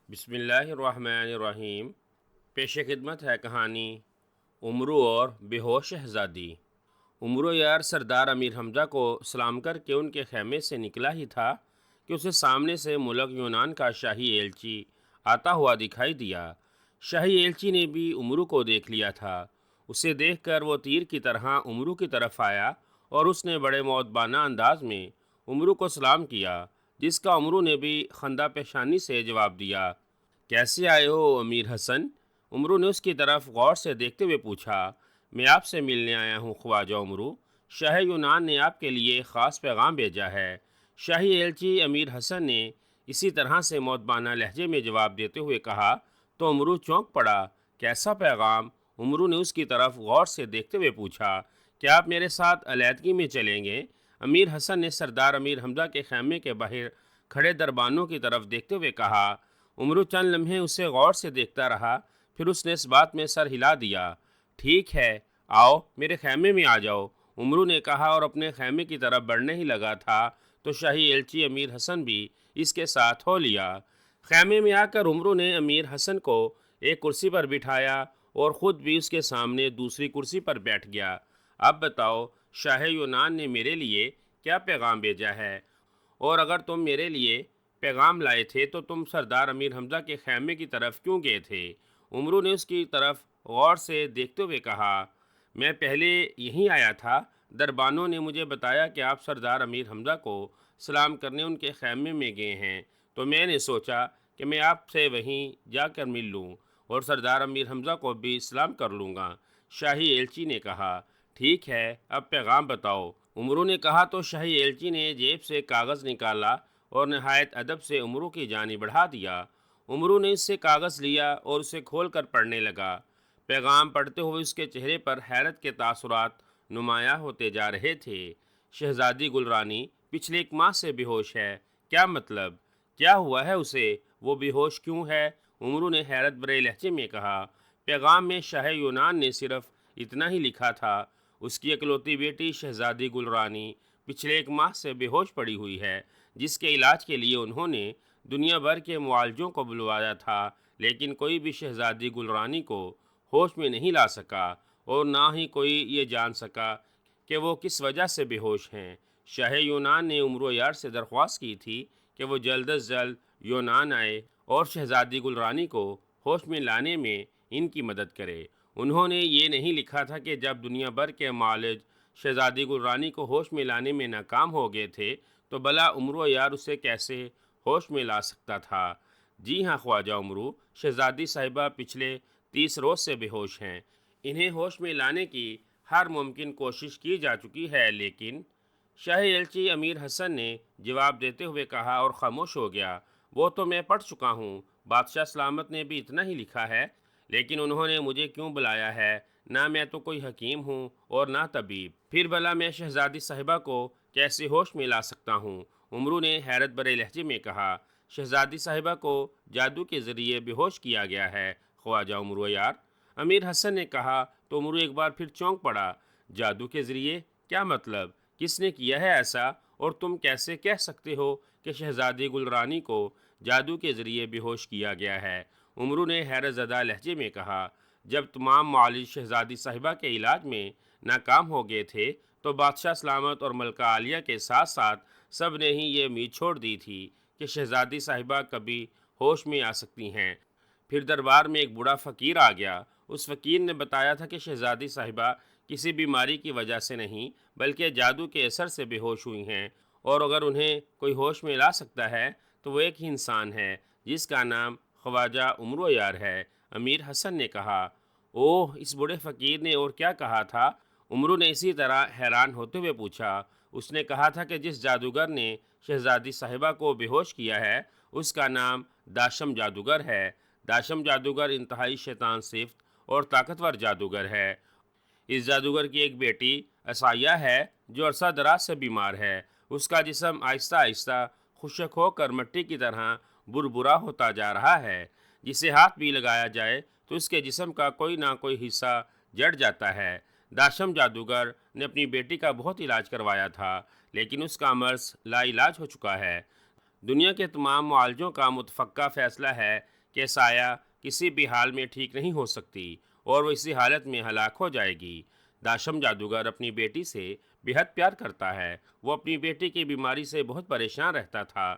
बिस्मिल्लाहिर्रहमानिर्रहीम। पेश खिदमत है कहानी उमरू और बेहोश शहज़ादी। उमरू यार सरदार अमीर हमज़ा को सलाम करके उनके खेमे से निकला ही था कि उसे सामने से मुल्क यूनान का शाही एलची आता हुआ दिखाई दिया। शाही एलची ने भी उमरू को देख लिया था। उसे देखकर वो तीर की तरह उमरू की तरफ आया और उसने बड़े मौदबाना अंदाज में उमरू को सलाम किया, जिसका उमरू ने भी खंदा पेशानी से जवाब दिया। कैसे आए हो अमीर हसन? उमरू ने उसकी तरफ गौर से देखते हुए पूछा। मैं आपसे मिलने आया हूँ ख्वाजा उमरू। शाह यूनान ने आपके लिए ख़ास पैगाम भेजा है। शाही एलची अमीर हसन ने इसी तरह से मौदबाना लहजे में जवाब देते हुए कहा तो उमरू चौंक पड़ा। कैसा पैगाम? उमरू ने उसकी तरफ गौर से देखते हुए पूछा। क्या आप मेरे साथ अलैदगी में चलेंगे? अमीर हसन ने सरदार अमीर हमजा के खैमे के बाहर खड़े दरबानों की तरफ देखते हुए कहा। उमरू चंद लम्हे उसे गौर से देखता रहा, फिर उसने इस बात में सर हिला दिया। ठीक है, आओ मेरे खैमे में आ जाओ, उमरू ने कहा और अपने खैमे की तरफ बढ़ने ही लगा था तो शाही एलची अमीर हसन भी इसके साथ हो लिया। खैमे में आकर उमरू ने अमीर हसन को एक कुर्सी पर बिठाया और ख़ुद भी उसके सामने दूसरी कुर्सी पर बैठ गया। अब बताओ, शाह यूनान ने मेरे लिए क्या पैगाम भेजा है? और अगर तुम मेरे लिए पैगाम लाए थे तो तुम सरदार अमीर हमजा के खैमे की तरफ क्यों गए थे? उमरू ने उसकी तरफ गौर से देखते हुए कहा। मैं पहले यहीं आया था। दरबानों ने मुझे बताया कि आप सरदार अमीर हमजा को सलाम करने उनके खैमे में गए हैं, तो मैंने सोचा कि मैं आपसे वहीं जाकर मिल लूँ और सरदार अमीर हमजा को भी सलाम कर लूँगा। शाही एलची ने कहा। ठीक है, अब पैगाम बताओ, उमरू ने कहा तो शाही एलची ने जेब से कागज़ निकाला और नहायत अदब से उमरू की जानिब बढ़ा दिया। उमरू ने इससे कागज़ लिया और उसे खोल कर पढ़ने लगा। पैगाम पढ़ते हुए उसके चेहरे पर हैरत के तासुरात नुमाया होते जा रहे थे। शहज़ादी गुलरानी पिछले एक माह से बेहोश है। क्या मतलब? क्या हुआ है उसे? वो बेहोश क्यों है? उमरू ने हैरत भरे लहजे में कहा। पैगाम में शाह यूनान ने सिर्फ इतना ही लिखा था। उसकी इकलौती बेटी शहज़ादी गुलरानी पिछले एक माह से बेहोश पड़ी हुई है, जिसके इलाज के लिए उन्होंने दुनिया भर के मुआलजों को बुलवाया था, लेकिन कोई भी शहज़ादी गुलरानी को होश में नहीं ला सका और ना ही कोई ये जान सका कि वो किस वजह से बेहोश हैं। शाह यूनान ने उमरो यार से दरख्वास्त की थी कि वो जल्द अज जल्द यूनान आए और शहज़ादी गुलरानी को होश में लाने में इनकी मदद करे। उन्होंने ये नहीं लिखा था कि जब दुनिया भर के मालिज शहज़ादी गुलरानी को होश में लाने में नाकाम हो गए थे तो भला उमरो यार उसे कैसे होश में ला सकता था। जी हाँ ख्वाजा उमरू, शहज़ादी साहिबा पिछले 30 रोज़ से बेहोश हैं। इन्हें होश में लाने की हर मुमकिन कोशिश की जा चुकी है, लेकिन शाह एलची अमीर हसन ने जवाब देते हुए कहा और ख़ामोश हो गया। वो तो मैं पढ़ चुका हूँ, बादशाह सलामत ने भी इतना ही लिखा है, लेकिन उन्होंने मुझे क्यों बुलाया है? ना मैं तो कोई हकीम हूँ और ना तबीब। फिर भला मैं शहज़ादी साहिबा को कैसे होश में ला सकता हूँ? उमरू ने हैरत भरे लहजे में कहा। शहज़ादी साहिबा को जादू के ज़रिए बेहोश किया गया है ख्वाजा उमरू यार, अमीर हसन ने कहा तो उमरू एक बार फिर चौंक पड़ा। जादू के ज़रिए? क्या मतलब? किसने किया है ऐसा? और तुम कैसे कह सकते हो कि शहज़ादी गुलरानी को जादू के ज़रिए बेहोश किया गया है? उमरू ने हैरत ज़दा लहजे में कहा। जब तमाम मालिज शहज़ादी साहिबा के इलाज में नाकाम हो गए थे तो बादशाह सलामत और मलका आलिया के साथ साथ सब ने ही ये उम्मीद छोड़ दी थी कि शहज़ादी साहिबा कभी होश में आ सकती हैं। फिर दरबार में एक बूढ़ा फ़कीर आ गया। उस फ़कीर ने बताया था कि शहज़ादी साहिबा किसी बीमारी की वजह से नहीं बल्कि जादू के असर से बेहोश हुई हैं, और अगर उन्हें कोई होश में ला सकता है तो वो एक ही इंसान है जिसका नाम ख्वाजा उमरो यार है। अमीर हसन ने कहा। ओह, इस बूढ़े फ़कीर ने और क्या कहा था? उमरू ने इसी तरह हैरान होते हुए पूछा। उसने कहा था कि जिस जादूगर ने शहज़ादी साहिबा को बेहोश किया है उसका नाम दाशम जादूगर है। दाशम जादूगर इंतहाई शैतान सिफ्त और ताकतवर जादूगर है। इस जादूगर की एक बेटी असाया है जो अरसा दराज से बीमार है। उसका जिस्म आहिस्ता आहिस्ता खुशक होकर मिट्टी की तरह बुरबुरा होता जा रहा है। जिसे हाथ भी लगाया जाए तो उसके जिस्म का कोई ना कोई हिस्सा जड़ जाता है। दाशम जादूगर ने अपनी बेटी का बहुत इलाज करवाया था, लेकिन उसका मर्ज लाइलाज हो चुका है। दुनिया के तमाम मुआलजों का मुतफ़क्का फ़ैसला है कि साया किसी भी हाल में ठीक नहीं हो सकती और वो इसी हालत में हलाक हो जाएगी। दाशम जादूगर अपनी बेटी से बेहद प्यार करता है। वो अपनी बेटी की बीमारी से बहुत परेशान रहता था।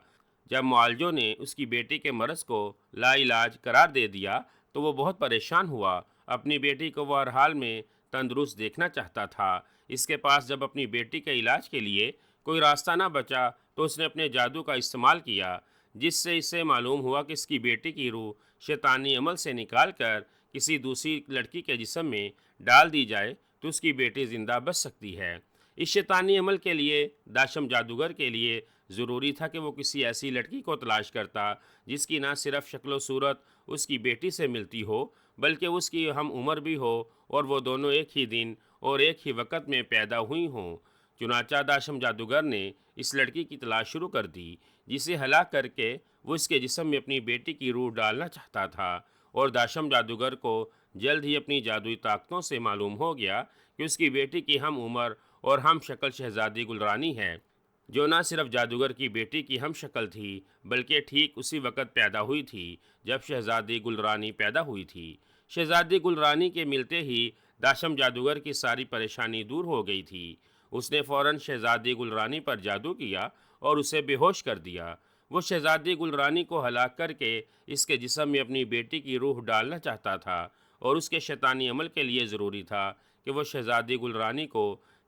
जब मुआलजों ने उसकी बेटी के मरज़ को लाइलाज करार दे दिया तो वो बहुत परेशान हुआ। अपनी बेटी को वो हर हाल में तंदुरुस्त देखना चाहता था। इसके पास जब अपनी बेटी के इलाज के लिए कोई रास्ता ना बचा तो उसने अपने जादू का इस्तेमाल किया, जिससे इसे मालूम हुआ कि इसकी बेटी की रूह शैतानी अमल से निकाल कर किसी दूसरी लड़की के जिस्म में डाल दी जाए तो उसकी बेटी ज़िंदा बच सकती है। इस शैतानी अमल के लिए दाशम जादूगर के लिए ज़रूरी था कि वो किसी ऐसी लड़की को तलाश करता जिसकी ना सिर्फ शक्ल सूरत उसकी बेटी से मिलती हो, बल्कि उसकी हम उम्र भी हो और वो दोनों एक ही दिन और एक ही वक़्त में पैदा हुई हों। चुनाचा दाशम जादूगर ने इस लड़की की तलाश शुरू कर दी, जिसे हलाक करके वो इसके जिस्म में अपनी बेटी की रूह डालना चाहता था। और दाशम जादूगर को जल्द ही अपनी जादुई ताकतों से मालूम हो गया कि उसकी बेटी की हम उम्र और हम शक्ल शहजादी गुलरानी है, जो न सिर्फ जादूगर की बेटी की हम शक्ल थी बल्कि ठीक उसी वक़्त पैदा हुई थी जब शहजादी गुलरानी पैदा हुई थी। शहजादी गुलरानी के मिलते ही दाशम जादूगर की सारी परेशानी दूर हो गई थी। उसने फ़ौरन शहजादी गुलरानी पर जादू किया और उसे बेहोश कर दिया। वो शहजादी गुलरानी को हलाक करके इसके जिस्म में अपनी बेटी की रूह डालना चाहता था और उसके शैतानी अमल के लिए ज़रूरी था कि वो शहजादी गुलरानी को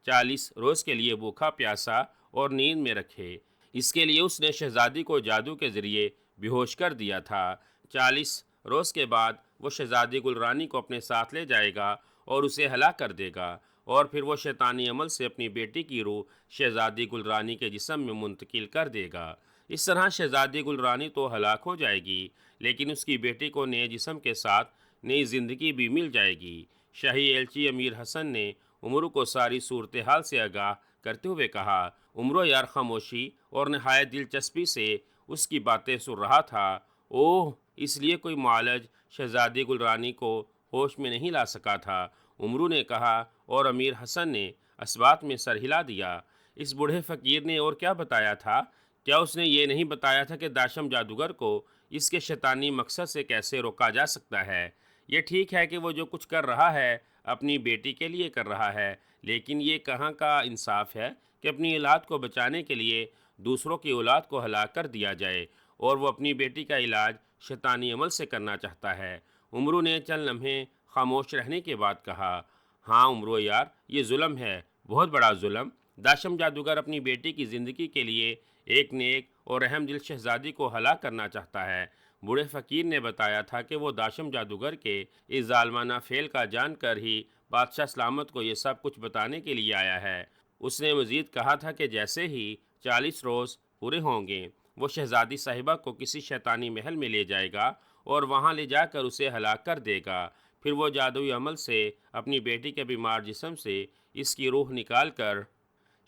40 रोज़ के लिए भूखा प्यासा और नींद में रखे। इसके लिए उसने शहजादी को जादू के ज़रिए बेहोश कर दिया था। 40 रोज़ के बाद वो शहजादी गुलरानी को अपने साथ ले जाएगा और उसे हलाक कर देगा और फिर वो शैतानी अमल से अपनी बेटी की रूह शहजादी गुलरानी के जिस्म में मुंतकिल कर देगा। इस तरह शहजादी गुलरानी तो हलाक हो जाएगी, लेकिन उसकी बेटी को नए जिस्म के साथ नई ज़िंदगी भी मिल जाएगी। शाही एलची अमीर हसन ने उमरू को सारी सूरत हाल से आगाह करते हुए कहा। उमरो यार खामोशी और नहायत दिलचस्पी से उसकी बातें सुन रहा था। ओह, इसलिए कोई मुआलज शहजादी गुलरानी को होश में नहीं ला सका था, उमरू ने कहा। और अमीर हसन ने इस्बात में सर हिला दिया। इस बूढ़े फ़कीर ने और क्या बताया था? क्या उसने ये नहीं बताया था कि दाशम जादूगर को इसके शैतानी मकसद से कैसे रोका जा सकता है? ये ठीक है कि वो जो कुछ कर रहा है अपनी बेटी के लिए कर रहा है, लेकिन ये कहाँ का इंसाफ है कि अपनी औलाद को बचाने के लिए दूसरों की औलाद को हलाक कर दिया जाए और वो अपनी बेटी का इलाज शैतानी अमल से करना चाहता है। उमरू ने चंद लम्हे खामोश रहने के बाद कहा, हाँ उमरो यार, ये जुल्म है, बहुत बड़ा जुल्म। दाशम जादूगर अपनी बेटी की ज़िंदगी के लिए एक नेक और रहम दिल शहजादी को हलाक करना चाहता है। बूढ़े फ़कीर ने बताया था कि वो दाशम जादूगर के इस जालमाना फेल का जानकर ही बादशाह सलामत को ये सब कुछ बताने के लिए आया है। उसने मज़ीद कहा था कि जैसे ही 40 रोज़ पूरे होंगे वो शहजादी साहिबा को किसी शैतानी महल में ले जाएगा और वहाँ ले जाकर उसे हलाक कर देगा। फिर वो जादुई अमल से अपनी बेटी के बीमार जिस्म से इसकी रूह निकाल कर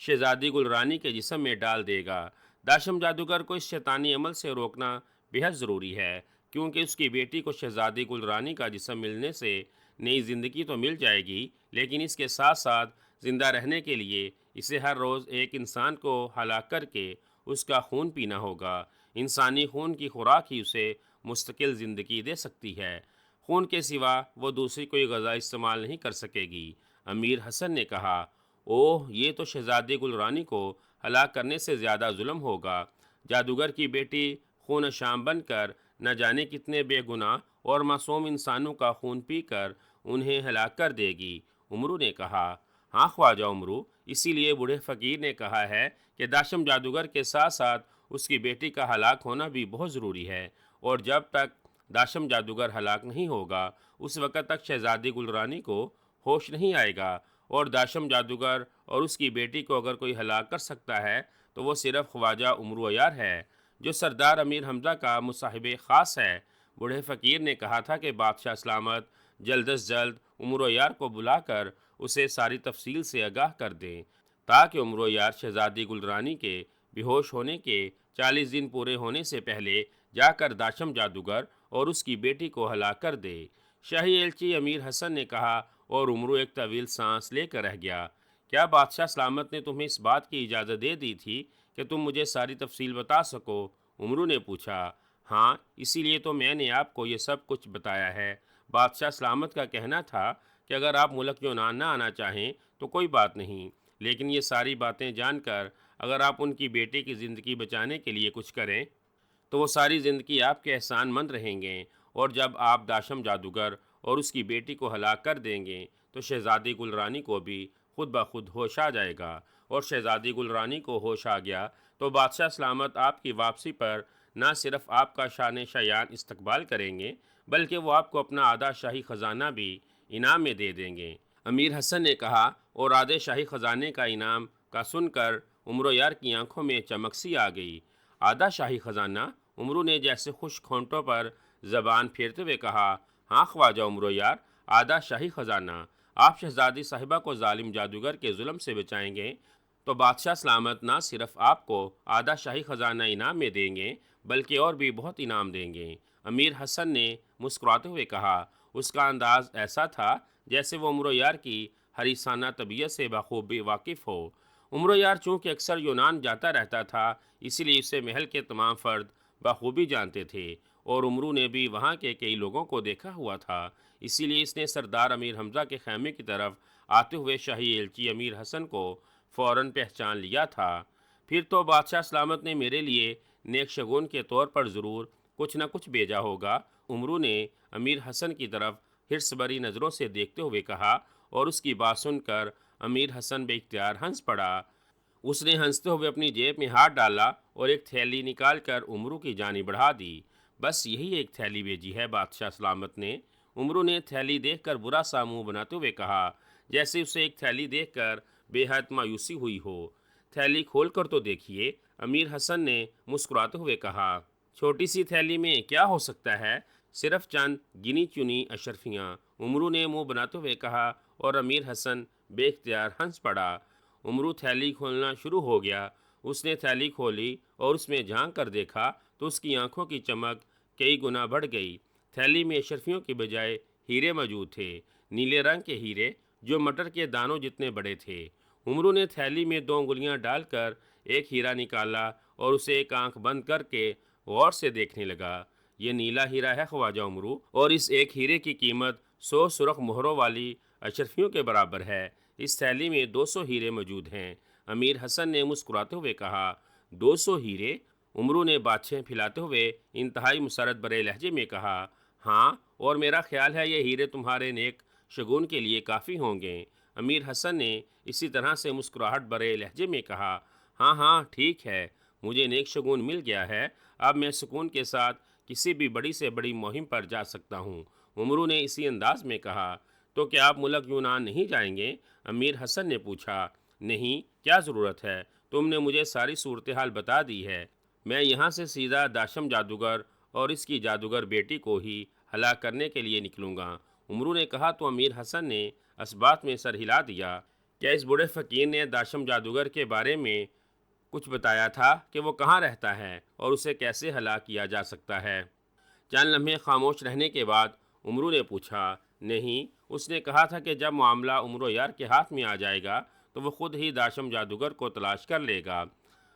शहजादी गुलरानी के जिस्म में डाल देगा। दाशम जादूगर को इस शैतानी अमल से रोकना बेहद ज़रूरी है, क्योंकि उसकी बेटी को शहजादी गुलरानी का जिस्म मिलने से नई ज़िंदगी तो मिल जाएगी, लेकिन इसके साथ साथ ज़िंदा रहने के लिए इसे हर रोज़ एक इंसान को हलाक करके उसका खून पीना होगा। इंसानी खून की खुराक ही उसे मुस्तकिल ज़िंदगी दे सकती है। खून के सिवा वो दूसरी कोई ग़ज़ा इस्तेमाल नहीं कर सकेगी। अमीर हसन ने कहा, ओह, ये तो शहजादी गुलरानी को हलाक करने से ज़्यादा जुल्म होगा। जादूगर की बेटी खून शाम बनकर न जाने कितने बेगुनाह और मासूम इंसानों का खून पीकर उन्हें हलाक कर देगी। उमरू ने कहा, हाँ ख्वाजा उमरू, इसीलिए बूढ़े फ़कीर ने कहा है कि दाशम जादूगर के साथ साथ उसकी बेटी का हलाक होना भी बहुत ज़रूरी है, और जब तक दाशम जादूगर हलाक नहीं होगा उस वक़्त तक शहजादी गुलरानी को होश नहीं आएगा। और दाशम जादूगर और उसकी बेटी को अगर कोई हलाक कर सकता है तो वो सिर्फ ख्वाजा उमरू अयार है, जो सरदार अमीर हमजा का मुसाहिब ख़ास है। बूढ़े फ़कीर ने कहा था कि बादशाह सलामत जल्द अज जल्द उमरू अयार को बुलाकर उसे सारी तफसील से आगाह कर दें, ताकि उमरू अयार शहजादी गुलरानी के बेहोश होने के 40 दिन पूरे होने से पहले जाकर दाशम जादूगर और उसकी बेटी को हलाक कर दे। शाही एलची अमीर हसन ने कहा, और उमरू एक तवील सांस लेकर रह गया। क्या बादशाह सलामत ने तुम्हें इस बात की इजाज़त दे दी थी कि तुम मुझे सारी तफसील बता सको? उमरू ने पूछा, हाँ, इसीलिए तो मैंने आपको ये सब कुछ बताया है। बादशाह सलामत का कहना था कि अगर आप मुल्क यूनान ना आना चाहें तो कोई बात नहीं, लेकिन ये सारी बातें जानकर अगर आप उनकी बेटी की ज़िंदगी बचाने के लिए कुछ करें तो वो सारी ज़िंदगी आपके एहसानमंद रहेंगे, और जब आप दाशम जादूगर और उसकी बेटी को हलाक कर देंगे तो शहज़ादी गुलरानी को भी खुद ब खुद होश आ जाएगा। और शहज़ादी गुलरानी को होश आ गया तो बादशाह सलामत आपकी वापसी पर न सिर्फ आपका शान शयान इस्तकबाल करेंगे, बल्कि वो आपको अपना आधा शाही ख़जाना भी इनाम में दे देंगे। अमीर हसन ने कहा, और आधे शाही ख़जाने का इनाम का सुनकर उमरो यार की आंखों में चमक सी आ गई। आधा शाही ख़जाना? उमरू ने जैसे खुश होंठों पर जबान फेरते हुए कहा, हाँ ख्वाजा उमरो यार, आधा शाही ख़जाना। आप शहजादी साहिबा को जालिम जादूगर के जुल्म से बचाएंगे तो बादशाह सलामत ना सिर्फ आपको आधा शाही ख़जाना इनाम में देंगे, बल्कि और भी बहुत इनाम देंगे। अमीर हसन ने मुस्कुराते हुए कहा। उसका अंदाज ऐसा था जैसे वो उमरो यार की हरीसाना तबीयत से बखूबी वाकिफ़ हो। उमरो यार चूँकि अक्सर यूनान जाता रहता था, इसीलिए उसे महल के तमाम फ़र्द बखूबी जानते थे, और उमरू ने भी वहाँ के कई लोगों को देखा हुआ था। इसीलिए इसने सरदार अमीर हमज़ा के खैमे की तरफ आते हुए शाही एलची अमीर हसन को फ़ौरन पहचान लिया था। फिर तो बादशाह सलामत ने मेरे लिए नेक शगुन के तौर पर ज़रूर कुछ न कुछ भेजा होगा। उमरू ने अमीर हसन की तरफ हिर्स भरी नज़रों से देखते हुए कहा, और उसकी बात सुनकर अमीर हसन बेइख्तियार हंस पड़ा। उसने हंसते हुए अपनी जेब में हाथ डाला और एक थैली निकालकर उमरू की जानिब बढ़ा दी। बस यही एक थैली भेजी है, बादशाह सलामत ने। उमरू ने थैली देखकर बुरा सा मुंह बनाते हुए कहा, जैसे उसे एक थैली देखकर बेहद मायूसी हुई हो। थैली खोलकर तो देखिए, अमीर हसन ने मुस्कुराते हुए कहा। छोटी सी थैली में क्या हो सकता है, सिर्फ चंद गिनी चुनी अशरफियाँ, उमरू ने मुंह बनाते हुए कहा, और अमीर हसन बेख्तियार हंस पड़ा। उमरू थैली खोलना शुरू हो गया। उसने थैली खोली और उसमें झांक कर देखा तो उसकी आंखों की चमक कई गुना बढ़ गई। थैली में अशरफियों की बजाय हीरे मौजूद थे, नीले रंग के हीरे जो मटर के दानों जितने बड़े थे। उमरू ने थैली में 2 उंगलियां डालकर एक हीरा निकाला और उसे एक आंख बंद करके गौर से देखने लगा। ये नीला हीरा है ख्वाजा उमरू, और इस एक हीरे की कीमत 100 सुरख मोहरों वाली अशरफियों के बराबर है। इस थैली में 200 हीरे मौजूद हैं। अमीर हसन ने मुस्कुराते हुए कहा। 200 हीरे? उमरू ने बादशाह फैलाते हुए इंतहाई मुसरत भरे लहजे में कहा, हाँ, और मेरा ख्याल है ये हीरे तुम्हारे नेक शगुन के लिए काफ़ी होंगे। अमीर हसन ने इसी तरह से मुस्कुराहट भरे लहजे में कहा, हाँ हाँ ठीक है, मुझे नेक शगुन मिल गया है। अब मैं सुकून के साथ किसी भी बड़ी से बड़ी मुहिम पर जा सकता हूँ। उमरू ने इसी अंदाज में कहा। तो क्या आप मुल्क यूनान नहीं जाएंगे? अमीर हसन ने पूछा। नहीं, क्या ज़रूरत है? तुमने मुझे सारी सूरत हाल बता दी है। मैं यहाँ से सीधा दाशम जादूगर और इसकी जादूगर बेटी को ही हलाक करने के लिए निकलूँगा। उमरू ने कहा तो अमीर हसन ने इस बात में सर हिला दिया। क्या इस बूढ़े फ़कीर ने दाशम जादूगर के बारे में कुछ बताया था कि वो कहाँ रहता है और उसे कैसे हलाक किया जा सकता है? चंद लम्हे खामोश रहने के बाद उमरू ने पूछा। नहीं, उसने कहा था कि जब मामला उमरो यार के हाथ में आ जाएगा तो वो खुद ही दाशम जादूगर को तलाश कर लेगा।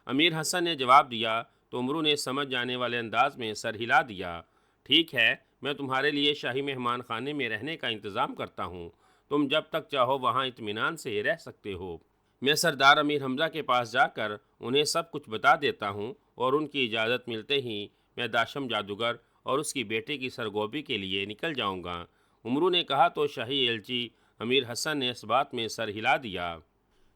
अमीर हसन ने जवाब दिया तो उमरू ने समझ जाने वाले अंदाज में सर हिला दिया। ठीक है, मैं तुम्हारे लिए शाही मेहमान खाने में रहने का इंतज़ाम करता हूँ। तुम जब तक चाहो वहाँ इत्मीनान से रह सकते हो। मैं सरदार अमीर हमज़ा के पास जाकर उन्हें सब कुछ बता देता हूँ, और उनकी इजाज़त मिलते ही मैं दाशम जादूगर और उसकी बेटे की सरगोबी के लिए निकल जाऊँगा। उमरू ने कहा तो शाही एलची अमीर हसन ने इस बात में सर हिला दिया।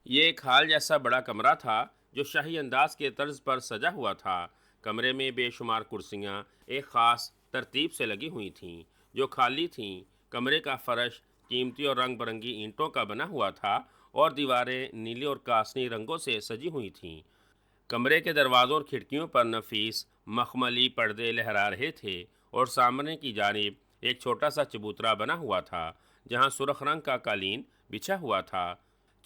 ये एक हाल जैसा बड़ा कमरा था जो शाही अंदाज के तर्ज पर सजा हुआ था। कमरे में बेशुमार कुर्सियाँ एक ख़ास तरतीब से लगी हुई थीं जो खाली थीं। कमरे का फर्श कीमती और रंग बिरंगी ईंटों का बना हुआ था, और दीवारें नीले और कासनी रंगों से सजी हुई थीं। कमरे के दरवाज़ों और खिड़कियों पर नफीस मखमली पर्दे लहरा रहे थे, और सामने की जानिब एक छोटा सा चबूतरा बना हुआ था जहाँ सुर्ख रंग का कालीन बिछा हुआ था।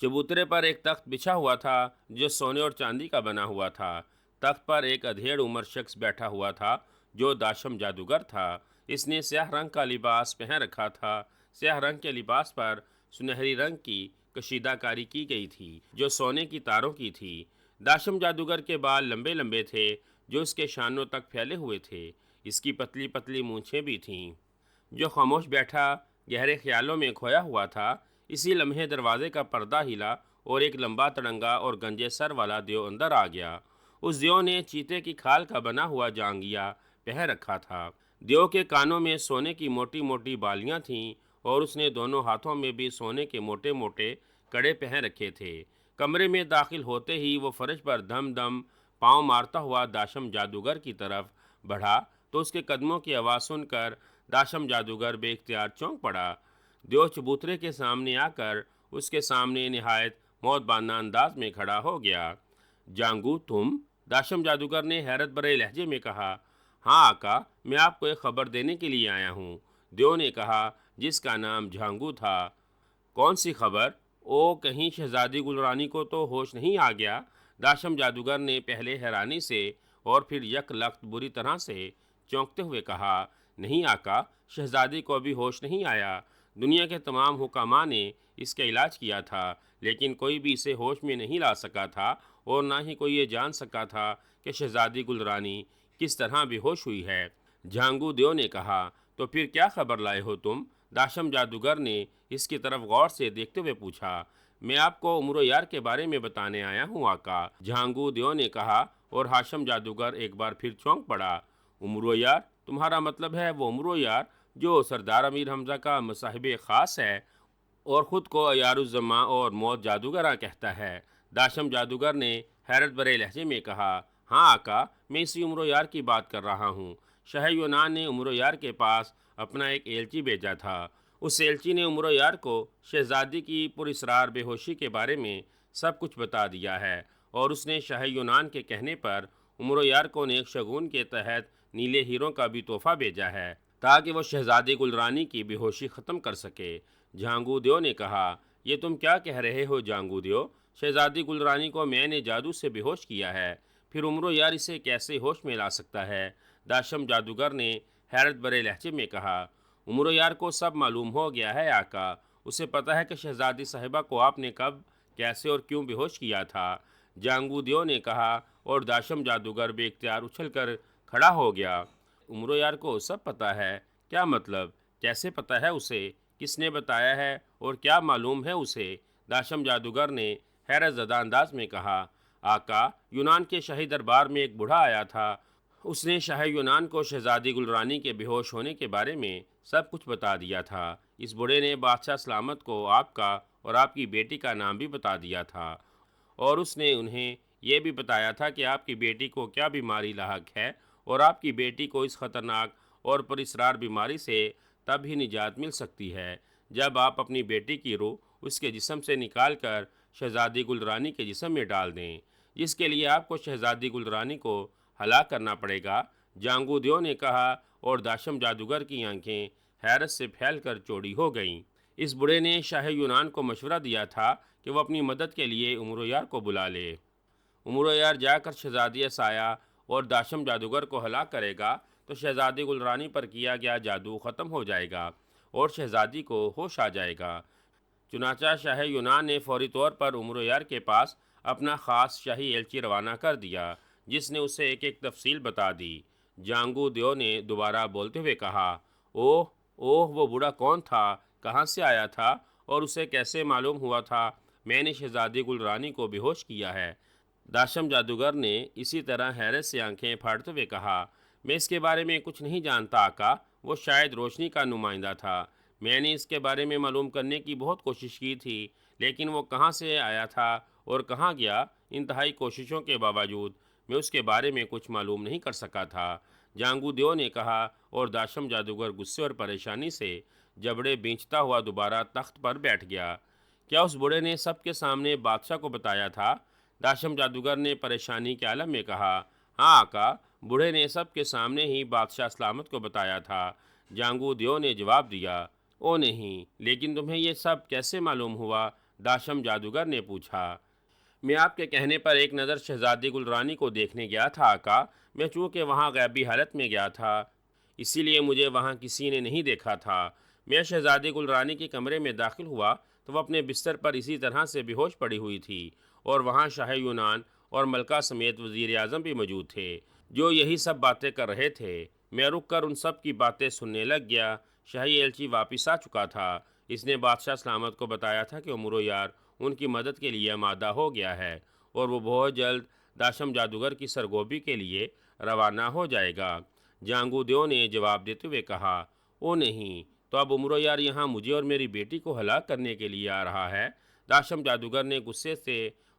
चबूतरे पर एक तख्त बिछा हुआ था जो सोने और चांदी का बना हुआ था। तख्त पर एक अधेड़ उम्र शख्स बैठा हुआ था जो दाशम जादूगर था। इसने स्याह रंग का लिबास पहन रखा था। स्याह रंग के लिबास पर सुनहरी रंग की कशीदाकारी की गई थी जो सोने की तारों की थी। दाशम जादूगर के बाल लंबे लंबे थे जो उसके शानों तक फैले हुए थे। इसकी पतली पतली मूंछें भी थीं। जो खामोश बैठा गहरे ख्यालों में खोया हुआ था, इसी लम्हे दरवाजे का पर्दा हिला और एक लंबा तड़ंगा और गंजे सर वाला देव अंदर आ गया। उस देव ने चीते की खाल का बना हुआ जांगिया पहन रखा था। देव के कानों में सोने की मोटी मोटी बालियां थीं और उसने दोनों हाथों में भी सोने के मोटे मोटे कड़े पहन रखे थे। कमरे में दाखिल होते ही वो फर्श पर धम धम पाँव मारता हुआ दाशम जादूगर की तरफ बढ़ा तो उसके कदमों की आवाज़ सुनकर दाशम जादूगर बेख्तियार चौंक पड़ा। देव चबूतरे के सामने आकर उसके सामने निहायत मौतबाना अंदाज में खड़ा हो गया। जांगू तुम? दाशम जादूगर ने हैरत भरे लहजे में कहा। हाँ आका, मैं आपको एक खबर देने के लिए आया हूँ, देव ने कहा, जिसका नाम झांगू था। कौन सी खबर? ओ, कहीं शहजादी गुलरानी को तो होश नहीं आ गया? दाशम जादूगर ने पहले हैरानी से और फिर यकलख्त बुरी तरह से चौंकते हुए कहा। नहीं आका, शहजादी को अभी होश नहीं आया। दुनिया के तमाम हुकामा ने इसका इलाज किया था, लेकिन कोई भी इसे होश में नहीं ला सका था और ना ही कोई ये जान सका था कि शहजादी गुलरानी किस तरह बेहोश हुई है। झांगू देव ने कहा। तो फिर क्या खबर लाए हो तुम? दाशम जादूगर ने इसकी तरफ गौर से देखते हुए पूछा। मैं आपको उम्र यार के बारे में बताने आया हूँ आका, झांगू देव ने कहा और हाशम जादूगर एक बार फिर चौंक पड़ा। उम्र यार? तुम्हारा मतलब है वो उम्र यार जो सरदार अमीर हमजा का मसाहिब ख़ास है और ख़ुद को अयारुज़्ज़मा और मौत जादूगरा कहता है? दाशम जादूगर ने हैरत भरे लहजे में कहा। हाँ आका, मैं इसी उम्र यार की बात कर रहा हूँ। शाह यूनान ने उम्र यार के पास अपना एक एलची भेजा था। उस एलची ने उम्र यार को शहजादी की पुरस्रार बेहोशी के बारे में सब कुछ बता दिया है और उसने शाह यूनान के कहने पर उम्र यार को नेक शगुन के तहत नीले हीरों का भी तोहफा भेजा है ताकि वो शहजादी गुलरानी की बेहोशी ख़त्म कर सके। झांगू देव ने कहा। ये तुम क्या कह रहे हो झांगू देव? शहजादी गुलरानी को मैंने जादू से बेहोश किया है, फिर उम्र यार इसे कैसे होश में ला सकता है? दाशम जादूगर ने हैरत भरे लहजे में कहा। उम्र यार को सब मालूम हो गया है आका। उसे पता है कि शहजादी साहिबा को आपने कब, कैसे और क्यों बेहोश किया था। जांगू देव ने कहा और दाशम जादूगर बेख्तियार उछल कर खड़ा हो गया। उम्र यार को सब पता है? क्या मतलब? कैसे पता है उसे? किसने बताया है और क्या मालूम है उसे? दाशम जादूगर ने हैरत ज़दा अंदाज में कहा। आका, यूनान के शाही दरबार में एक बूढ़ा आया था। उसने शाह यूनान को शहजादी गुलरानी के बेहोश होने के बारे में सब कुछ बता दिया था। इस बूढ़े ने बादशाह सलामत को आपका और आपकी बेटी का नाम भी बता दिया था और उसने उन्हें यह भी बताया था कि आपकी बेटी को क्या बीमारी लाहक है और आपकी बेटी को इस खतरनाक और पुरस्रार बीमारी से तब ही निजात मिल सकती है जब आप अपनी बेटी की रूह उसके जिस्म से निकाल कर शहजादी गुलरानी के जिस्म में डाल दें, जिसके लिए आपको शहजादी गुलरानी को हलाक करना पड़ेगा। जांगू देव ने कहा और दाशम जादूगर की आंखें हैरत से फैल कर चौड़ी हो गईं। इस बूढ़े ने शाह यूनान को मशवरा दिया था कि वह अपनी मदद के लिए उम्र यार को बुला ले। उम्र यार जाकर शहजादी साया और दाशम जादूगर को हलाक करेगा तो शहजादी गुलरानी पर किया गया जादू ख़त्म हो जाएगा और शहजादी को होश आ जाएगा। चुनाचा शाह यूनान ने फौरी तौर पर उम्र यार के पास अपना ख़ास शाही एलची रवाना कर दिया, जिसने उसे एक एक तफसील बता दी। जांगू देव ने दोबारा बोलते हुए कहा। ओह ओह, वो बूढ़ा कौन था? कहाँ से आया था और उसे कैसे मालूम हुआ था मैंने शहजादी गुलरानी को बेहोश किया है? दाशम जादूगर ने इसी तरह हैरत से आंखें फाड़ते हुए कहा। मैं इसके बारे में कुछ नहीं जानता आका, वो शायद रोशनी का नुमाइंदा था। मैंने इसके बारे में मालूम करने की बहुत कोशिश की थी, लेकिन वो कहाँ से आया था और कहाँ गया, इंतहाई कोशिशों के बावजूद मैं उसके बारे में कुछ मालूम नहीं कर सका था। जांगू देव ने कहा और दाशम जादूगर गुस्से और परेशानी से जबड़े बेचता हुआ दोबारा तख्त पर बैठ गया। क्या उस बूढ़े ने सबके सामने बादशाह को बताया था? दाशम जादूगर ने परेशानी के आलम में कहा। हाँ आका, बूढ़े ने सबके सामने ही बादशाह सलामत को बताया था। जांगू देव ने जवाब दिया। ओ नहीं, लेकिन तुम्हें ये सब कैसे मालूम हुआ? दाशम जादूगर ने पूछा। मैं आपके कहने पर एक नज़र शहजादी गुलरानी को देखने गया था आका। मैं चूँकि वहाँ गैबी हालत में गया था, इसीलिए मुझे वहाँ किसी ने नहीं देखा था। मैं शहजादी गुलरानी के कमरे में दाखिल हुआ तो वह अपने बिस्तर पर इसी तरह से बेहोश पड़ी हुई थी और वहाँ शाह यूनान और मलका समेत वज़ीर आज़म भी मौजूद थे। जो यही सब बातें कर रहे थे। मैं रुक कर उन सब की बातें सुनने लग गया। शाही एलची वापिस आ चुका था। इसने बादशाह सलामत को बताया था कि उमरो यार उनकी मदद के लिए आमादा हो गया है और वो बहुत जल्द दाशम जादूगर की सरगोबी के लिए रवाना हो जाएगा। जांगूदेव ने जवाब देते हुए कहा, ओ नहीं, तो अब उमरो यार यहाँ मुझे और मेरी बेटी को हलाक करने के लिए आ रहा है। दाशम जादूगर ने गुस्से से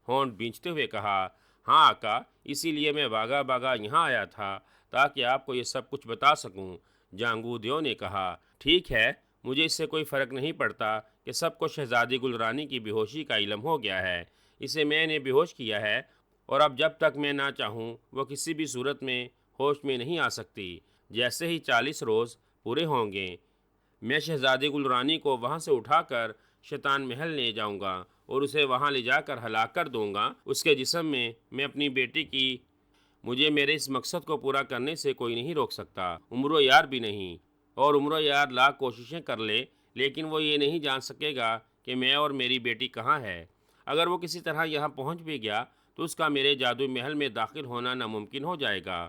होंठ भींचते हुए कहा, हाँ आका, इसीलिए मैं भागा भागा यहाँ आया था ताकि आपको ये सब कुछ बता सकूं। जांगूदेव ने कहा, ठीक है, मुझे इससे कोई फ़र्क नहीं पड़ता कि सबको शहजादी गुलरानी की बेहोशी का इल्म हो गया है। इसे मैंने बेहोश किया है और अब जब तक मैं ना चाहूँ वो किसी भी सूरत में होश में नहीं आ सकती। जैसे ही 40 रोज़ पूरे होंगे मैं शहजादी गुलरानी को वहाँ से उठाकर शैतान महल ले जाऊँगा और उसे वहाँ ले जाकर हलाक कर दूँगा। उसके जिस्म में मैं अपनी बेटी की मुझे मेरे इस मकसद को पूरा करने से कोई नहीं रोक सकता, उम्रो यार भी नहीं। और उम्रो यार लाख कोशिशें कर ले, लेकिन वो ये नहीं जान सकेगा कि मैं और मेरी बेटी कहाँ है। अगर वो किसी तरह यहाँ पहुँच भी गया तो उसका मेरे जादू महल में दाखिल होना नामुमकिन हो जाएगा।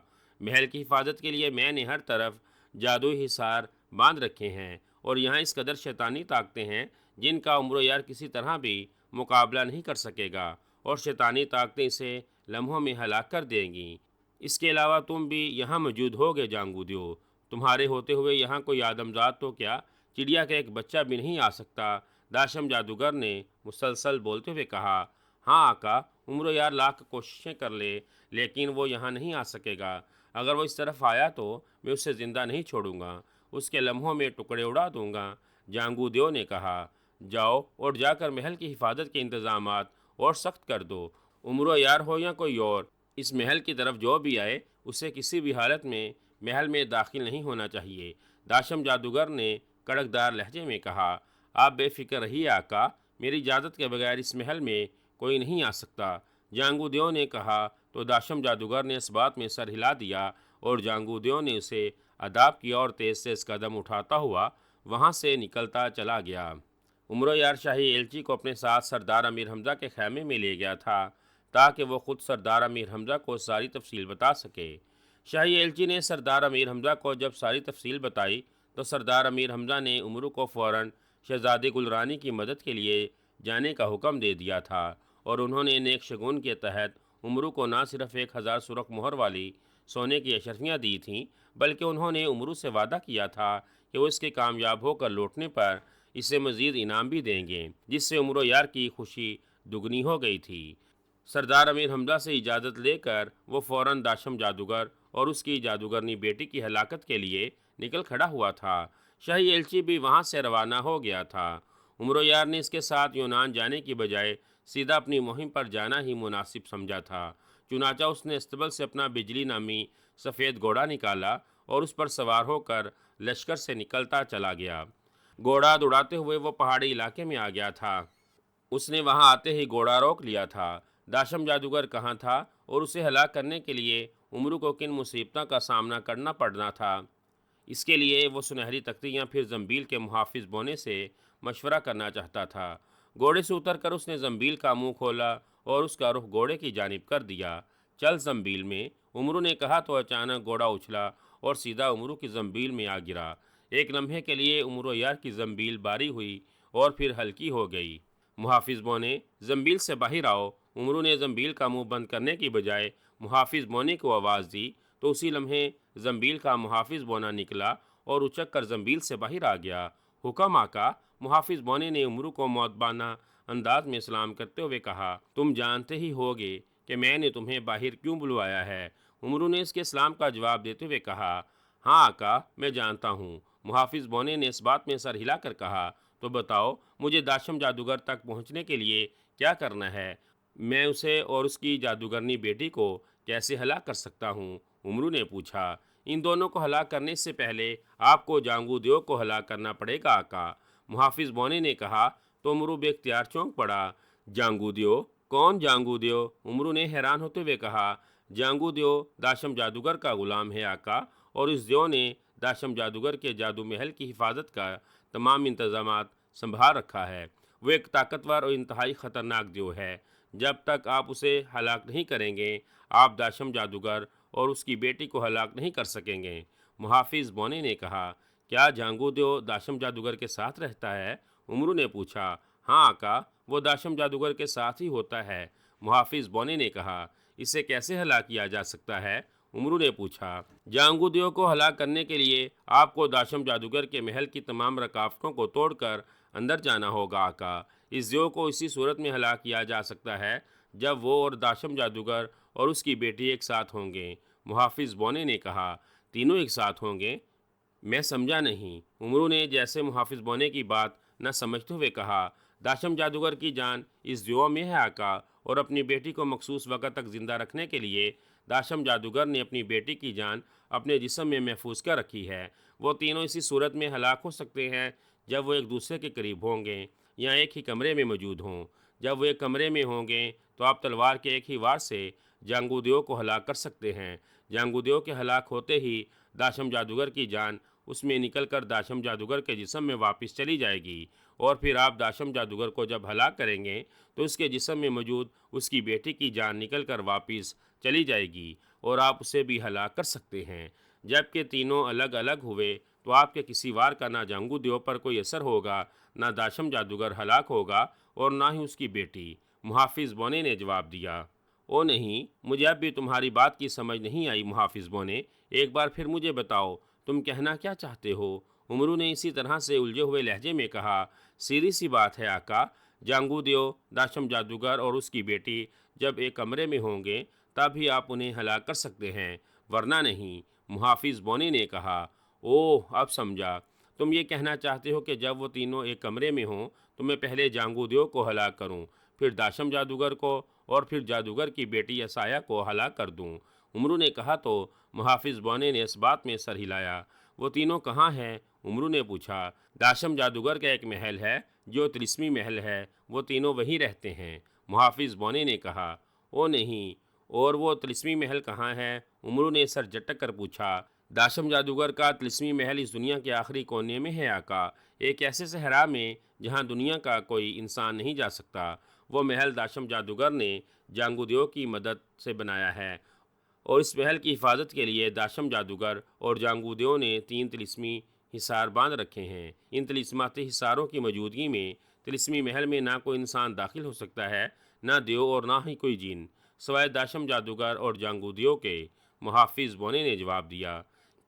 महल की हिफाजत के लिए मैंने हर तरफ जादुई हिसार बांध रखे हैं और यहाँ इस कदर शैतानी ताकतें हैं जिनका उम्रो यार किसी तरह भी मुकाबला नहीं कर सकेगा और शैतानी ताकतें इसे लम्हों में हलाक कर देंगी। इसके अलावा तुम भी यहाँ मौजूद होगे जांगूदियो। तुम्हारे होते हुए यहाँ कोई आदमजात तो क्या, चिड़िया का एक बच्चा भी नहीं आ सकता। दाशम जादूगर ने मुसलसल बोलते हुए कहा, हाँ आका, उम्र यार लाख कोशिशें कर ले, लेकिन वो यहाँ नहीं आ सकेगा। अगर वो इस तरफ आया तो मैं उसे ज़िंदा नहीं छोड़ूंगा, उसके लम्हों में टुकड़े उड़ा दूंगा। जांगूदियो ने कहा, जाओ और जाकर महल की हिफाजत के इंतजामात और सख्त कर दो। उम्र यार हो या कोई और, इस महल की तरफ जो भी आए उसे किसी भी हालत में महल में दाखिल नहीं होना चाहिए। दाशम जादूगर ने कड़कदार लहजे में कहा, आप बेफिक्र रहिए आका, मेरी इजाज़त के बगैर इस महल में कोई नहीं आ सकता। जांगूदेव ने कहा तो दाशम जादूगर ने इस बात में सर हिला दिया और जांगूदेव ने उसे अदाब किया और तेज़ से इस कदम उठाता हुआ वहाँ से निकलता चला गया। उमरो यार शाही एलची को अपने साथ सरदार अमीर हमज़ा के खैमे में ले गया था ताकि वो ख़ुद सरदार अमीर हमज़ा को सारी तफसील बता सके। शाही एलची ने सरदार अमीर हमज़ा को जब सारी तफसील बताई तो सरदार अमीर हमज़ा ने उमरू को फ़ौरन शहज़ादी गुलरानी की मदद के लिए जाने का हुक्म दे दिया था और उन्होंने नेक शगुन के तहत उमरू को न सिर्फ 1000 सुरख मोहर वाली सोने की अशरफियाँ दी थीं, बल्कि उन्होंने उमरू से वादा किया था कि वो इसके कामयाब होकर लौटने पर इसे मज़ीद इनाम भी देंगे, जिससे उमरो यार की खुशी दुगनी हो गई थी। सरदार अमीर हमजा से इजाज़त लेकर वो फ़ौरन दाशम जादूगर और उसकी जादूगरनी बेटी की हलाकत के लिए निकल खड़ा हुआ था। शाही एलची भी वहाँ से रवाना हो गया था। उमरो यार ने इसके साथ यूनान जाने की बजाय सीधा अपनी मुहिम पर जाना ही मुनासिब समझा था। चुनाचा उसने अस्तबल से अपना बिजली नामी सफ़ेद घोड़ा निकाला और उस पर सवार होकर लश्कर से निकलता चला गया। घोड़ा दौड़ाते हुए वो पहाड़ी इलाके में आ गया था। उसने वहां आते ही घोड़ा रोक लिया था। दाशम जादूगर कहाँ था और उसे हलाक करने के लिए उमरू को किन मुसीबतों का सामना करना पड़ना था, इसके लिए वो सुनहरी तख्तियाँ फिर जंबील के मुहाफिज बोने से मशवरा करना चाहता था। घोड़े से उतरकर उसने जंबील का मुंह खोला और उसका रुख घोड़े की जानिब कर दिया। चल जंबील में, उमरू ने कहा तो अचानक घोड़ा उछला और सीधा उमरू की जंबील में आ गिरा। एक लम्हे के लिए उमरो यार की जंबील बारी हुई और फिर हल्की हो गई। मुहाफिज बोने, जंबील से बाहर आओ। उमरू ने जंबील का मुंह बंद करने की बजाय मुहाफिज बोने को आवाज़ दी तो उसी लम्हे जंबील का मुहाफिज बोना निकला और उचक कर जंबील से बाहर आ गया। हुक्म आका, मुहाफिज बोने ने उमरू को मौतबाना अंदाज में सलाम करते हुए कहा, तुम जानते ही होगे कि मैंने तुम्हें बाहर क्यों बुलवाया है। उमरू ने इसके सलाम का जवाब देते हुए कहा, हाँ आका, मैं जानता हूँ। मुहाफिज बोने ने इस बात में सर हिलाकर कहा, तो बताओ, मुझे दाशम जादूगर तक पहुँचने के लिए क्या करना है। मैं उसे और उसकी जादूगरनी बेटी को कैसे हलाक कर सकता हूँ। उमरू ने पूछा, इन दोनों को हलाक करने से पहले आपको जांगूदेव को हलाक करना पड़ेगा आका। मुहाफिज बोने ने कहा तो उमरू बेख्तियार चौंक पड़ा। जांगूदेव? कौन जांगूदेव? उमरू ने हैरान होते हुए कहा, जांगूदेव दाशम जादूगर का गुलाम है आका, और इस देव ने दाशम जादूगर के जादू महल की हिफाजत का तमाम इंतजामात संभाल रखा है। वो एक ताकतवर और इंतहाई ख़तरनाक देव है। जब तक आप उसे हलाक नहीं करेंगे, आप दाशम जादूगर और उसकी बेटी को हलाक नहीं कर सकेंगे। मुहाफिज बोने ने कहा, क्या जांगुद्यो दाशम जादूगर के साथ रहता है? उमरू ने पूछा, हाँ आका, वो दाशम जादूगर के साथ ही होता है। मुहाफिज बोने ने कहा, इसे कैसे हलाक किया जा सकता है? उमरू ने पूछा, जांगुदियों को हलाक करने के लिए आपको दाशम जादूगर के महल की तमाम रकावटों को तोड़कर अंदर जाना होगा आका। इस दियो को इसी सूरत में हलाक किया जा सकता है जब वो और दाशम जादूगर और उसकी बेटी एक साथ होंगे। मुहाफिज बोने ने कहा, तीनों एक साथ होंगे? मैं समझा नहीं। उमरू ने जैसे मुहाफिज बोने की बात न समझते हुए कहा, दाशम जादूगर की जान इस जुआ में है आका, और अपनी बेटी को मखसूस वक़्त तक ज़िंदा रखने के लिए दाशम जादूगर ने अपनी बेटी की जान अपने जिस्म में महफूज कर रखी है। वो तीनों इसी सूरत में हलाक हो सकते हैं जब वो एक दूसरे के करीब होंगे या एक ही कमरे में मौजूद हों। जब वो एक कमरे में होंगे तो आप तलवार के एक ही वार से जांगुदियों को हलाक कर सकते हैं। जांगुदियों के हलाक होते ही दाशम जादूगर की जान उसमें निकलकर दाशम जादूगर के जिस्म में वापस चली जाएगी, और फिर आप दाशम जादूगर को जब हलाक करेंगे तो उसके जिस्म में मौजूद उसकी बेटी की जान निकलकर वापस चली जाएगी और आप उसे भी हलाक कर सकते हैं। जबकि तीनों अलग अलग हुए तो आपके किसी वार का ना जांगुदियों पर कोई असर होगा, ना दाशम जादूगर हलाक होगा और ना ही उसकी बेटी। मुहाफिज बोने ने जवाब दिया, ओ नहीं, मुझे अब भी तुम्हारी बात की समझ नहीं आई मुहाफिज बोने। एक बार फिर मुझे बताओ, तुम कहना क्या चाहते हो? उमरू ने इसी तरह से उलझे हुए लहजे में कहा, सीधी सी बात है आका, जांगुदियो दाशम जादूगर और उसकी बेटी जब एक कमरे में होंगे तब ही आप उन्हें हलाक कर सकते हैं, वरना नहीं। मुहाफिज बोने ने कहा, ओह अब समझा। तुम ये कहना चाहते हो कि जब वो तीनों एक कमरे में हों तो मैं पहले जांगुदियो को हलाक करूं, फिर दाशम जादूगर को और फिर जादूगर की बेटी असाया को हलाक कर दूं। उमरू ने कहा तो मुहाफिज बोने ने इस बात में सर हिलाया। वो तीनों कहाँ हैं? उमरू ने पूछा। दाशम जादूगर का एक महल है जो तिलिस्मी महल है, वो तीनों वहीं रहते हैं। मुहाफिज बोने ने कहा, ओ नहीं, और वो तिलिस्मी महल कहाँ है? उमरू ने सर झटक कर पूछा। दाशम जादूगर का तिलिस्मी महल इस दुनिया के आखिरी कोने में है आका, एक ऐसे सहरा में जहाँ दुनिया का कोई इंसान नहीं जा सकता। वो महल दाशम जादूगर ने जांगुदियों की मदद से बनाया है, और इस महल की हिफाजत के लिए दाशम जादूगर और जांगुदियों ने 3 तिलिस्मी हिसार बांध रखे हैं। इन तिलिस्माती हिसारों की मौजूदगी में तिलिस्मी महल में ना कोई इंसान दाखिल हो सकता है, ना देव और ना ही कोई जिन, सवाए दाशम जादूगर और जांगुदियों के। मुहाफिज बोने ने जवाब दिया,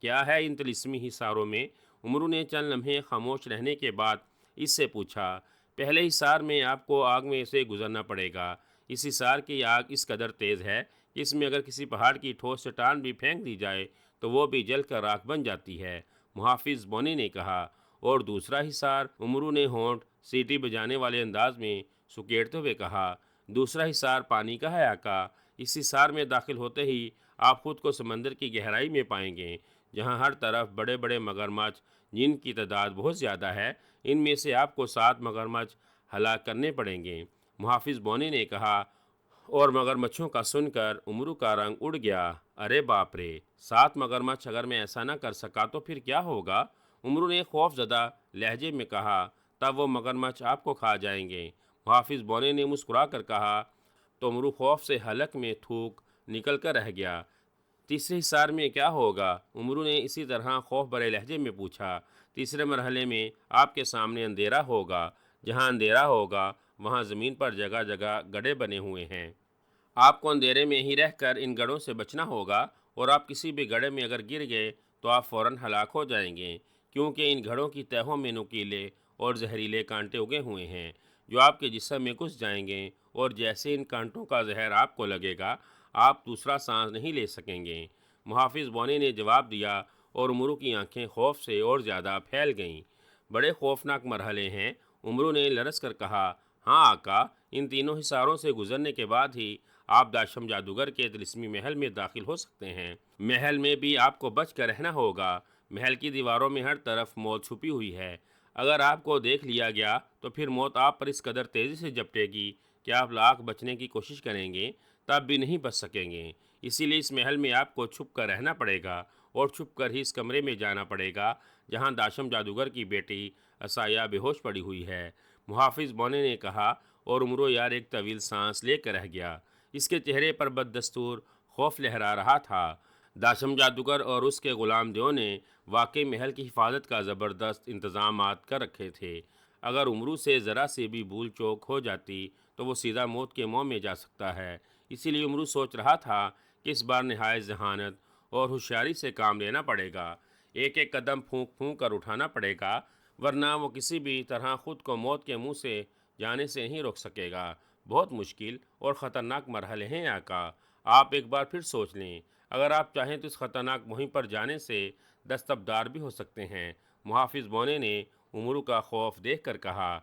क्या है इन तिलिस्मी हिसारों में? उमरू ने चंद लम्हे खामोश रहने के बाद इससे पूछा। पहले हिसार में आपको आग में से गुजरना पड़ेगा। इस हिसार की आग इस कदर तेज़ है कि इसमें अगर किसी पहाड़ की ठोस चट्टान भी फेंक दी जाए तो वो भी जल कर राख बन जाती है। मुहाफिज बोने ने कहा। और दूसरा हिसार? उमरू ने होंठ सीटी बजाने वाले अंदाज में सुकेड़ते हुए कहा, दूसरा हिसार पानी का है आका। इस हिसार में दाखिल होते ही आप खुद को समंदर की गहराई में पाएंगे, जहाँ हर तरफ बड़े बड़े मगरमच्छ, जिनकी तादाद बहुत ज़्यादा है। इनमें से आपको 7 मगरमच्छ हलाक करने पड़ेंगे। मुहाफिज बोने ने कहा, और मगरमच्छों का सुनकर उमरू का रंग उड़ गया। अरे बाप रे, 7 मगरमच्छ! अगर मैं ऐसा ना कर सका तो फिर क्या होगा? उमरू ने खौफजदा लहजे में कहा, तब वो मगरमच्छ आपको खा जाएंगे। मुहाफिज बोने ने मुस्कुरा कर कहा, तो उमरू खौफ से हलक में थूक निकल कर रह गया। तीसरे हिसार में क्या होगा? उमरू ने इसी तरह खौफ भरे लहजे में पूछा। तीसरे मरहले में आपके सामने अंधेरा होगा। जहाँ अंधेरा होगा वहाँ ज़मीन पर जगह जगह गड्ढे बने हुए हैं। आपको अंधेरे में ही रहकर इन गड्ढों से बचना होगा, और आप किसी भी गड्ढे में अगर गिर गए तो आप फ़ौरन हलाक हो जाएंगे, क्योंकि इन गड्ढों की तहों में नुकीले और जहरीले कांटे उगे हुए हैं जो आपके जिस्म में घुस जाएंगे, और जैसे इन कांटों का जहर आपको लगेगा आप दूसरा सांस नहीं ले सकेंगे। मुहाफिज बोने ने जवाब दिया, और उमरू की आंखें खौफ से और ज़्यादा फैल गईं। बड़े खौफनाक मरहले हैं। उमरू ने लरस कर कहा, हाँ आका, इन तीनों हिसारों से गुजरने के बाद ही आप दाशम जादूगर के तिलिस्मी महल में दाखिल हो सकते हैं। महल में भी आपको बच कर रहना होगा। महल की दीवारों में हर तरफ मौत छुपी हुई है। अगर आपको देख लिया गया तो फिर मौत आप पर इस कदर तेज़ी से झपटेगी कि आप लाख बचने की कोशिश करेंगे तब भी नहीं बच सकेंगे। इसीलिए इस महल में आपको छुप कर रहना पड़ेगा, और छुप कर ही इस कमरे में जाना पड़ेगा जहाँ दाशम जादूगर की बेटी असाया बेहोश पड़ी हुई है। मुहाफिज बोने ने कहा, और उमरो यार एक तवील सांस लेकर रह गया। इसके चेहरे पर बददस्तूर खौफ लहरा रहा था। दाशम जादूगर और उसके गुलाम देव ने वाकई महल की हिफाजत का ज़बरदस्त इंतजाम कर रखे थे। अगर उमरू से ज़रा सी भी भूल चूक हो जाती तो वो सीधा मौत के मुंह में जा सकता है। इसीलिए उमरू सोच रहा था कि इस बार नहायत जहानत और होशियारी से काम लेना पड़ेगा। एक एक कदम फूंक फूंक कर उठाना पड़ेगा, वरना वो किसी भी तरह खुद को मौत के मुंह से जाने से नहीं रोक सकेगा। बहुत मुश्किल और ख़तरनाक मरहले हैं आका। आप एक बार फिर सोच लें। अगर आप चाहें तो इस खतरनाक मुहिम पर जाने से दस्तबरदार भी हो सकते हैं। मुहाफिज बोने ने उमरू का खौफ देख कर कहा,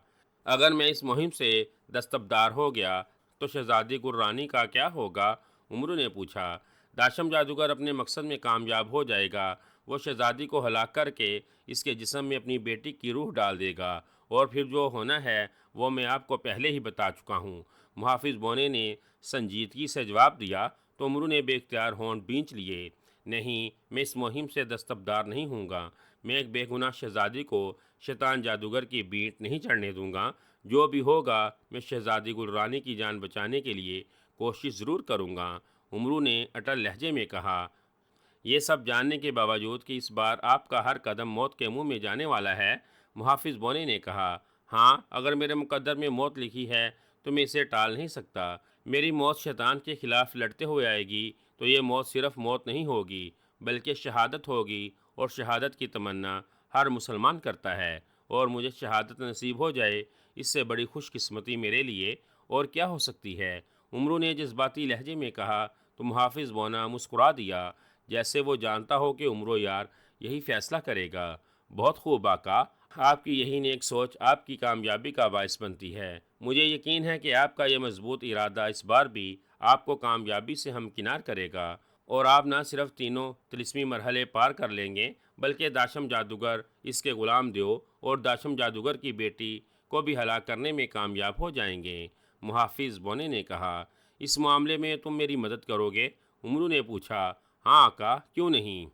अगर मैं इस मुहिम से दस्तबरदार हो गया तो शहजादी गुर्रानी का क्या होगा? उमरू ने पूछा। दाशम जादूगर अपने मकसद में कामयाब हो जाएगा। वो शहजादी को हलाक करके इसके जिस्म में अपनी बेटी की रूह डाल देगा, और फिर जो होना है वो मैं आपको पहले ही बता चुका हूँ। मुहाफिज बोने ने संजीदगी से जवाब दिया तो उमरू ने बेख्तियार होंठ भींच लिए। नहीं, मैं इस मुहिम से दस्तबरदार नहीं हूँगा। मैं एक बेगुनाह शहजादी को शैतान जादूगर की बींट नहीं चढ़ने दूंगा। जो भी होगा मैं शहजादी गुलरानी की जान बचाने के लिए कोशिश ज़रूर करूँगा। उमरू ने अटल लहजे में कहा। ये सब जानने के बावजूद कि इस बार आपका हर कदम मौत के मुंह में जाने वाला है, मुहाफिज बोने ने कहा, हाँ, अगर मेरे मुकद्दर में मौत लिखी है तो मैं इसे टाल नहीं सकता। मेरी मौत शैतान के खिलाफ लड़ते हुए आएगी तो ये मौत सिर्फ मौत नहीं होगी, बल्कि शहादत होगी, और शहादत की तमन्ना हर मुसलमान करता है। और मुझे शहादत नसीब हो जाए, इससे बड़ी खुशकिस्मती मेरे लिए और क्या हो सकती है? उमरू ने जज्बाती लहजे में कहा तो मुहाफिज बोना मुस्कुरा दिया, जैसे वो जानता हो कि उम्रो यार यही फैसला करेगा। बहुत खूब आका, आपकी यही नेक सोच आपकी कामयाबी का बायस बनती है। मुझे यकीन है कि आपका ये मजबूत इरादा इस बार भी आपको कामयाबी से हमकिनार करेगा, और आप ना सिर्फ तीनों तिलिस्मी मरहले पार कर लेंगे, बल्कि दाशम जादूगर, इसके गुलाम देव और दाशम जादूगर की बेटी को भी हलाक करने में कामयाब हो जाएंगे। मुहाफिज बोने ने कहा, इस मामले में तुम मेरी मदद करोगे? उमरू ने पूछा। हाँ आका, क्यों नहीं।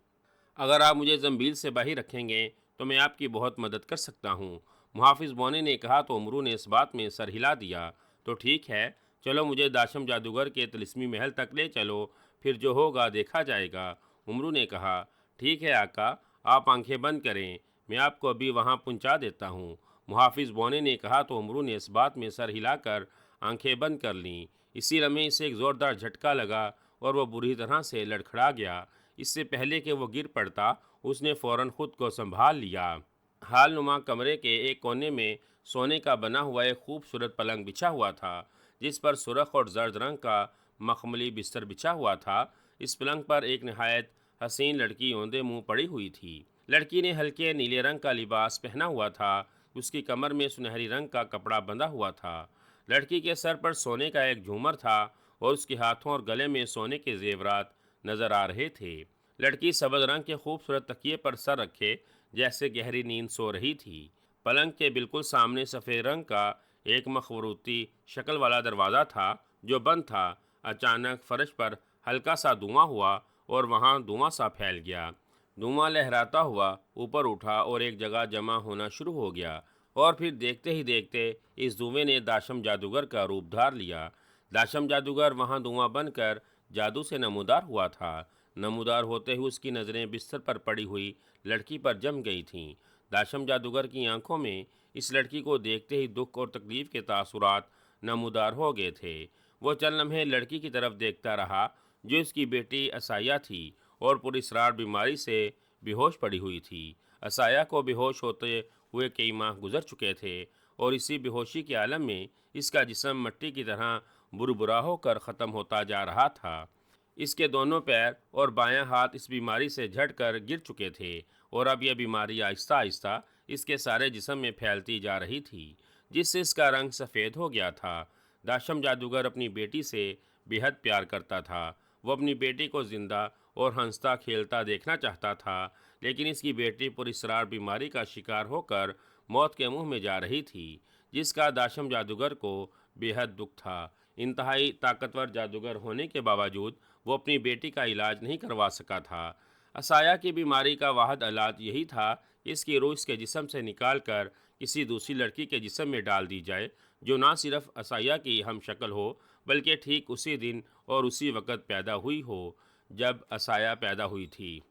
अगर आप मुझे जंबील से बाहर रखेंगे तो मैं आपकी बहुत मदद कर सकता हूँ। मुहाफिज बोने ने कहा तो उमरू ने इस बात में सर हिला दिया। तो ठीक है, चलो मुझे दाशम जादूगर के तिलिस्मी महल तक ले चलो, फिर जो होगा देखा जाएगा। उमरू ने कहा, ठीक है आका, आप आंखें बंद करें, मैं आपको अभी वहाँ पहुँचा देता हूँ। मुहाफिज बोने ने कहा तो उमरू ने इस बात में सर हिलाकर आंखें बंद कर लीं। इसी लम्हे से एक ज़ोरदार झटका लगा और वह बुरी तरह से लड़खड़ा गया। इससे पहले कि वो गिर पड़ता, उसने फौरन खुद को संभाल लिया। हाल नुमा कमरे के एक कोने में सोने का बना हुआ एक खूबसूरत पलंग बिछा हुआ था, जिस पर सुरख और जर्द रंग का मखमली बिस्तर बिछा हुआ था। इस पलंग पर एक नहायत हसीन लड़की औंधे मुंह पड़ी हुई थी। लड़की ने हल्के नीले रंग का लिबास पहना हुआ था। उसकी कमर में सुनहरी रंग का कपड़ा बंधा हुआ था। लड़की के सर पर सोने का एक झूमर था, और उसके हाथों और गले में सोने के जेवरात नजर आ रहे थे। लड़की सबज रंग के खूबसूरत तकिए पर सर रखे जैसे गहरी नींद सो रही थी। पलंग के बिल्कुल सामने सफ़ेद रंग का एक मखबरूती शक्ल वाला दरवाज़ा था, जो बंद था। अचानक फर्श पर हल्का सा धुआं हुआ और वहाँ धुआं सा फैल गया। धुआं लहराता हुआ ऊपर उठा और एक जगह जमा होना शुरू हो गया, और फिर देखते ही देखते इस धुएं ने दाशम जादूगर का रूप धार लिया। दाशम जादूगर वहाँ धुआं बनकर जादू से नमूदार हुआ था। नमूदार होते हुए उसकी नज़रें बिस्तर पर पड़ी हुई लड़की पर जम गई थीं। दाशम जादूगर की आंखों में इस लड़की को देखते ही दुख और तकलीफ के तासुरात नमूदार हो गए थे। वो चंद लम्हे लड़की की तरफ देखता रहा, जो इसकी बेटी असाया थी और पुरस्रार बीमारी से बेहोश पड़ी हुई थी। असाया को बेहोश होते हुए कई माह गुजर चुके थे, और इसी बेहोशी के आलम में इसका जिस्म मिट्टी की तरह बुरबुरा होकर ख़त्म होता जा रहा था। इसके दोनों पैर और बायां हाथ इस बीमारी से झटकर गिर चुके थे, और अब यह बीमारी आहिस्ता आहिस्ता इसके सारे जिस्म में फैलती जा रही थी, जिससे इसका रंग सफ़ेद हो गया था। दाशम जादूगर अपनी बेटी से बेहद प्यार करता था। वो अपनी बेटी को जिंदा और हंसता खेलता देखना चाहता था, लेकिन इसकी बेटी पुरस्रार बीमारी का शिकार होकर मौत के मुंह में जा रही थी, जिसका दाशम जादूगर को बेहद दुख था। इंतहाई ताकतवर जादूगर होने के बावजूद वो अपनी बेटी का इलाज नहीं करवा सका था। असाया की बीमारी का वाहद इलाज यही था कि इसकी रूह इसके जिस्म से निकाल कर किसी दूसरी लड़की के जिस्म में डाल दी जाए, जो ना सिर्फ असाया की हम शक्ल हो, बल्कि ठीक उसी दिन और उसी वक़्त पैदा हुई हो। जब असाया पैदा हुई थी।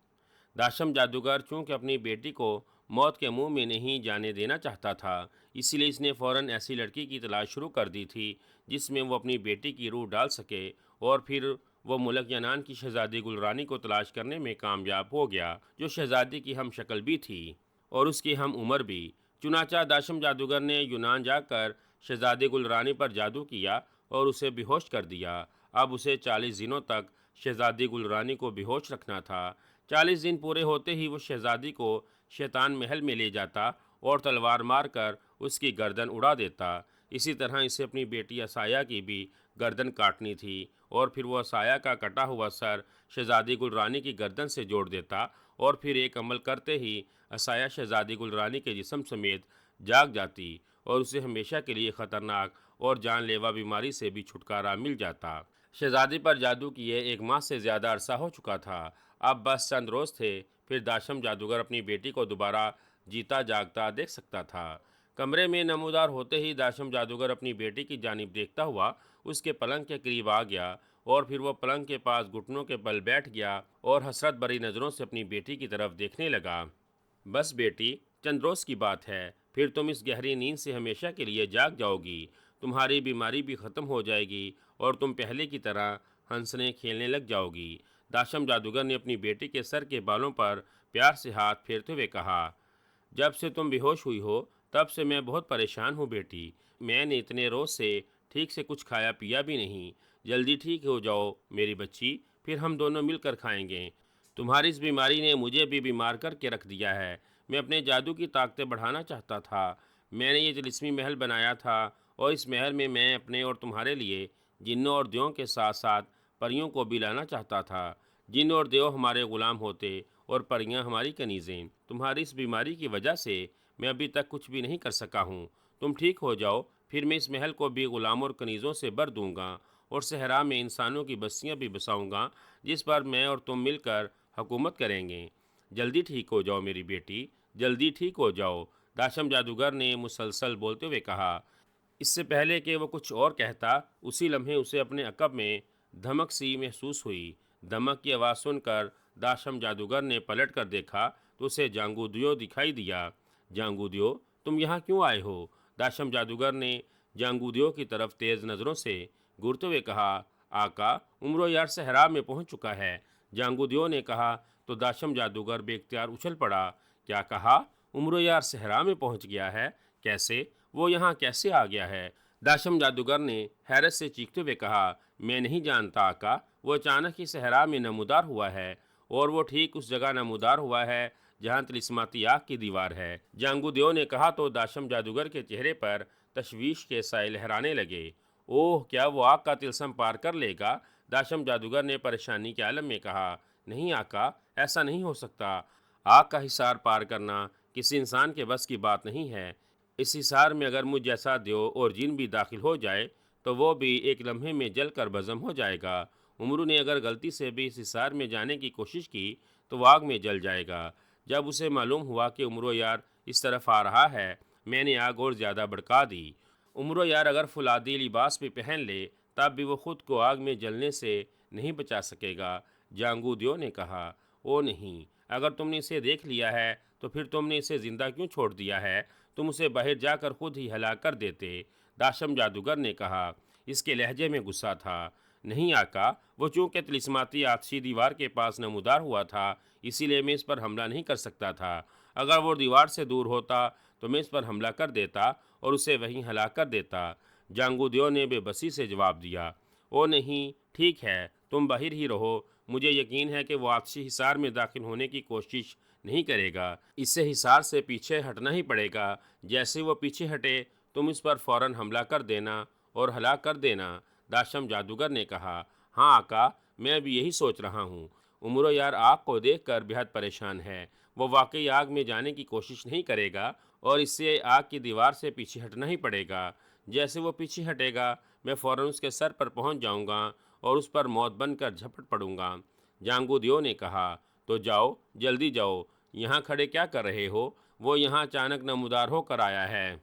दाशम जादूगर चूंकि अपनी बेटी को मौत के मुंह में नहीं जाने देना चाहता था, इसलिए इसने फ़ौरन ऐसी लड़की की तलाश शुरू कर दी थी जिसमें वो अपनी बेटी की रूह डाल सके। और फिर वो मुल्क यनान की शहज़ादी गुलरानी को तलाश करने में कामयाब हो गया, जो शहज़ादी की हम शक्ल भी थी और उसकी हम उम्र भी। चुनाचा दाशम जादूगर ने यूनान जाकर शहज़ादी गुलरानी पर जादू किया और उसे बेहोश कर दिया। अब उसे 40 दिनों तक शहज़ादी गुलरानी को बेहोश रखना था। 40 दिन पूरे होते ही वो शहज़ादी को शैतान महल में ले जाता और तलवार मारकर उसकी गर्दन उड़ा देता। इसी तरह इसे अपनी बेटी असाया की भी गर्दन काटनी थी और फिर वो असाया का कटा हुआ सर शहज़ादी गुलरानी की गर्दन से जोड़ देता और फिर एक अमल करते ही असाया शहज़ादी गुलरानी के जिस्म समेत जाग जाती और उसे हमेशा के लिए ख़तरनाक और जानलेवा बीमारी से भी छुटकारा मिल जाता। शहज़ादी पर जादू किए 1 माह से ज़्यादा अरसा हो चुका था। अब बस चंद रोज़ थे, फिर दाशम जादूगर अपनी बेटी को दोबारा जीता जागता देख सकता था। कमरे में नमूदार होते ही दाशम जादूगर अपनी बेटी की जानिब देखता हुआ उसके पलंग के करीब आ गया और फिर वह पलंग के पास घुटनों के बल बैठ गया और हसरत भरी नज़रों से अपनी बेटी की तरफ देखने लगा। बस बेटी, चंद रोज़ की बात है, फिर तुम इस गहरी नींद से हमेशा के लिए जाग जाओगी। तुम्हारी बीमारी भी ख़त्म हो जाएगी और तुम पहले की तरह हंसने खेलने लग जाओगी। दाशम जादूगर ने अपनी बेटी के सर के बालों पर प्यार से हाथ फेरते हुए कहा, जब से तुम बेहोश हुई हो तब से मैं बहुत परेशान हूँ बेटी। मैंने इतने रोज़ से ठीक से कुछ खाया पिया भी नहीं। जल्दी ठीक हो जाओ मेरी बच्ची, फिर हम दोनों मिलकर खाएंगे। तुम्हारी इस बीमारी ने मुझे भी बीमार करके रख दिया है। मैं अपने जादू की ताकतें बढ़ाना चाहता था। मैंने ये तिलिस्मी महल बनाया था और इस महल में मैं अपने और तुम्हारे लिए जिन्नों और देवों के साथ साथ परियों को भी लाना चाहता था। जिन और देव हमारे ग़ुलाम होते और परियां हमारी कनीज़ें। तुम्हारी इस बीमारी की वजह से मैं अभी तक कुछ भी नहीं कर सका हूँ। तुम ठीक हो जाओ, फिर मैं इस महल को भी ग़ुलामों और कनीज़ों से भर दूँगा और सहरा में इंसानों की बस्तियाँ भी बसाऊँगा जिस पर मैं और तुम मिलकर हुकूमत करेंगे। जल्दी ठीक हो जाओ मेरी बेटी, जल्दी ठीक हो जाओ, दाशम जादूगर ने मुसलसल बोलते हुए कहा। इससे पहले कि वो कुछ और कहता, उसी लम्हे उसे अपने अकब में धमक सी महसूस हुई। धमक की आवाज़ सुनकर दाशम जादूगर ने पलट कर देखा तो उसे जांगूदियो दिखाई दिया। जांगूदियो, तुम यहाँ क्यों आए हो? दाशम जादूगर ने जांगूदियो की तरफ तेज़ नज़रों से घूरते हुए कहा, आका, उम्रो यार सहरा में पहुँच चुका है। जांगूदियो ने कहा तो दाशम जादूगर बेख्तियार उछल पड़ा। क्या कहा? उम्रो यार सहरा में पहुँच गया है? कैसे? वो यहाँ कैसे आ गया है? दाशम जादूगर ने हैरत से चीखते हुए कहा, मैं नहीं जानता आका, वो अचानक ही सहरा में नमूदार हुआ है और वो ठीक उस जगह नमूदार हुआ है जहाँ तिलिस्माती आग की दीवार है। जांगूदेव ने कहा तो दाशम जादूगर के चेहरे पर तशवीश के साए लहराने लगे। ओह, क्या वो आग का तिलस्म पार कर लेगा? दाशम जादूगर ने परेशानी के आलम में कहा, नहीं आका, ऐसा नहीं हो सकता। आग का हिसार पार करना किसी इंसान के बस की बात नहीं है। इस हिसार में अगर मुझ जैसा देव और जिन भी दाखिल हो जाए तो वो भी एक लम्हे में जल कर भस्म हो जाएगा। उमरू ने अगर गलती से भी इस हिसार में जाने की कोशिश की तो वो आग में जल जाएगा। जब उसे मालूम हुआ कि उमरो यार इस तरफ आ रहा है, मैंने आग और ज़्यादा भड़का दी। उमरो यार अगर फुलादी लिबास भी पहन ले तब भी वो खुद को आग में जलने से नहीं बचा सकेगा। जांगूदियो ने कहा, ओ नहीं, अगर तुमने इसे देख लिया है तो फिर तुमने इसे ज़िंदा क्यों छोड़ दिया है? तुम उसे बाहर जाकर खुद ही हलाक कर देते। दाशम जादूगर ने कहा। इसके लहजे में गुस्सा था। नहीं आका, वो चूंकि तिलिस्माती आतशी दीवार के पास नमूदार हुआ था, इसीलिए मैं इस पर हमला नहीं कर सकता था। अगर वो दीवार से दूर होता तो मैं इस पर हमला कर देता और उसे वहीं हलाक कर देता। जांगूदियो ने बेबसी से जवाब दिया, ओ नहीं, ठीक है, तुम बाहर ही रहो। मुझे यकीन है कि वो आतशी हिसार में दाखिल होने की कोशिश नहीं करेगा। इससे हिसार से पीछे हटना ही पड़ेगा। जैसे वो पीछे हटे तुम इस पर फौरन हमला कर देना और हलाक कर देना। दाशम जादूगर ने कहा, हाँ आका, मैं भी यही सोच रहा हूँ। उमरो यार आग को देखकर बेहद परेशान है। वो वाकई आग में जाने की कोशिश नहीं करेगा और इससे आग की दीवार से पीछे हटना ही पड़ेगा। जैसे वो पीछे हटेगा मैं फ़ौरन उसके सर पर पहुँच जाऊँगा और उस पर मौत बनकर झपट पड़ूँगा। जांगूदियो ने कहा, तो जाओ, जल्दी जाओ, यहाँ खड़े क्या कर रहे हो? वो यहाँ अचानक नमूदार होकर आया है।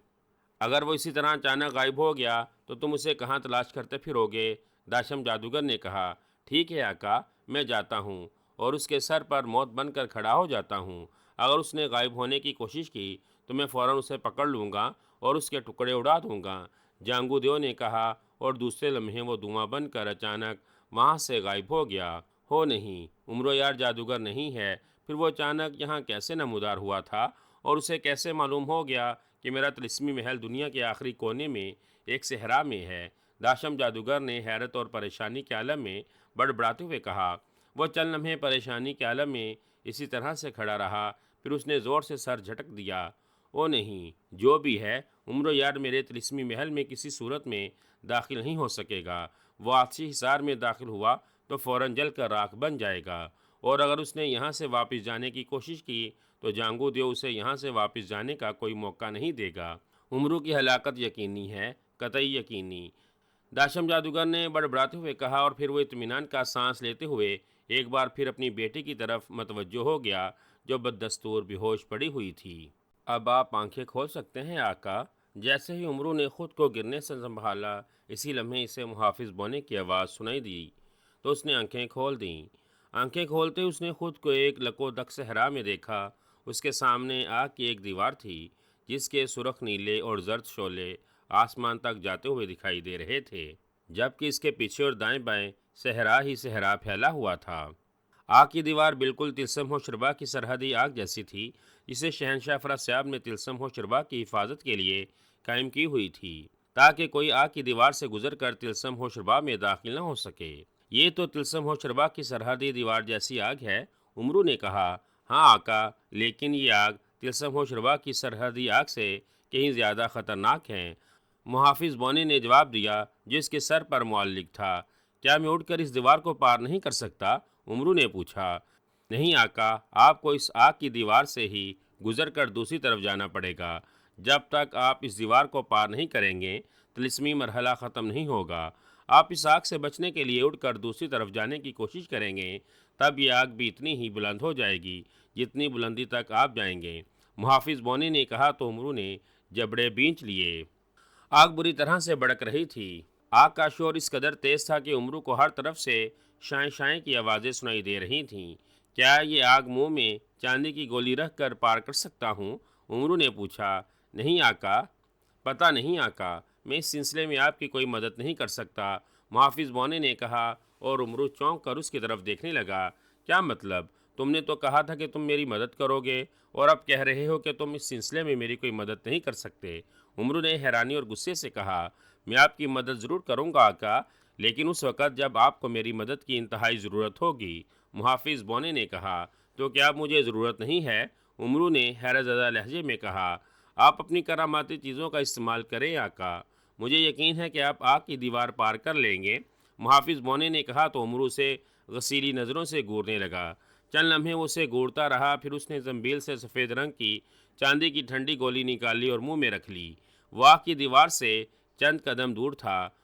अगर वो इसी तरह अचानक गायब हो गया तो तुम उसे कहाँ तलाश करते फिरोगे? दाशम जादूगर ने कहा, ठीक है आका, मैं जाता हूँ और उसके सर पर मौत बनकर खड़ा हो जाता हूँ। अगर उसने गायब होने की कोशिश की तो मैं फ़ौरन उसे पकड़ लूँगा और उसके टुकड़े उड़ा दूँगा। जांगू देव ने कहा, और दूसरे लम्हे वो धुआं बनकर अचानक वहाँ से गायब हो गया। हो नहीं, उम्रो यार जादूगर नहीं है। फिर वो अचानक यहाँ कैसे नमूदार हुआ था, और उसे कैसे मालूम हो गया कि मेरा तिलिस्मी महल दुनिया के आखिरी कोने में एक सहरा में है। दाशम जादूगर ने हैरत और परेशानी के आलम में बड़बड़ाते हुए कहा। वह चंद लम्हे परेशानी के आलम में इसी तरह से खड़ा रहा, फिर उसने ज़ोर से सर झटक दिया। ओ नहीं, जो भी है, उम्र यार मेरे तिलिस्मी महल में किसी सूरत में दाखिल नहीं हो सकेगा। वो आतिशी हिसार में दाखिल हुआ तो फ़ौरन जल कर राख बन जाएगा, और अगर उसने यहाँ से वापस जाने की कोशिश की तो जांगू देव उसे यहाँ से वापस जाने का कोई मौका नहीं देगा। उम्रू की हलाकत यकीनी है, कतई यकीनी। दाशम जादूगर ने बड़बड़ाते हुए कहा, और फिर वो इत्मीनान का सांस लेते हुए एक बार फिर अपनी बेटी की तरफ मतवज्जो हो गया, जो बददस्तूर बेहोश पड़ी हुई थी। अब आप आंखें खोल सकते हैं आका। जैसे ही उमरू ने खुद को गिरने से संभाला, इसी लम्हे इसे मुहाफिज बोने की आवाज़ सुनाई दी तो उसने आंखें खोल दीं। आंखें खोलते उसने खुद को एक लकोदक सहरा में देखा। उसके सामने आग की एक दीवार थी, जिसके सुर्ख नीले और जर्द शोले आसमान तक जाते हुए दिखाई दे रहे थे, जबकि इसके पीछे और दाएं बाएं सहरा ही सहरा फैला हुआ था। आग की दीवार बिल्कुल तिलस्म हो शरबा की सरहदी आग जैसी थी, जिसे शहनशाह फरास्याब ने तिलस्म हो शरबा की हिफाजत के लिए कायम की हुई थी, ताकि कोई आग की दीवार से गुजर कर तिलस्म हो शरबा में दाखिल न हो सके। ये तो तिलस्म हो शरबा की सरहदी दीवार जैसी आग है, उमरू ने कहा। हाँ आका, लेकिन ये आग तिलस्म हो शरबा की सरहदी आग से कहीं ज़्यादा ख़तरनाक है। मुहाफिज बोनी ने जवाब दिया, जिसके सर पर मुअल्लिक था। क्या मैं उठकर इस दीवार को पार नहीं कर सकता? उमरू ने पूछा। नहीं आका, आपको इस आग की दीवार से ही गुजर कर दूसरी तरफ जाना पड़ेगा। जब तक आप इस दीवार को पार नहीं करेंगे, तिलिस्मी मरहला ख़त्म नहीं होगा। आप इस आग से बचने के लिए उड़कर दूसरी तरफ जाने की कोशिश करेंगे, तब ये आग भी इतनी ही बुलंद हो जाएगी जितनी बुलंदी तक आप जाएंगे। मुहाफिज बोनी ने कहा तो उमरू ने जबड़े बींच लिए। आग बुरी तरह से भड़क रही थी। आग का शोर इस कदर तेज था कि उमरू को हर तरफ से शाएं शाएं की आवाज़ें सुनाई दे रही थीं। क्या ये आग मुंह में चांदी की गोली रख कर पार कर सकता हूँ? उमरू ने पूछा। नहीं आका। पता नहीं आका, मैं इस सिलसिले में आपकी कोई मदद नहीं कर सकता, मुहाफिज बोने ने कहा, और उमरू चौंक कर उसकी तरफ देखने लगा। क्या मतलब? तुमने तो कहा था कि तुम मेरी मदद करोगे, और अब कह रहे हो कि तुम इस सिलसिले में मेरी कोई मदद नहीं कर सकते। उमरू ने हैरानी और गुस्से से कहा, मैं आपकी मदद ज़रूर करूँगा आका, लेकिन उस वक़्त जब आपको मेरी मदद की इंतहाई ज़रूरत होगी। मुहाफिज बोने ने कहा। तो क्या मुझे ज़रूरत नहीं है? उमरू ने हैरतज़दा लहजे में कहा। आप अपनी करामाती चीज़ों का इस्तेमाल करें आका, मुझे यकीन है कि आप आग की दीवार पार कर लेंगे। मुहाफिज बोने ने कहा तो उमरू से गसीली नज़रों से घूरने लगा। चंद लम्हे वो उसे घूरता रहा, फिर उसने जंबील से सफ़ेद रंग की चांदी की ठंडी गोली निकाली और मुंह में रख ली। वो आग की दीवार से चंद कदम दूर था।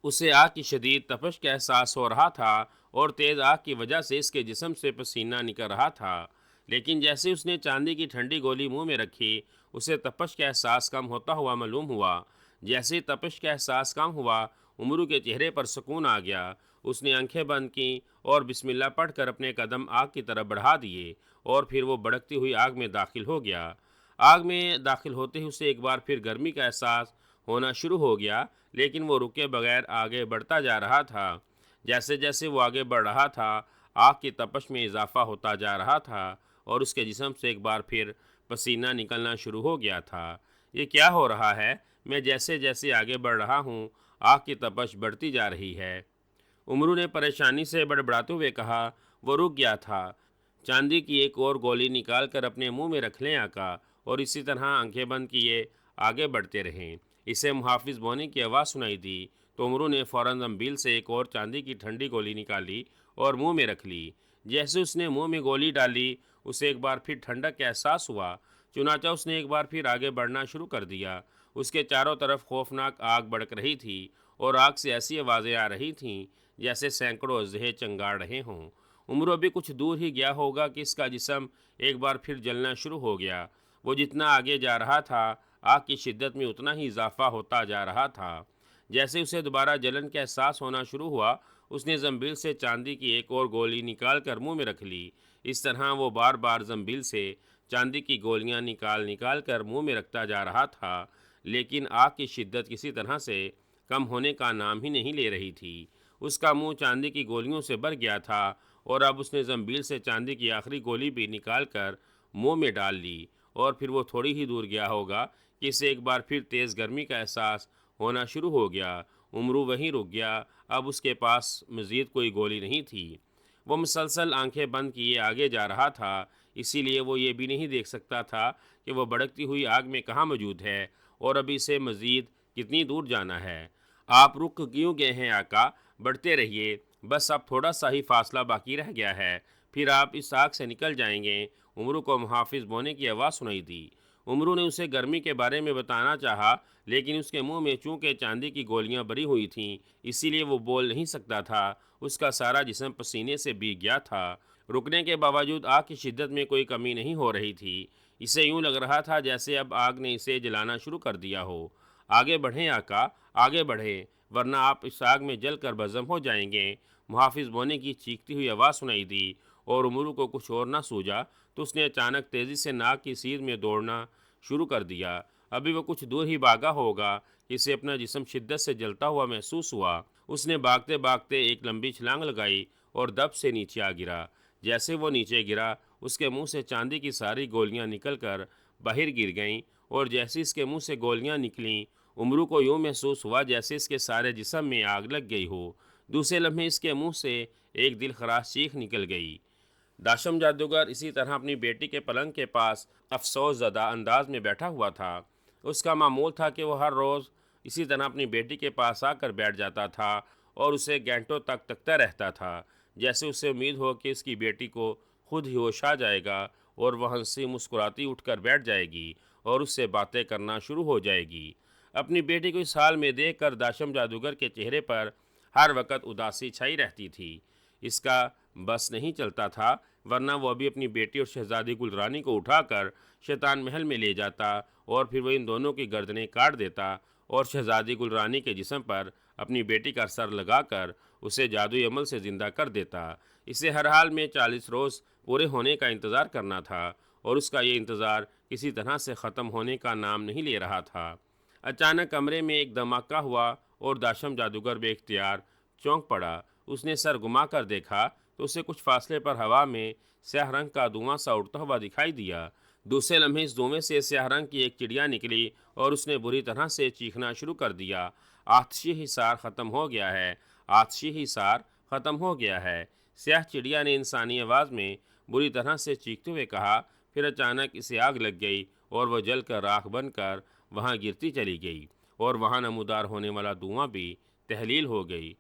उसे आग की शदीद तपश का एहसास हो रहा था, और तेज़ आग की वजह से इसके जिस्म से पसीना निकल रहा था। लेकिन जैसे उसने चांदी की ठंडी गोली मुंह में रखी, उसे तपश का एहसास कम होता हुआ मालूम हुआ। जैसे तपश का एहसास कम हुआ, उमरू के चेहरे पर सुकून आ गया। उसने आंखें बंद की और बिस्मिल्लाह पढ़कर अपने कदम आग की तरफ बढ़ा दिए, और फिर वो भड़कती हुई आग में दाखिल हो गया। आग में दाखिल होते ही उसे एक बार फिर गर्मी का एहसास होना शुरू हो गया, लेकिन वो रुके बगैर आगे बढ़ता जा रहा था। जैसे जैसे वो आगे बढ़ रहा था, आग की तपश में इजाफा होता जा रहा था, और उसके जिस्म से एक बार फिर पसीना निकलना शुरू हो गया था। ये क्या हो रहा है? मैं जैसे जैसे आगे बढ़ रहा हूँ, आग की तपश बढ़ती जा रही है। उमरू ने परेशानी से बड़बड़ाते हुए कहा। वो रुक गया था। चांदी की एक और गोली निकाल कर अपने मुंह में रख लें आका, और इसी तरह आंखें बंद किए आगे बढ़ते रहें। इसे मुहाफिज बोने की आवाज़ सुनाई दी तो उमरू ने फ़ौरन जंबील से एक और चांदी की ठंडी गोली निकाली और मुंह में रख ली। जैसे उसने मुंह में गोली डाली, उसे एक बार फिर ठंडक का एहसास हुआ। चुनाचा उसने एक बार फिर आगे बढ़ना शुरू कर दिया। उसके चारों तरफ खौफनाक आग भड़क रही थी, और आग से ऐसी आवाज़ें आ रही थीं जैसे सैकड़ों अजहे चंगाड़ रहे हों। उम्र अभी कुछ दूर ही गया होगा कि इसका जिस्म एक बार फिर जलना शुरू हो गया। वो जितना आगे जा रहा था, आग की शिद्दत में उतना ही इजाफा होता जा रहा था। जैसे उसे दोबारा जलन का एहसास होना शुरू हुआ, उसने जंबील से चांदी की एक और गोली निकाल कर मुँह में रख ली। इस तरह वो बार बार जंबील से चांदी की गोलियां निकाल निकाल कर मुँह में रखता जा रहा था, लेकिन आग की शिद्दत किसी तरह से कम होने का नाम ही नहीं ले रही थी। उसका मुंह चांदी की गोलियों से भर गया था और अब उसने जंबील से चांदी की आखिरी गोली भी निकाल कर मुँह में डाल ली और फिर वो थोड़ी ही दूर गया होगा कि इसे एक बार फिर तेज़ गर्मी का एहसास होना शुरू हो गया। उमरू वहीं रुक गया। अब उसके पास मज़ीद कोई गोली नहीं थी। वो मुसलसल आंखें बंद किए आगे जा रहा था, इसीलिए वो ये भी नहीं देख सकता था कि वह भड़कती हुई आग में कहाँ मौजूद है और अभी से मज़ीद कितनी दूर जाना है। आप रुक क्यों गए हैं आका? बढ़ते रहिए, बस अब थोड़ा सा ही फासला बाकी रह गया है, फिर आप इस आग से निकल जाएंगे। उमरू को मुहाफिज बोने की आवाज़ सुनाई दी। उमरू ने उसे गर्मी के बारे में बताना चाहा, लेकिन उसके मुंह में चूंकि चांदी की गोलियां भरी हुई थीं, इसीलिए वो बोल नहीं सकता था। उसका सारा जिस्म पसीने से भीग गया था। रुकने के बावजूद आग की शिद्दत में कोई कमी नहीं हो रही थी। इसे यूं लग रहा था जैसे अब आग ने इसे जलाना शुरू कर दिया हो। आगे बढ़ें आका, आगे बढ़ें, वरना आप इस आग में जल कर भस्म हो जाएंगे। मुहाफिज बोने की चीखती हुई आवाज़ सुनाई दी और उमरू को कुछ और ना सूझा तो उसने अचानक तेज़ी से नाक की सीध में दौड़ना शुरू कर दिया। अभी वो कुछ दूर ही भागा होगा कि इसे अपना जिस्म शिद्दत से जलता हुआ महसूस हुआ। उसने भागते भागते एक लंबी छलांग लगाई और दब से नीचे आ गिरा। जैसे वो नीचे गिरा, उसके मुंह से चांदी की सारी गोलियां निकलकर बाहर गिर गईं और जैसे इसके मुंह से गोलियां निकलीं, उमरू को यूं महसूस हुआ जैसे इसके सारे जिस्म में आग लग गई हो। दूसरे लम्हे इसके मुंह से एक दिल खराश चीख निकल गई। दाशम जादूगर इसी तरह अपनी बेटी के पलंग के पास अफसोस ज़दा अंदाज में बैठा हुआ था। उसका मामूल था कि वह हर रोज़ इसी तरह अपनी बेटी के पास आकर बैठ जाता था और उसे घंटों तक तकता रहता था, जैसे उसे उम्मीद हो कि उसकी बेटी को खुद ही होश आ जाएगा और वह हंसी मुस्कुराती उठकर बैठ जाएगी और उससे बातें करना शुरू हो जाएगी। अपनी बेटी को इस हाल में देखकर दाशम जादूगर के चेहरे पर हर वक्त उदासी छाई रहती थी। इसका बस नहीं चलता था, वरना वो अभी अपनी बेटी और शहजादी गुलरानी को उठाकर शैतान महल में ले जाता और फिर वो इन दोनों की गर्दनें काट देता और शहजादी गुलरानी के जिस्म पर अपनी बेटी का सर लगाकर उसे जादुई अमल से ज़िंदा कर देता। इसे हर हाल में 40 रोज़ पूरे होने का इंतज़ार करना था और उसका ये इंतज़ार किसी तरह से ख़त्म होने का नाम नहीं ले रहा था। अचानक कमरे में एक धमाका हुआ और दाशम जादूगर बेख्तियार चौंक पड़ा। उसने सर घुमा कर देखा तो उसे कुछ फासले पर हवा में स्याह रंग का धुआं सा उड़ता हुआ दिखाई दिया। दूसरे लम्हे इस धुएं से स्याह रंग की एक चिड़िया निकली और उसने बुरी तरह से चीखना शुरू कर दिया। आतिशी हिसार ख़त्म हो गया है, आतिशी हिसार ख़त्म हो गया है। स्याह चिड़िया ने इंसानी आवाज़ में बुरी तरह से चीखते हुए कहा। फिर अचानक इसे आग लग गई और वह जलकर राख बनकर वहाँ गिरती चली गई और वहाँ नमूदार होने वाला धुआं भी तहलील हो गई।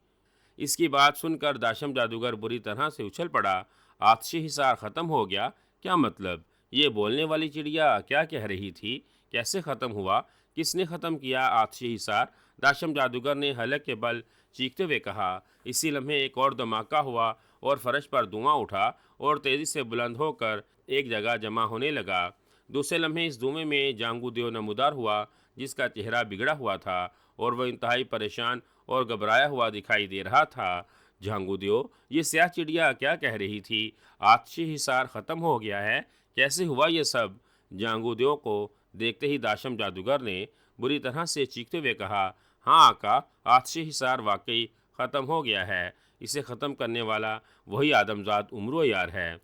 इसकी बात सुनकर दाशम जादूगर बुरी तरह से उछल पड़ा। आतिशी हिसार ख़त्म हो गया? क्या मतलब? ये बोलने वाली चिड़िया क्या कह रही थी? कैसे ख़त्म हुआ? किसने ख़त्म किया आतिशी हिसार? दाशम जादूगर ने हलक के बल चीखते हुए कहा। इसी लम्हे एक और धमाका हुआ और फर्श पर धुआं उठा और तेज़ी से बुलंद होकर एक जगह जमा होने लगा। दूसरे लम्हे इस धुएं में जांगू देव नमूदार हुआ, जिसका चेहरा बिगड़ा हुआ था और वह इंतहाई परेशान और घबराया हुआ दिखाई दे रहा था। झांगू दियो, ये स्याह चिड़िया क्या कह रही थी? आतिशी हिसार ख़त्म हो गया है? कैसे हुआ ये सब? झांगू दियो को देखते ही दाशम जादूगर ने बुरी तरह से चीखते हुए कहा, हाँ आका, आतिशी हिसार वाकई ख़त्म हो गया है। इसे ख़त्म करने वाला वही आदमजाद उमरो यार है।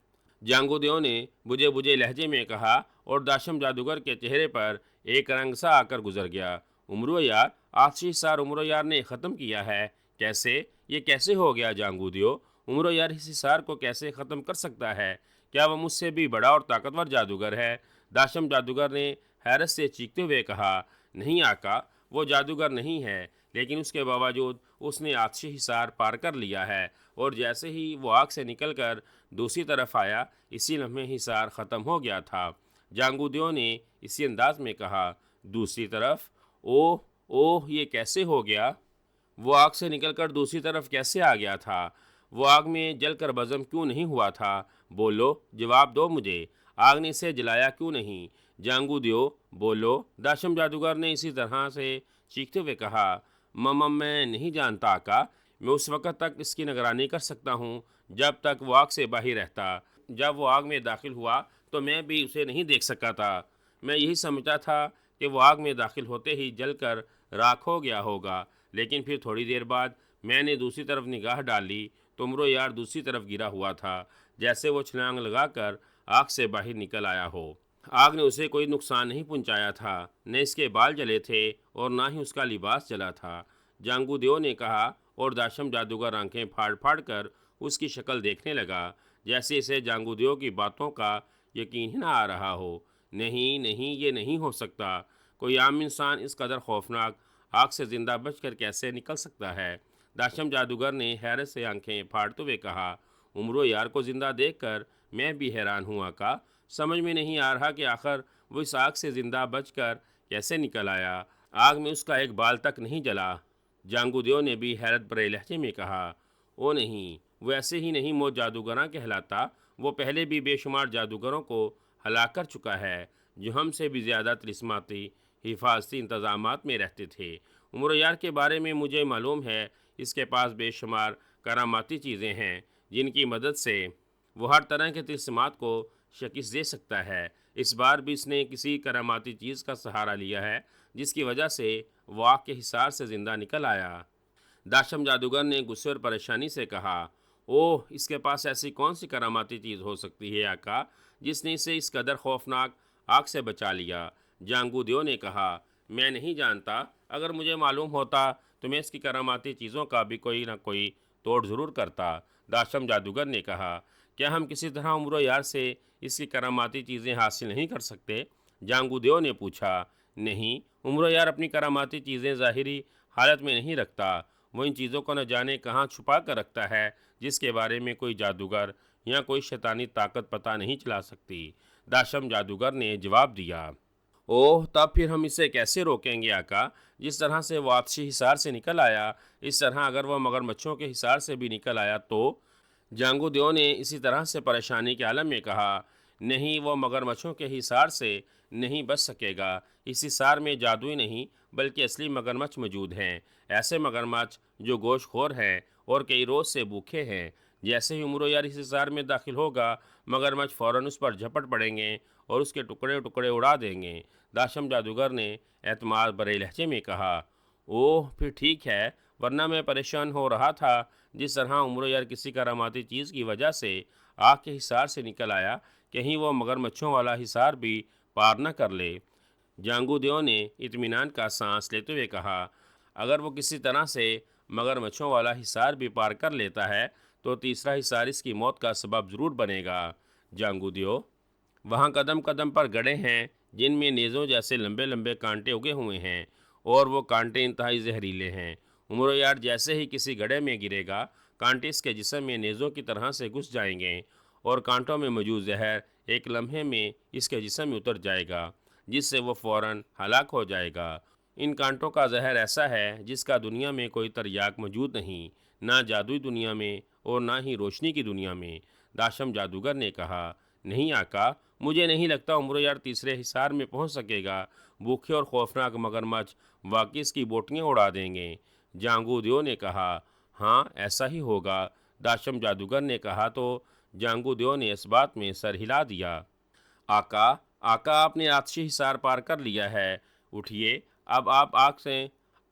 झांगू दियो ने बुझे बुझे लहजे में कहा और दाशम जादूगर के चेहरे पर एक रंग सा आकर गुजर गया। उमरो यार? आतिशी हिसार उमरो यार ने ख़त्म किया है? कैसे? ये कैसे हो गया झांगू दियो? उमरो यार इस हिसार को कैसे ख़त्म कर सकता है? क्या वह मुझसे भी बड़ा और ताकतवर जादूगर है? दाशम जादूगर ने हैरत से चीखते हुए कहा, नहीं आका, वो जादूगर नहीं है, लेकिन उसके बावजूद उसने आतिशी हिसार पार कर लिया है और जैसे ही वो आग से निकलकर दूसरी तरफ आया, इसी लम्हे हिसार ख़त्म हो गया था। झांगू दियो ने इसी अंदाज में कहा, दूसरी तरफ? ओह ओह, ये कैसे हो गया? वो आग से निकलकर दूसरी तरफ कैसे आ गया था? वो आग में जलकर भस्म क्यों नहीं हुआ था? बोलो, जवाब दो मुझे। आग ने इसे जलाया क्यों नहीं? झांगू दियो, बोलो। दाशम जादूगर ने इसी तरह से चीखते हुए कहा, मैं नहीं जानता आका, मैं उस वक़्त तक इसकी निगरानी कर सकता हूँ जब तक वो आग से बाहर रहता। जब वो आग में दाखिल हुआ तो मैं भी उसे नहीं देख सका था। मैं यही समझता था कि वो आग में दाखिल होते ही जलकर राख हो गया होगा, लेकिन फिर थोड़ी देर बाद मैंने दूसरी तरफ निगाह डाली तो उमरो यार दूसरी तरफ गिरा हुआ था, जैसे वो छलांग लगाकर आग से बाहर निकल आया हो। आग ने उसे कोई नुकसान नहीं पहुंचाया था, न इसके बाल जले थे और ना ही उसका लिबास जला था। जांगू ने कहा, और दाशम जादूगर आंखें फाड़ फाड़ कर उसकी शक्ल देखने लगा, जैसे इसे जांगू की बातों का यकीन ही ना आ रहा हो। नहीं नहीं, ये नहीं हो सकता। कोई आम इंसान इस कदर खौफनाक आग से जिंदा बचकर कैसे निकल सकता है? दाशम जादूगर ने हैरत से आंखें फाड़ते हुए कहा, उमरो यार को जिंदा देखकर मैं भी हैरान हूँ आका। समझ में नहीं आ रहा कि आखिर वो इस आग से जिंदा बचकर कैसे निकल आया। आग में उसका एक बाल तक नहीं जला। जांगू ने भी हैरत भरे लहजे में कहा, ओ नहीं, वो ऐसे ही नहीं मौत जादूगरां कहलाता। वो पहले भी बेशुमार जादूगरों को हलाक कर चुका है, जो हमसे भी ज़्यादा तिलिस्माती हिफाजती इंतजामात में रहते थे। उमर यार के बारे में मुझे मालूम है, इसके पास बेशुमार करामाती चीज़ें हैं जिनकी मदद से वो हर तरह के तिलिस्मात को शिकस्त दे सकता है। इस बार भी इसने किसी करामाती चीज़ का सहारा लिया है, जिसकी वजह से वो आग के हिसार से ज़िंदा निकल आया। दाशम जादूगर ने गुस्से और परेशानी से कहा, ओह, इसके पास ऐसी कौन सी करामाती चीज़ हो सकती है आका, जिसने इसे इस कदर खौफनाक आग से बचा लिया? जांगू ने कहा, मैं नहीं जानता। अगर मुझे मालूम होता तो मैं इसकी करामाती चीज़ों का भी कोई ना कोई तोड़ ज़रूर करता। दाशम जादूगर ने कहा, क्या हम किसी तरह उम्र यार से इसकी करामाती चीज़ें हासिल नहीं कर सकते? जांगू ने पूछा। नहीं, उम्र यार अपनी करामाती चीज़ें ज़ाहिरी हालत में नहीं रखता। वो इन चीज़ों को न जाने कहाँ छुपा कर रखता है, जिसके बारे में कोई जादूगर या कोई शैतानी ताकत पता नहीं चला सकती। दाशम जादूगर ने जवाब दिया, ओह, तब फिर हम इसे कैसे रोकेंगे आका? जिस तरह से वो आपसी हिसार से निकल आया, इस तरह अगर वह मगरमच्छों के हिसार से भी निकल आया तो? जांगू ने इसी तरह से परेशानी के आलम में कहा, नहीं, वो मगरमच्छों के हिसार से नहीं बच सकेगा। इस हिसार में जादुई नहीं बल्कि असली मगरमच्छ मौजूद हैं। ऐसे मगरमच्छ जो गोश्तखोर हैं और कई रोज़ से भूखे हैं। जैसे ही उमरो यार इस हिसार में दाखिल होगा, मगरमच्छ फ़ौरन उस पर झपट पड़ेंगे और उसके टुकड़े टुकड़े उड़ा देंगे। दाशम जादूगर ने एतमाद भरे लहजे में कहा, ओह, फिर ठीक है, वरना मैं परेशान हो रहा था। जिस तरह उम्र यार किसी करामाती चीज़ की वजह से आग के हिसार से निकल आया, कहीं वो मगरमच्छों वाला हिसार भी पार न कर ले। जांगू ने इत्मीनान का सांस लेते हुए कहा, अगर वो किसी तरह से मगरमच्छों वाला हिसार भी पार कर लेता है तो तीसरा हिसार इसकी मौत का सबब ज़रूर बनेगा। जांगू वहाँ कदम कदम पर गड़े हैं जिनमें नेज़ों जैसे लंबे लंबे कांटे उगे हुए हैं और वो कांटे इंतहाई जहरीले हैं। उमर यार जैसे ही किसी गड्ढे में गिरेगा, कांटे इसके जिस्म में नेज़ों की तरह से घुस जाएंगे और कांटों में मौजूद जहर एक लम्हे में इसके जिस्म में उतर जाएगा, जिससे वो फ़ौरन हलाक हो जाएगा। इन कांटों का जहर ऐसा है जिसका दुनिया में कोई तर्याक मौजूद नहीं, ना जादुई दुनिया में और ना ही रोशनी की दुनिया में। दाशम जादूगर ने कहा, नहीं आका, मुझे नहीं लगता उम्र यार तीसरे हिसार में पहुंच सकेगा। भूखे और खौफनाक मगरमच्छ वाकई इसकी बोटियाँ उड़ा देंगे। जांगू ने कहा, हाँ, ऐसा ही होगा। दाशम जादूगर ने कहा तो जांगू ने इस बात में सर हिला दिया। आका, आका, आपने आतशी हिसार पार कर लिया है। उठिए, अब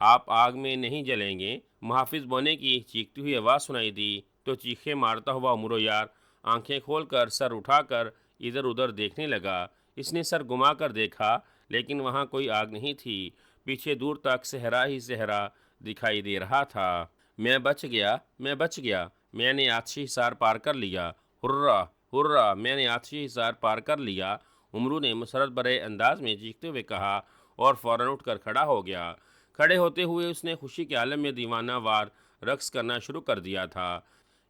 आप आग में नहीं जलेंगे। मुहाफिज बोने की चीखती हुई आवाज़ सुनाई दी तो चीखे मारता हुआ उमरो यार आंखें खोलकर सर उठाकर इधर उधर देखने लगा। इसने सर घुमाकर देखा, लेकिन वहाँ कोई आग नहीं थी। पीछे दूर तक सहरा ही सहरा दिखाई दे रहा था। मैं बच गया, मैं बच गया, मैंने आतशी हिसार पार कर लिया। हुर्रा हुर्रा, मैंने आतशी हिसार पार कर लिया, उमरू ने मसरत भरे अंदाज में चीखते हुए कहा और फ़ौरन उठकर खड़ा हो गया। खड़े होते हुए उसने खुशी के आलम में दीवाना वार रक्स करना शुरू कर दिया था।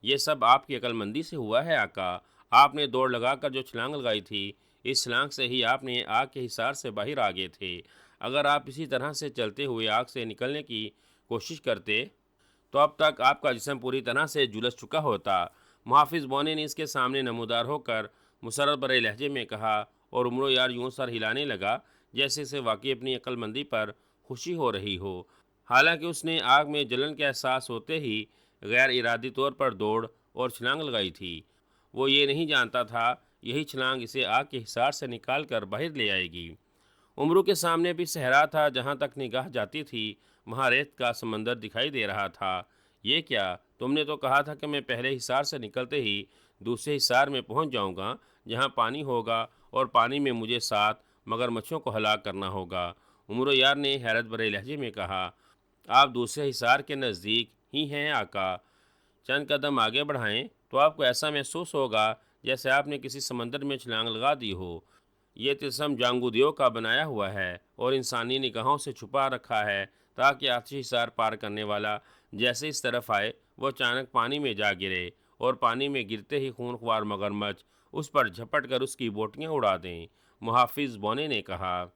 ये सब आपकी अक्लमंदी से हुआ है आका। आपने दौड़ लगाकर जो छलांग लगाई थी, इस छलांग से ही आपने आग के हिसार से बाहर आ गए थे। अगर आप इसी तरह से चलते हुए आग से निकलने की कोशिश करते तो अब तक आपका जिस्म पूरी तरह से झुलस चुका होता। मुहाफिज बोने ने इसके सामने नमूदार होकर मुसर्रत भरे लहजे में कहा और उमरो यार यूं सर हिलाने लगा जैसे इसे वाकई अपनी अक्लमंदी पर खुशी हो रही हो। हालांकि उसने आग में जलन का एहसास होते ही गैर इरादी तौर पर दौड़ और छलांग लगाई थी। वो ये नहीं जानता था यही छलांग इसे आग के हिसार से निकाल कर बाहर ले आएगी। उमरू के सामने भी सहरा था, जहाँ तक निगाह जाती थी वहाँ रेत का समंदर दिखाई दे रहा था। ये क्या, तुमने तो कहा था कि मैं पहले हिसार से निकलते ही दूसरे हिसार में पहुँच जाऊँगा, जहाँ पानी होगा और पानी में मुझे साथ मगरमच्छों को हलाक करना होगा। उमरो यार ने हैरत भरे लहजे में कहा, आप दूसरे हिसार के नज़दीक ही हैं आका। चंद कदम आगे बढ़ाएं तो आपको ऐसा महसूस होगा जैसे आपने किसी समंदर में छलांग लगा दी हो। ये तिलस्म जांगुदियों का बनाया हुआ है और इंसानी निगाहों से छुपा रखा है, ताकि आतिशी हिसार पार करने वाला जैसे इस तरफ आए वो अचानक पानी में जा गिरे और पानी में गिरते ही खूनख्वार मगरमच्छ उस पर झपट कर उसकी बोटियां उड़ा दें। मुहाफिज बोने ने कहा,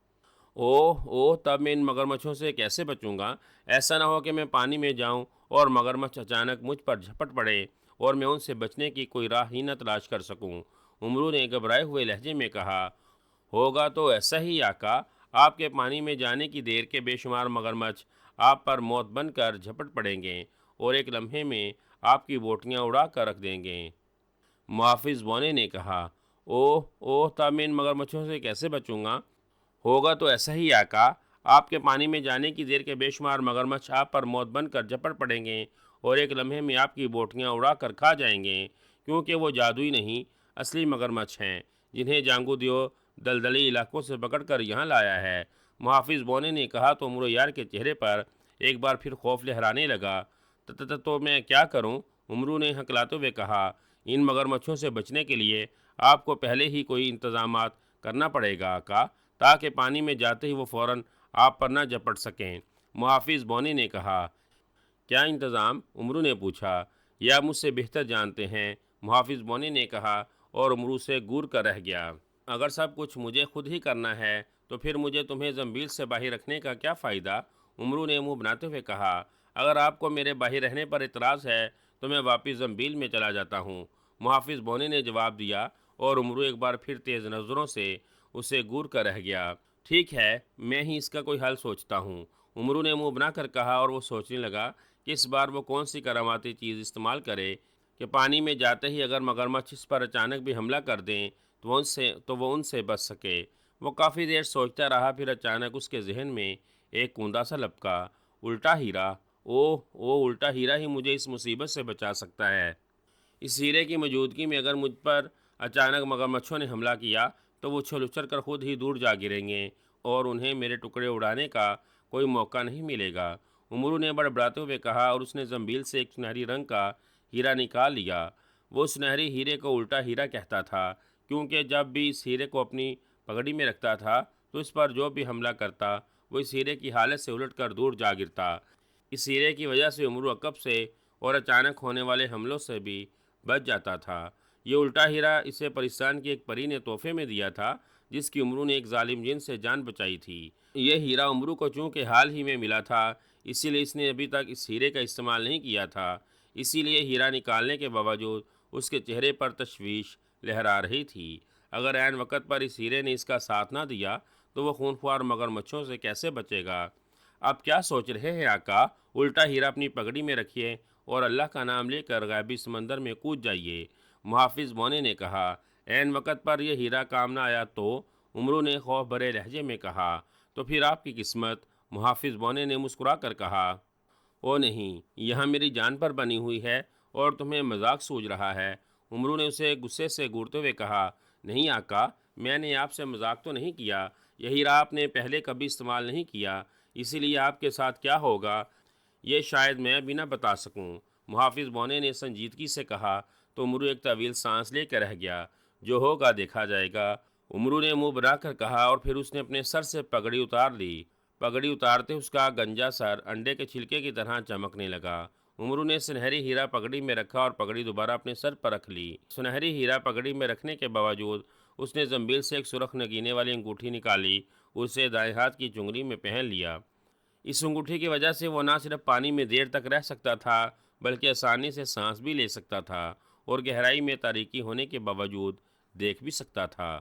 ओह ओह, तब मैं इन मगरमच्छों से कैसे बचूंगा? ऐसा ना हो कि मैं पानी में जाऊं और मगरमच्छ अचानक मुझ पर झपट पड़े और मैं उनसे बचने की कोई राह ही न तलाश कर सकूं। उमरू ने घबराए हुए लहजे में कहा, होगा तो ऐसा ही आका। आपके पानी में जाने की देर के बेशुमार मगरमच्छ आप पर मौत बनकर झपट पड़ेंगे और एक लम्हे में आपकी बोटियां उड़ा कर रख देंगे। मुहाफिज बोने ने कहा, ओह ओह, तब मैं इन मगरमच्छों से कैसे बचूंगा? होगा तो ऐसा ही आका। आपके पानी में जाने की देर के बेशुमार मगरमच्छ आप पर मौत बनकर झपट पड़ेंगे और एक लम्हे में आपकी बोटियां उड़ा कर खा जाएंगे, क्योंकि वो जादुई नहीं, असली मगरमच्छ हैं, जिन्हें जांगुदियो दलदली इलाकों से पकड़कर यहाँ लाया है। मुहाफिज बोने ने कहा तो उमरो यार के चेहरे पर एक बार फिर खौफ लहराने लगा। तो मैं क्या करूं? उमरू ने हकलाते हुए कहा, इन मगरमच्छों से बचने के लिए आपको पहले ही कोई इंतजामात करना पड़ेगा आका, ताकि पानी में जाते ही वो फ़ौरन आप पर न झपट सकें। मुहाफिज बोनी ने कहा, क्या इंतज़ाम? उमरू ने पूछा। या मुझसे बेहतर जानते हैं, मुहाफिज बोनी ने कहा और उमरू से घूर कर रह गया। अगर सब कुछ मुझे खुद ही करना है तो फिर मुझे तुम्हें जंबील से बाहर रखने का क्या फ़ायदा? उमरू ने मुंह बनाते हुए कहा, अगर आपको मेरे बाहर रहने पर इतराज़ है तो मैं वापस जंबील में चला जाता हूँ। मुहाफिज बोनी ने जवाब दिया और उमरू एक बार फिर तेज़ नज़रों से उसे घूर कर रह गया। ठीक है, मैं ही इसका कोई हल सोचता हूँ, उमरू ने मुंह बनाकर कहा और वो सोचने लगा कि इस बार वो कौन सी करामाती चीज़ इस्तेमाल करे कि पानी में जाते ही अगर मगरमच्छ इस पर अचानक भी हमला कर दें तो वो उनसे बच सके। वो काफ़ी देर सोचता रहा, फिर अचानक उसके जहन में एक कूंदा सा लपका, उल्टा हीरा। ओह ओह, उल्टा हीरा ही मुझे इस मुसीबत से बचा सकता है। इस हीरे की मौजूदगी में अगर मुझ पर अचानक मगरमच्छों ने हमला किया तो वो उछल उछल कर खुद ही दूर जा गिरेंगे और उन्हें मेरे टुकड़े उड़ाने का कोई मौका नहीं मिलेगा। उमरू ने बड़बड़ाते हुए कहा और उसने जंबील से एक सुनहरी रंग का हीरा निकाल लिया। वो सुनहरी हीरे को उल्टा हीरा कहता था, क्योंकि जब भी इस हीरे को अपनी पगड़ी में रखता था तो इस पर जो भी हमला करता वो इस हीरे की हालत से उलट कर दूर जा गिरता। इस हीरे की वजह से उमरू अकब से और अचानक होने वाले हमलों से भी बच जाता था। ये उल्टा हीरा इसे पाकिस्तान की एक परी ने तोहफे में दिया था, जिसकी उमरू ने एक जालिम जिन से जान बचाई थी। यह हीरा उमरू को चूँकि हाल ही में मिला था, इसीलिए इसने अभी तक इस हीरे का इस्तेमाल नहीं किया था। इसीलिए हीरा निकालने के बावजूद उसके चेहरे पर तशवीश लहरा रही थी। अगर ऐन वक़्त पर इस हीरे ने इसका साथ ना दिया तो वह खूनख्वार मगरमच्छों से कैसे बचेगा? आप क्या सोच रहे हैं आका? उल्टा हीरा अपनी पगड़ी में रखिए और अल्लाह का नाम लेकर गायबी समंदर में कूद जाइए। मुहाफिज बोने ने कहा। ऐन वक़्त पर यह हीरा काम ना आया तो? उमरू ने खौफ भरे लहजे में कहा। तो फिर आपकी किस्मत, मुहाफिज बोने ने मुस्कुरा कर कहा। ओ नहीं, यहाँ मेरी जान पर बनी हुई है और तुम्हें मजाक सूझ रहा है। उमरू ने उसे गुस्से से घूरते हुए कहा, नहीं आका, मैंने आपसे मजाक तो नहीं किया। यह हीरा आपने पहले कभी इस्तेमाल नहीं किया, इसीलिए आपके साथ क्या होगा ये शायद मैं भी ना बता सकूं। मुहाफिज बोने ने संजीदगी से कहा तो उमरू एक तवील सांस लेकर रह गया। जो होगा देखा जाएगा, उमरू ने मुंह बनाकर कहा और फिर उसने अपने सर से पगड़ी उतार ली। पगड़ी उतारते उसका गंजा सर अंडे के छिलके की तरह चमकने लगा। उमरू ने सुनहरी हीरा पगड़ी में रखा और पगड़ी दोबारा अपने सर पर रख ली। सुनहरी हीरा पगड़ी में रखने के बावजूद उसने जंबील से एक सुरख नगीने वाली अंगूठी निकाली, उसे दाएं हाथ की चुंगली में पहन लिया। इस अंगूठी की वजह से वो ना सिर्फ पानी में देर तक रह सकता था, बल्कि आसानी से सांस भी ले सकता था और गहराई में तारीकी होने के बावजूद देख भी सकता था।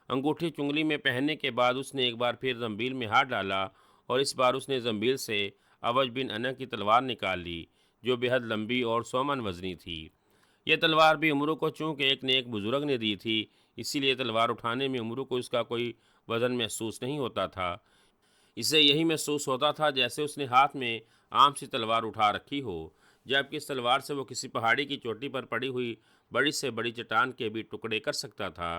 अंगूठी चुंगली में पहनने के बाद उसने एक बार फिर जंबील में हाथ डाला और इस बार उसने जंबील से अवज बिन अना की तलवार निकाल ली। जो बेहद लंबी और 100 मन वजनी थी। यह तलवार भी उमरू को चूँकि एक नेक बुजुर्ग ने दी थी, इसीलिए तलवार उठाने में उमरू को इसका कोई वज़न महसूस नहीं होता था। इसे यही महसूस होता था जैसे उसने हाथ में आम सी तलवार उठा रखी हो, जबकि इस तलवार से वो किसी पहाड़ी की चोटी पर पड़ी हुई बड़ी से बड़ी चट्टान के भी टुकड़े कर सकता था।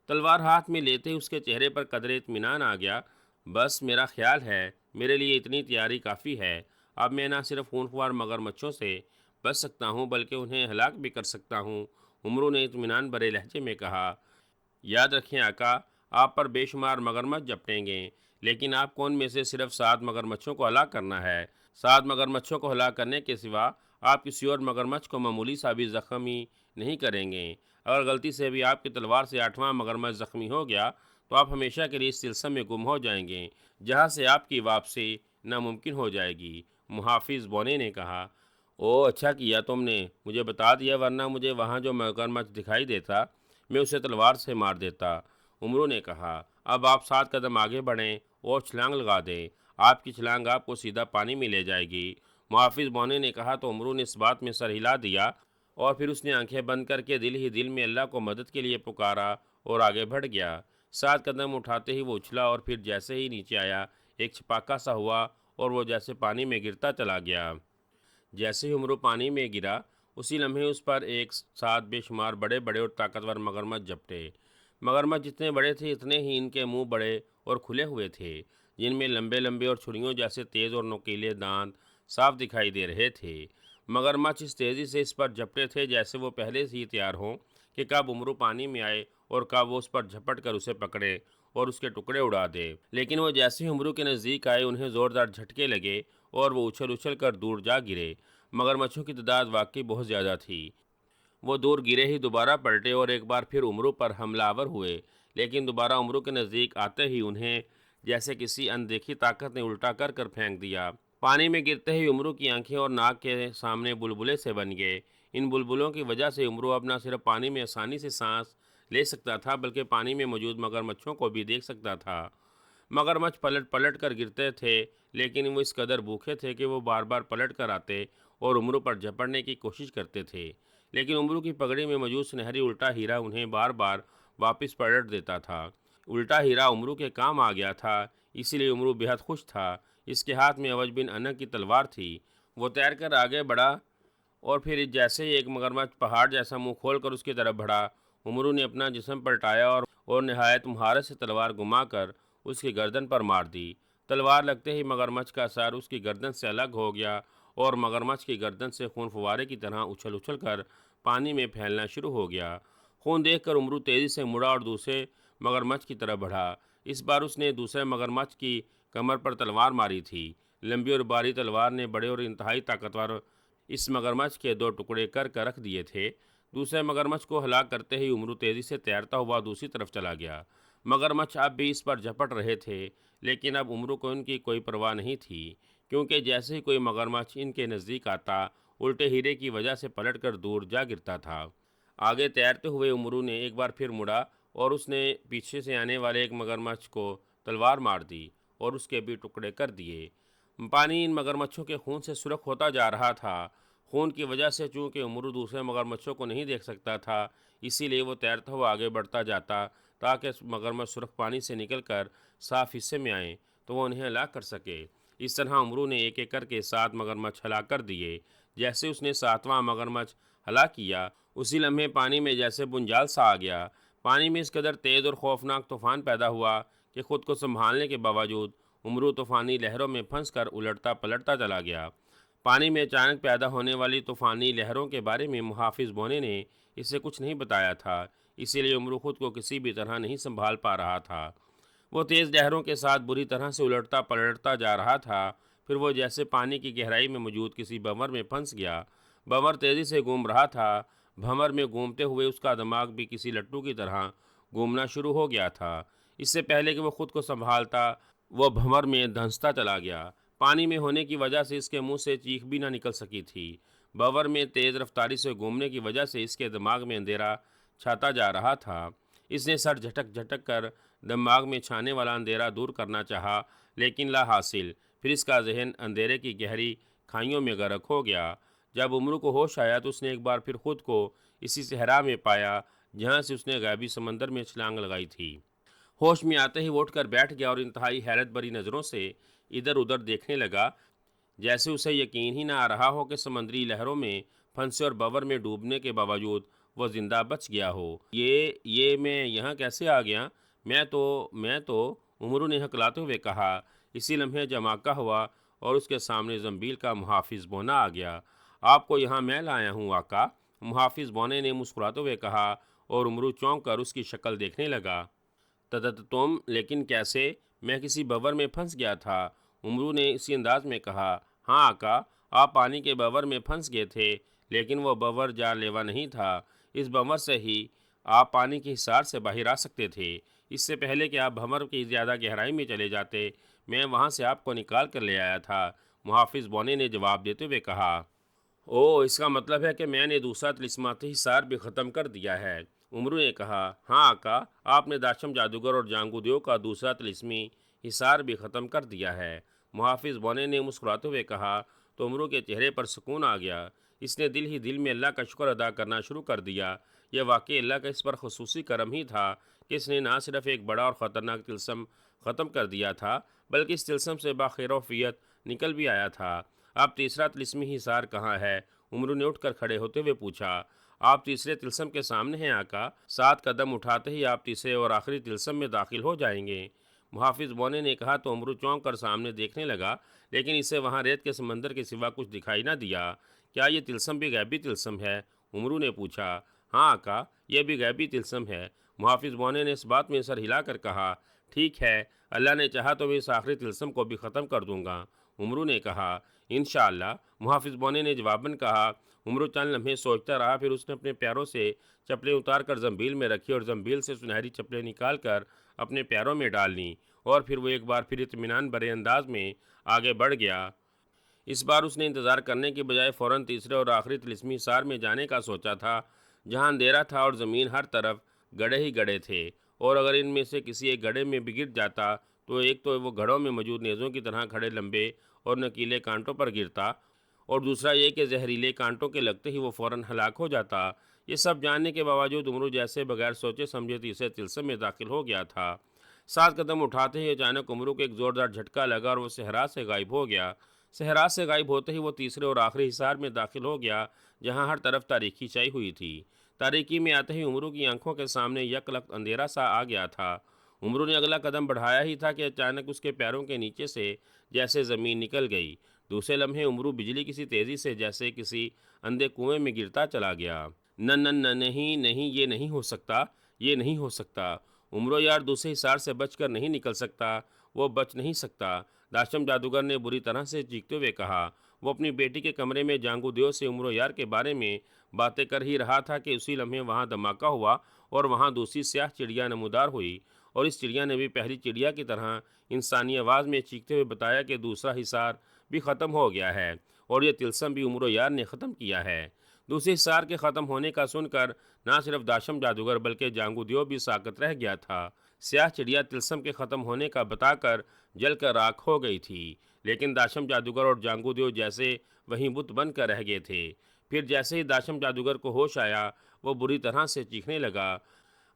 तलवार हाथ में लेते ही उसके चेहरे पर कदरे इत्मीनान आ गया। बस मेरा ख्याल है मेरे लिए इतनी तैयारी काफ़ी है। अब मैं न सिर्फ खूंखार मगरमच्छों से बच सकता हूँ बल्कि उन्हें हलाक भी कर सकता हूँ। उमरू ने इत्मीनान भरे लहजे में कहा। याद रखें आका, आप पर बेशुमार मगरमच्छ झपटेंगे, लेकिन आपको उनमें से सिर्फ 7 मगरमच्छों को हलाक करना है। 7 मगरमच्छों को हलाक करने के सिवा आप किसी और मगरमच्छ को मामूली सा भी ज़ख्मी नहीं करेंगे। अगर गलती से भी आपकी तलवार से 8वां मगरमच्छ ज़ख्मी हो गया तो आप हमेशा के लिए इस सिलसिले में गुम हो जाएंगे, जहाँ से आपकी वापसी नामुमकिन हो जाएगी। मुहाफिज बोने ने कहा। ओह, अच्छा किया तुमने मुझे बता दिया, वरना मुझे वहाँ जो मगरमच्छ दिखाई देता मैं उसे तलवार से मार देता। उमरू ने कहा। अब आप 7 कदम आगे बढ़ें और छलांग लगा दें। आपकी छलांग आपको सीधा पानी में ले जाएगी। मुहाफिज बोने ने कहा तो उमरू ने इस बात में सर हिला दिया और फिर उसने आंखें बंद करके दिल ही दिल में अल्लाह को मदद के लिए पुकारा और आगे बढ़ गया। 7 कदम उठाते ही वो उछला और फिर जैसे ही नीचे आया एक छपाका सा हुआ और वो जैसे पानी में गिरता चला गया। जैसे ही उमरू पानी में गिरा उसी लम्हे उस पर एक साथ बेशुमार बड़े बड़े और ताकतवर मगरमच्छ झपटे। मगरमच्छ जितने बड़े थे इतने ही इनके मुंह बड़े और खुले हुए थे, जिनमें लंबे लंबे और छुरियों जैसे तेज़ और नुकीले दांत साफ दिखाई दे रहे थे। मगरमच्छ इस तेज़ी से इस पर झपटे थे जैसे वो पहले से ही तैयार हों कि कब उमरू पानी में आए और कब वो उस पर झपट कर उसे पकड़े और उसके टुकड़े उड़ा दे। लेकिन वो जैसे ही उमरू के नज़दीक आए उन्हें ज़ोरदार झटके लगे और वो उछल उछल कर दूर जा गिरे। मगरमच्छों की तादाद वाकई बहुत ज़्यादा थी। वो दूर गिरे ही दोबारा पलटे और एक बार फिर उमरू पर हमलावर हुए, लेकिन दोबारा उमरू के नज़दीक आते ही उन्हें जैसे किसी अनदेखी ताकत ने उल्टा कर कर फेंक दिया। पानी में गिरते ही उमरू की आंखें और नाक के सामने बुलबुले से बन गए। इन बुलबुलों की वजह से उमरू अब न सिर्फ पानी में आसानी से सांस ले सकता था बल्कि पानी में मौजूद मगरमच्छों को भी देख सकता था। मगरमच्छ पलट पलट कर गिरते थे, लेकिन वो इस कदर भूखे थे कि वो बार बार पलट कर आते और उमरू पर झपटने की कोशिश करते थे। लेकिन उमरू की पगड़ी में मौजूद सुनहरी उल्टा हीरा उन्हें बार बार वापस पलट देता था। उल्टा हीरा उमरू के काम आ गया था, इसीलिए उमरू बेहद खुश था। इसके हाथ में अवज बिन अनक की तलवार थी। वो तैर कर आगे बढ़ा और फिर जैसे ही एक मगरमच्छ पहाड़ जैसा मुंह खोलकर उसकी तरफ बढ़ा, उमरू ने अपना जिस्म पलटाया और नहायत महारत से तलवार घुमाकर उसकी गर्दन पर मार दी। तलवार लगते ही मगरमच्छ का सर उसकी गर्दन से अलग हो गया और मगरमच्छ की गर्दन से खून फुवारे की तरह उछल उछल कर पानी में फैलना शुरू हो गया। खून देखकर उमरू तेज़ी से मुड़ा और दूसरे मगरमच्छ की तरफ बढ़ा। इस बार उसने दूसरे मगरमच्छ की कमर पर तलवार मारी थी। लंबी और बारी तलवार ने बड़े और इंतहाई ताकतवर इस मगरमच्छ के 2 टुकड़े कर कर रख दिए थे। दूसरे मगरमच्छ को हलाक करते ही उमरू तेज़ी से तैरता हुआ दूसरी तरफ चला गया। मगरमच्छ अब भी इस पर झपट रहे थे, लेकिन अब उमरू को इनकी कोई परवाह नहीं थी, क्योंकि जैसे ही कोई मगरमच्छ इनके नज़दीक आता उल्टे हीरे की वजह से पलट कर दूर जा गिरता था। आगे तैरते हुए उमरू ने एक बार फिर मुड़ा और उसने पीछे से आने वाले एक मगरमच्छ को तलवार मार दी और उसके भी टुकड़े कर दिए। पानी इन मगरमच्छों के खून से सुरख होता जा रहा था। खून की वजह से चूंकि उमरू दूसरे मगरमच्छों को नहीं देख सकता था, इसीलिए वो तैरता हुआ आगे बढ़ता जाता ताकि मगरमच्छ सुरख पानी से निकलकर साफ हिस्से में आए तो वो उन्हें हलाक कर सके। इस तरह उमरू ने एक एक करके 7 मगरमच्छ हलाक कर दिए। जैसे उसने 7वां मगरमच्छ हलाक किया उसी लम्हे पानी में जैसे बुंजाल सा आ गया। पानी में इस कदर तेज़ और खौफनाक तूफान पैदा हुआ कि खुद को संभालने के बावजूद उमरू तूफ़ानी लहरों में फंस कर उलटता पलटता चला गया। पानी में अचानक पैदा होने वाली तूफ़ानी लहरों के बारे में मुहाफिज बोने ने इसे कुछ नहीं बताया था, इसीलिए उमरू खुद को किसी भी तरह नहीं संभाल पा रहा था। वो तेज़ लहरों के साथ बुरी तरह से उलटता पलटता जा रहा था। फिर वो जैसे पानी की गहराई में मौजूद किसी भंवर में फंस गया। भंवर तेज़ी से घूम रहा था। भंवर में घूमते हुए उसका दिमाग भी किसी लट्टू की तरह घूमना शुरू हो गया था। इससे पहले कि वो खुद को संभालता वह भंवर में धंसता चला गया। पानी में होने की वजह से इसके मुंह से चीख भी ना निकल सकी थी। भंवर में तेज़ रफ्तारी से घूमने की वजह से इसके दिमाग में अंधेरा छाता जा रहा था। इसने सर झटक झटक कर दिमाग में छाने वाला अंधेरा दूर करना चाहा, लेकिन ला हासिल। फिर इसका जहन अंधेरे की गहरी खाइयों में गर्क हो गया। जब उमरू को होश आया तो उसने एक बार फिर खुद को इसी सहरा में पाया जहाँ से उसने गायबी समंदर में छलांग लगाई थी। होश में आते ही वो उठकर बैठ गया और इंतहाई हैरत भरी नज़रों से इधर उधर देखने लगा, जैसे उसे यकीन ही ना आ रहा हो कि समंदरी लहरों में फंसे और बवर में डूबने के बावजूद वो जिंदा बच गया हो। ये मैं यहाँ कैसे आ गया? मैं तो उमरू ने हकलाते हुए कहा। इसी लम्हे जमाका हुआ और उसके सामने जंबील का मुहाफिज बोना आ गया। आपको यहाँ मैं लाया हूँ आका, मुहाफिज बोने ने मुस्कुराते हुए कहा और उमरू चौंक कर उसकी शक्ल देखने लगा। तदत तुम, लेकिन कैसे? मैं किसी बवर में फंस गया था, उमरू ने इसी अंदाज में कहा। हाँ आका, आप पानी के बवर में फंस गए थे, लेकिन वह बवर जानलेवा नहीं था। इस बवर से ही आप पानी की हिसार से बाहर आ सकते थे। इससे पहले कि आप भंवर की ज़्यादा गहराई में चले जाते, मैं वहाँ से आपको निकाल कर ले आया था, मुहाफिज बोने ने जवाब देते हुए कहा। ओह, इसका मतलब है कि मैंने दूसरा तिलिस्माती हिसार भी ख़त्म कर दिया है, उमरू ने कहा। हाँ आका, आपने दाशम जादूगर और जांगुदियों का दूसरा तिलिस्मी हिसार भी ख़त्म कर दिया है, मुहाफिज बोने ने मुस्कुराते हुए कहा। तो उमरू के चेहरे पर सुकून आ गया। इसने दिल ही दिल में अल्लाह का शुक्र अदा करना शुरू कर दिया। यह वाकई अल्लाह का इस पर खसूसी करम ही था कि इसने ना सिर्फ एक बड़ा और ख़तरनाक तिलस्म ख़त्म कर दिया था, बल्कि इस तिलस्म से बाखैरौफियत निकल भी आया था। अब तीसरा तिलिस्मी हिसार कहाँ है? उमरू ने उठकर खड़े होते हुए पूछा। आप तीसरे तिलस्म के सामने हैं आका, 7 कदम उठाते ही आप तीसरे और आखिरी तिलस्म में दाखिल हो जाएंगे, मुहाफिज बोने ने कहा। तो उमरू चौंक कर सामने देखने लगा, लेकिन इसे वहाँ रेत के समंदर के सिवा कुछ दिखाई ना दिया। क्या ये तिलस्म भी गैबी तिलस्म है? उमरू ने पूछा। हाँ आका, यह भी गैबी तिलस्म है, मुहाफिज बोने ने इस बात में सर हिलाकर कहा। ठीक है, अल्लाह ने चाहा तो मैं इस आखिरी तिलस्म को भी ख़त्म कर दूंगा, उमरू ने कहा। इंशाअल्लाह, मुहाफिज बोने ने जवाबन कहा। उमरू चंद लम्हे सोचता रहा, फिर उसने अपने पैरों से चप्पलें उतार कर जंबील में रखी और जंबील से सुनहरी चप्पलें निकाल कर अपने पैरों में डाल लीं, और फिर वो एक बार फिर इत्मीनान भरे अंदाज में आगे बढ़ गया। इस बार उसने इंतज़ार करने के बजाय फ़ौरन तीसरे और आखिरी तिलिस्मी हिसार में जाने का सोचा था, जहाँ अंधेरा था और ज़मीन हर तरफ गड्ढे ही गड्ढे थे, और अगर इनमें से किसी एक गड्ढे में भी गिर जाता तो एक तो वो घड़ों में मौजूद नेज़ों की तरह खड़े लंबे और नकीले कांटों पर गिरता, और दूसरा ये कि जहरीले कांटों के लगते ही वो फ़ौरन हलाक हो जाता। ये सब जानने के बावजूद उमरू जैसे बगैर सोचे समझे तीसरे तिलस्म में दाखिल हो गया था। 7 कदम उठाते ही अचानक उमरू को एक ज़ोरदार झटका लगा और वो सहरा से गायब हो गया। सहरा से गायब होते ही वो तीसरे और आखिरी हिसार में दाखिल हो गया, जहाँ हर तरफ तारीकी छाई हुई थी। तारीकी में आते ही उमरू की आंखों के सामने यकलक अंधेरा सा आ गया था। उमरू ने अगला कदम बढ़ाया ही था कि अचानक उसके पैरों के नीचे से जैसे ज़मीन निकल गई। दूसरे लम्हे उमरू बिजली किसी तेज़ी से जैसे किसी अंधे कुएं में गिरता चला गया। न न न नहीं नहीं, ये नहीं हो सकता, ये नहीं हो सकता। उमरो यार दूसरे हिसार से बचकर नहीं निकल सकता, वो बच नहीं सकता, दाशम जादूगर ने बुरी तरह से चीखते हुए कहा। वो अपनी बेटी के कमरे में जांगू देव से उमरो यार के बारे में बातें कर ही रहा था कि उसी लम्हे वहाँ धमाका हुआ और वहाँ दूसरी स्याह चिड़िया नमूदार हुई, और इस चिड़िया ने भी पहली चिड़िया की तरह इंसानी आवाज़ में चीखते हुए बताया कि दूसरा हिसार भी ख़त्म हो गया है और ये तिलस्म भी उमरो यार ने ख़त्म किया है। दूसरे हिसार के ख़त्म होने का सुनकर ना सिर्फ दाशम जादूगर बल्कि जांगूदियो भी साकत रह गया था। स्याह चिड़िया तिलस्म के ख़त्म होने का बताकर जलकर राख हो गई थी, लेकिन दाशम जादूगर और जांगूदियो जैसे वहीं बुत बन कर रह गए थे। फिर जैसे ही दाशम जादूगर को होश आया, वो बुरी तरह से चीखने लगा।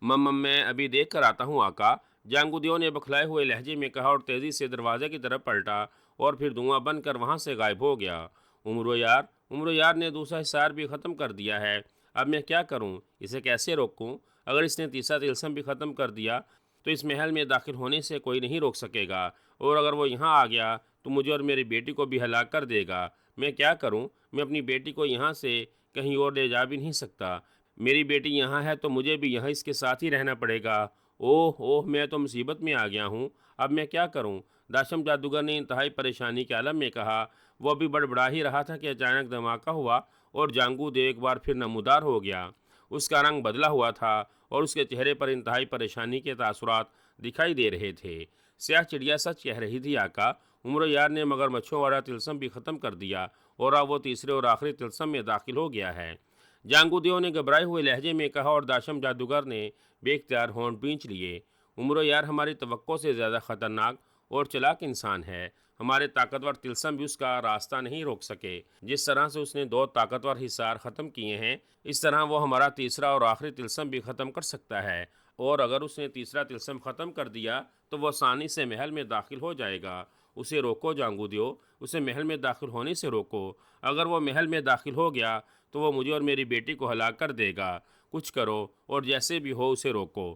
मैं अभी देख कर आता हूँ आका, जांगुदियो ने बखलाए हुए लहजे में कहा और तेज़ी से दरवाजे की तरफ पलटा और फिर धुआं बनकर वहाँ से गायब हो गया। उम्र यार ने दूसरा हिसार भी ख़त्म कर दिया है, अब मैं क्या करूँ, इसे कैसे रोकूँ? अगर इसने तीसरा तिलस्म भी ख़त्म कर दिया तो इस महल में दाखिल होने से कोई नहीं रोक सकेगा, और अगर वो यहाँ आ गया तो मुझे और मेरी बेटी को भी हलाक कर देगा। मैं क्या करूँ? मैं अपनी बेटी को यहाँ से कहीं और ले जा भी नहीं सकता। मेरी बेटी यहाँ है तो मुझे भी यहाँ इसके साथ ही रहना पड़ेगा। ओह ओह, मैं तो मुसीबत में आ गया हूँ, अब मैं क्या करूँ? दाशम जादूगर ने इंतहाई परेशानी के आलम में कहा। वह भी बड़बड़ा ही रहा था कि अचानक धमाका हुआ और जांगू देव एक बार फिर नमूदार हो गया। उसका रंग बदला हुआ था और उसके चेहरे पर इंतहाई परेशानी के तासुरात दिखाई दे रहे थे। स्याह चिड़िया सच कह रही थी आका, उम्र यार ने मगरमच्छों वाला तिलस्म भी ख़त्म कर दिया और अब वो तीसरे और आखिरी तिलस्म में दाखिल हो गया है। जांगुदियो ने घबराए हुए लहजे में कहा और दाशम जादूगर ने बेख्तियार होंठ भींच लिए। उम्र यार हमारी तवक्को से ज़्यादा ख़तरनाक और चालाक इंसान है, हमारे ताकतवर तिलस्म भी उसका रास्ता नहीं रोक सके। जिस तरह से उसने 2 ताकतवर हिसार ख़त्म किए हैं, इस तरह वो हमारा तीसरा और आखिरी तिलस्म भी ख़त्म कर सकता है। और अगर उसने तीसरा तिलस्म ख़त्म कर दिया तो वह आसानी से महल में दाखिल हो जाएगा। उसे रोको जांगूदियो, उसे महल में दाखिल होने से रोको। अगर वो महल में दाखिल हो गया तो वो मुझे और मेरी बेटी को हलाक कर देगा। कुछ करो और जैसे भी हो उसे रोको।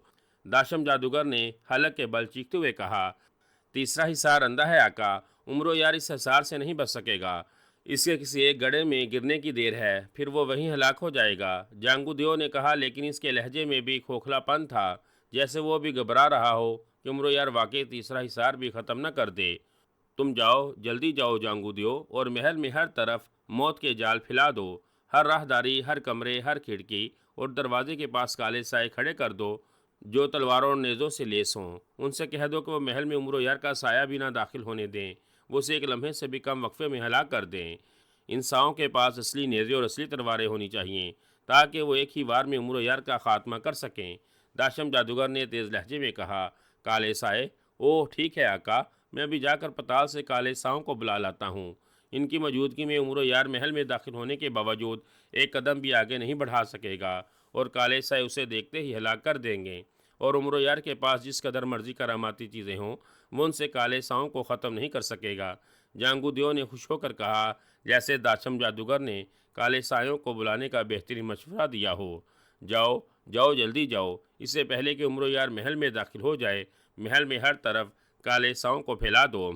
दाशम जादूगर ने हलक के बल चीखते हुए कहा, तीसरा हिसार अंधा है आका, उम्रो यार इस हिसार से नहीं बच सकेगा। इसके किसी एक गड्ढे में गिरने की देर है, फिर वो वहीं हलाक हो जाएगा। जांगुदियो ने कहा, लेकिन इसके लहजे में भी खोखलापन था, जैसे वो भी घबरा रहा हो कि उम्रो यार वाकई तीसरा हिसार भी ख़त्म न कर दे। तुम जाओ, जल्दी जाओ जांगुदियो, और महल में हर तरफ मौत के जाल फैला दो। हर राहदारी, हर कमरे, हर खिड़की और दरवाजे के पास काले साए खड़े कर दो जो तलवारों और नेज़ों से लेस हों। उनसे कह दो कि वो महल में उम्र यार का साया भी ना दाखिल होने दें। वो उसे एक लम्हे से भी कम वक्फे में हलाक कर दें। इन साओं के पास असली नेज़े और असली तलवारें होनी चाहिए ताकि वो एक ही बार में उम्र यार का खात्मा कर सकें। दाशम जादूगर ने तेज़ लहजे में कहा, काले साए, ओह ठीक है आका, मैं अभी जाकर पताल से काले साओं को बुला लाता हूँ। इनकी मौजूदगी में उम्र यार महल में दाखिल होने के बावजूद एक कदम भी आगे नहीं बढ़ा सकेगा और काले साए उसे देखते ही हलाक कर देंगे। और उम्र यार के पास जिस कदर मर्जी करामाती चीज़ें हों, वो उनसे काले साओं को ख़त्म नहीं कर सकेगा। जांगुदियो ने खुश होकर कहा, जैसे दाशम जादूगर ने काले सायों को बुलाने का बेहतरीन मशवरा दिया हो। जाओ जाओ, जल्दी जाओ, इससे पहले कि उम्र यार महल में दाखिल हो जाए। महल में हर तरफ काले साओं को फैला दो।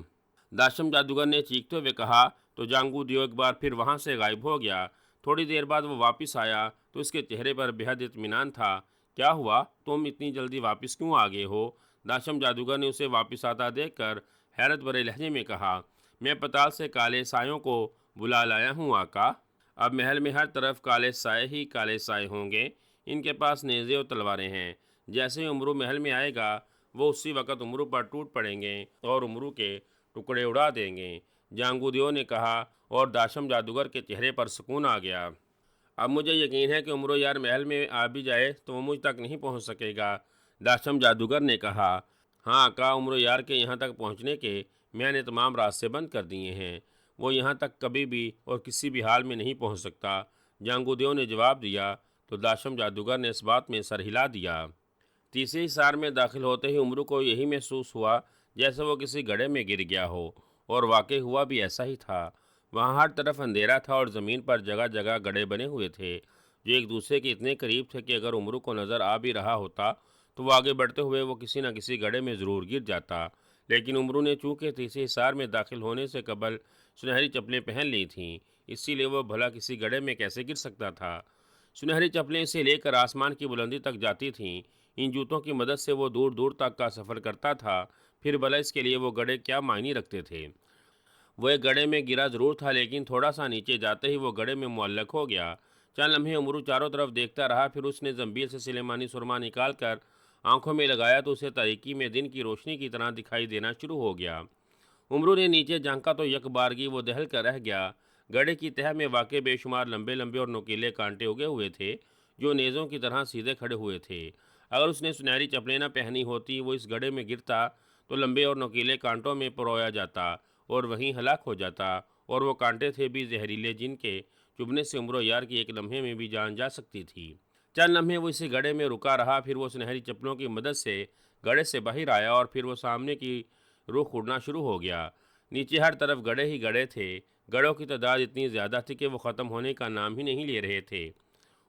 दाशम जादूगर ने चीखते हुए कहा तो जांगुदियो एक बार फिर वहाँ से गायब हो गया। थोड़ी देर बाद वो वापस आया तो उसके चेहरे पर बेहद इत्मीनान था। क्या हुआ, तुम इतनी जल्दी वापस क्यों आ गए हो? दाशम जादूगर ने उसे वापस आता देखकर हैरत भरे लहजे में कहा, मैं पताल से काले सायों को बुला लाया हूँ आका। अब महल में हर तरफ काले साए ही काले साए होंगे। इनके पास नेज़े और तलवारें हैं। जैसे ही उमरू महल में आएगा वो उसी वक़्त उमरू पर टूट पड़ेंगे और उमरू के टुकड़े उड़ा देंगे। जांगुदियो ने कहा और दाशम जादूगर के चेहरे पर सुकून आ गया। अब मुझे यकीन है कि उमरो यार महल में आ भी जाए तो वो मुझ तक नहीं पहुंच सकेगा। दाशम जादूगर ने कहा, हाँ आका, उमरो यार के यहाँ तक पहुँचने के मैंने तमाम रास्ते बंद कर दिए हैं। वो यहाँ तक कभी भी और किसी भी हाल में नहीं पहुँच सकता। जांगुदियो ने जवाब दिया तो दाशम जादूगर ने इस बात में सर हिला दिया। तीसरे हिसार में दाखिल होते ही उमरू को यही महसूस हुआ जैसे वो किसी गड्ढे में गिर गया हो, और वाकई हुआ भी ऐसा ही था। वहाँ हर तरफ अंधेरा था और ज़मीन पर जगह जगह गड्ढे बने हुए थे जो एक दूसरे के इतने करीब थे कि अगर उमरू को नज़र आ भी रहा होता तो वो आगे बढ़ते हुए वो किसी न किसी गड्ढे में ज़रूर गिर जाता। लेकिन उमरू ने चूँकि तीसरे हिसार में दाखिल होने से कबल सुनहरी चप्पलें पहन ली थीं, इसीलिए वह भला किसी गड्ढे में कैसे गिर सकता था। सुनहरी चप्पलें इसे लेकर आसमान की बुलंदी तक जाती थीं। इन जूतों की मदद से वो दूर दूर तक का सफ़र करता था। फिर भला इसके लिए वो गड्ढे क्या मायने रखते थे? वो एक गड्ढे में गिरा जरूर था, लेकिन थोड़ा सा नीचे जाते ही वो गड्ढे में मुअल्लक हो गया। चंद लम्हे उमरू चारों तरफ देखता रहा। फिर उसने जंबील से सिलेमानी सुरमा निकाल कर आंखों में लगाया तो उसे तारीकी में दिन की रोशनी की तरह दिखाई देना शुरू हो गया। उमरू ने नीचे झांका तो यकबारगी वो दहल कर रह गया। गड्ढे की तह में वाक़ई बेशुमार लंबे लंबे और नुकीले कांटे उगे हुए थे जो नेज़ों की तरह सीधे खड़े हुए थे। अगर उसने सुनहरी चप्पलें न पहनी होती वो इस गड्ढे में गिरता तो लंबे और नुकीले कांटों में परोया जाता और वहीं हलाक हो जाता। और वो कांटे थे भी जहरीले जिनके चुभने से उम्र यार की एक लम्हे में भी जान जा सकती थी। चंद लम्हे वो इसी गड्ढे में रुका रहा। फिर वो सुनहरी चप्पलों की मदद से गड्ढे से बाहर आया और फिर वो सामने की रुख उड़ना शुरू हो गया। नीचे हर तरफ गड्ढे ही गड्ढे थे। गड्ढों की तादाद इतनी ज़्यादा थी कि वो ख़त्म होने का नाम ही नहीं ले रहे थे।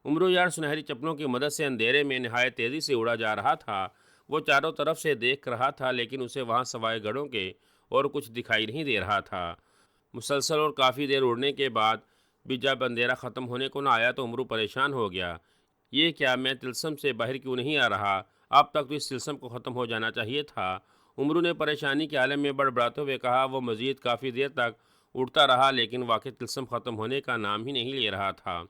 उमरू यार सुनहरी चप्पलों की मदद से अंधेरे में नहायत तेज़ी से उड़ा जा रहा था। वो चारों तरफ से देख रहा था, लेकिन उसे वहाँ सवाए गढ़ों के और कुछ दिखाई नहीं दे रहा था। मुसलसल और काफ़ी देर उड़ने के बाद भी जब अंधेरा ख़त्म होने को न आया तो उमरू परेशान हो गया। ये क्या, मैं तिलस्म से बाहर क्यों नहीं आ रहा? अब तक तो इस तिलस्म को ख़त्म हो जाना चाहिए था। उमरू ने परेशानी के आलम में बड़बड़ाते हुए कहा। वो मज़ीद काफ़ी देर तक उड़ता रहा, लेकिन वाकई तिलस्म ख़त्म होने का नाम ही नहीं ले रहा था।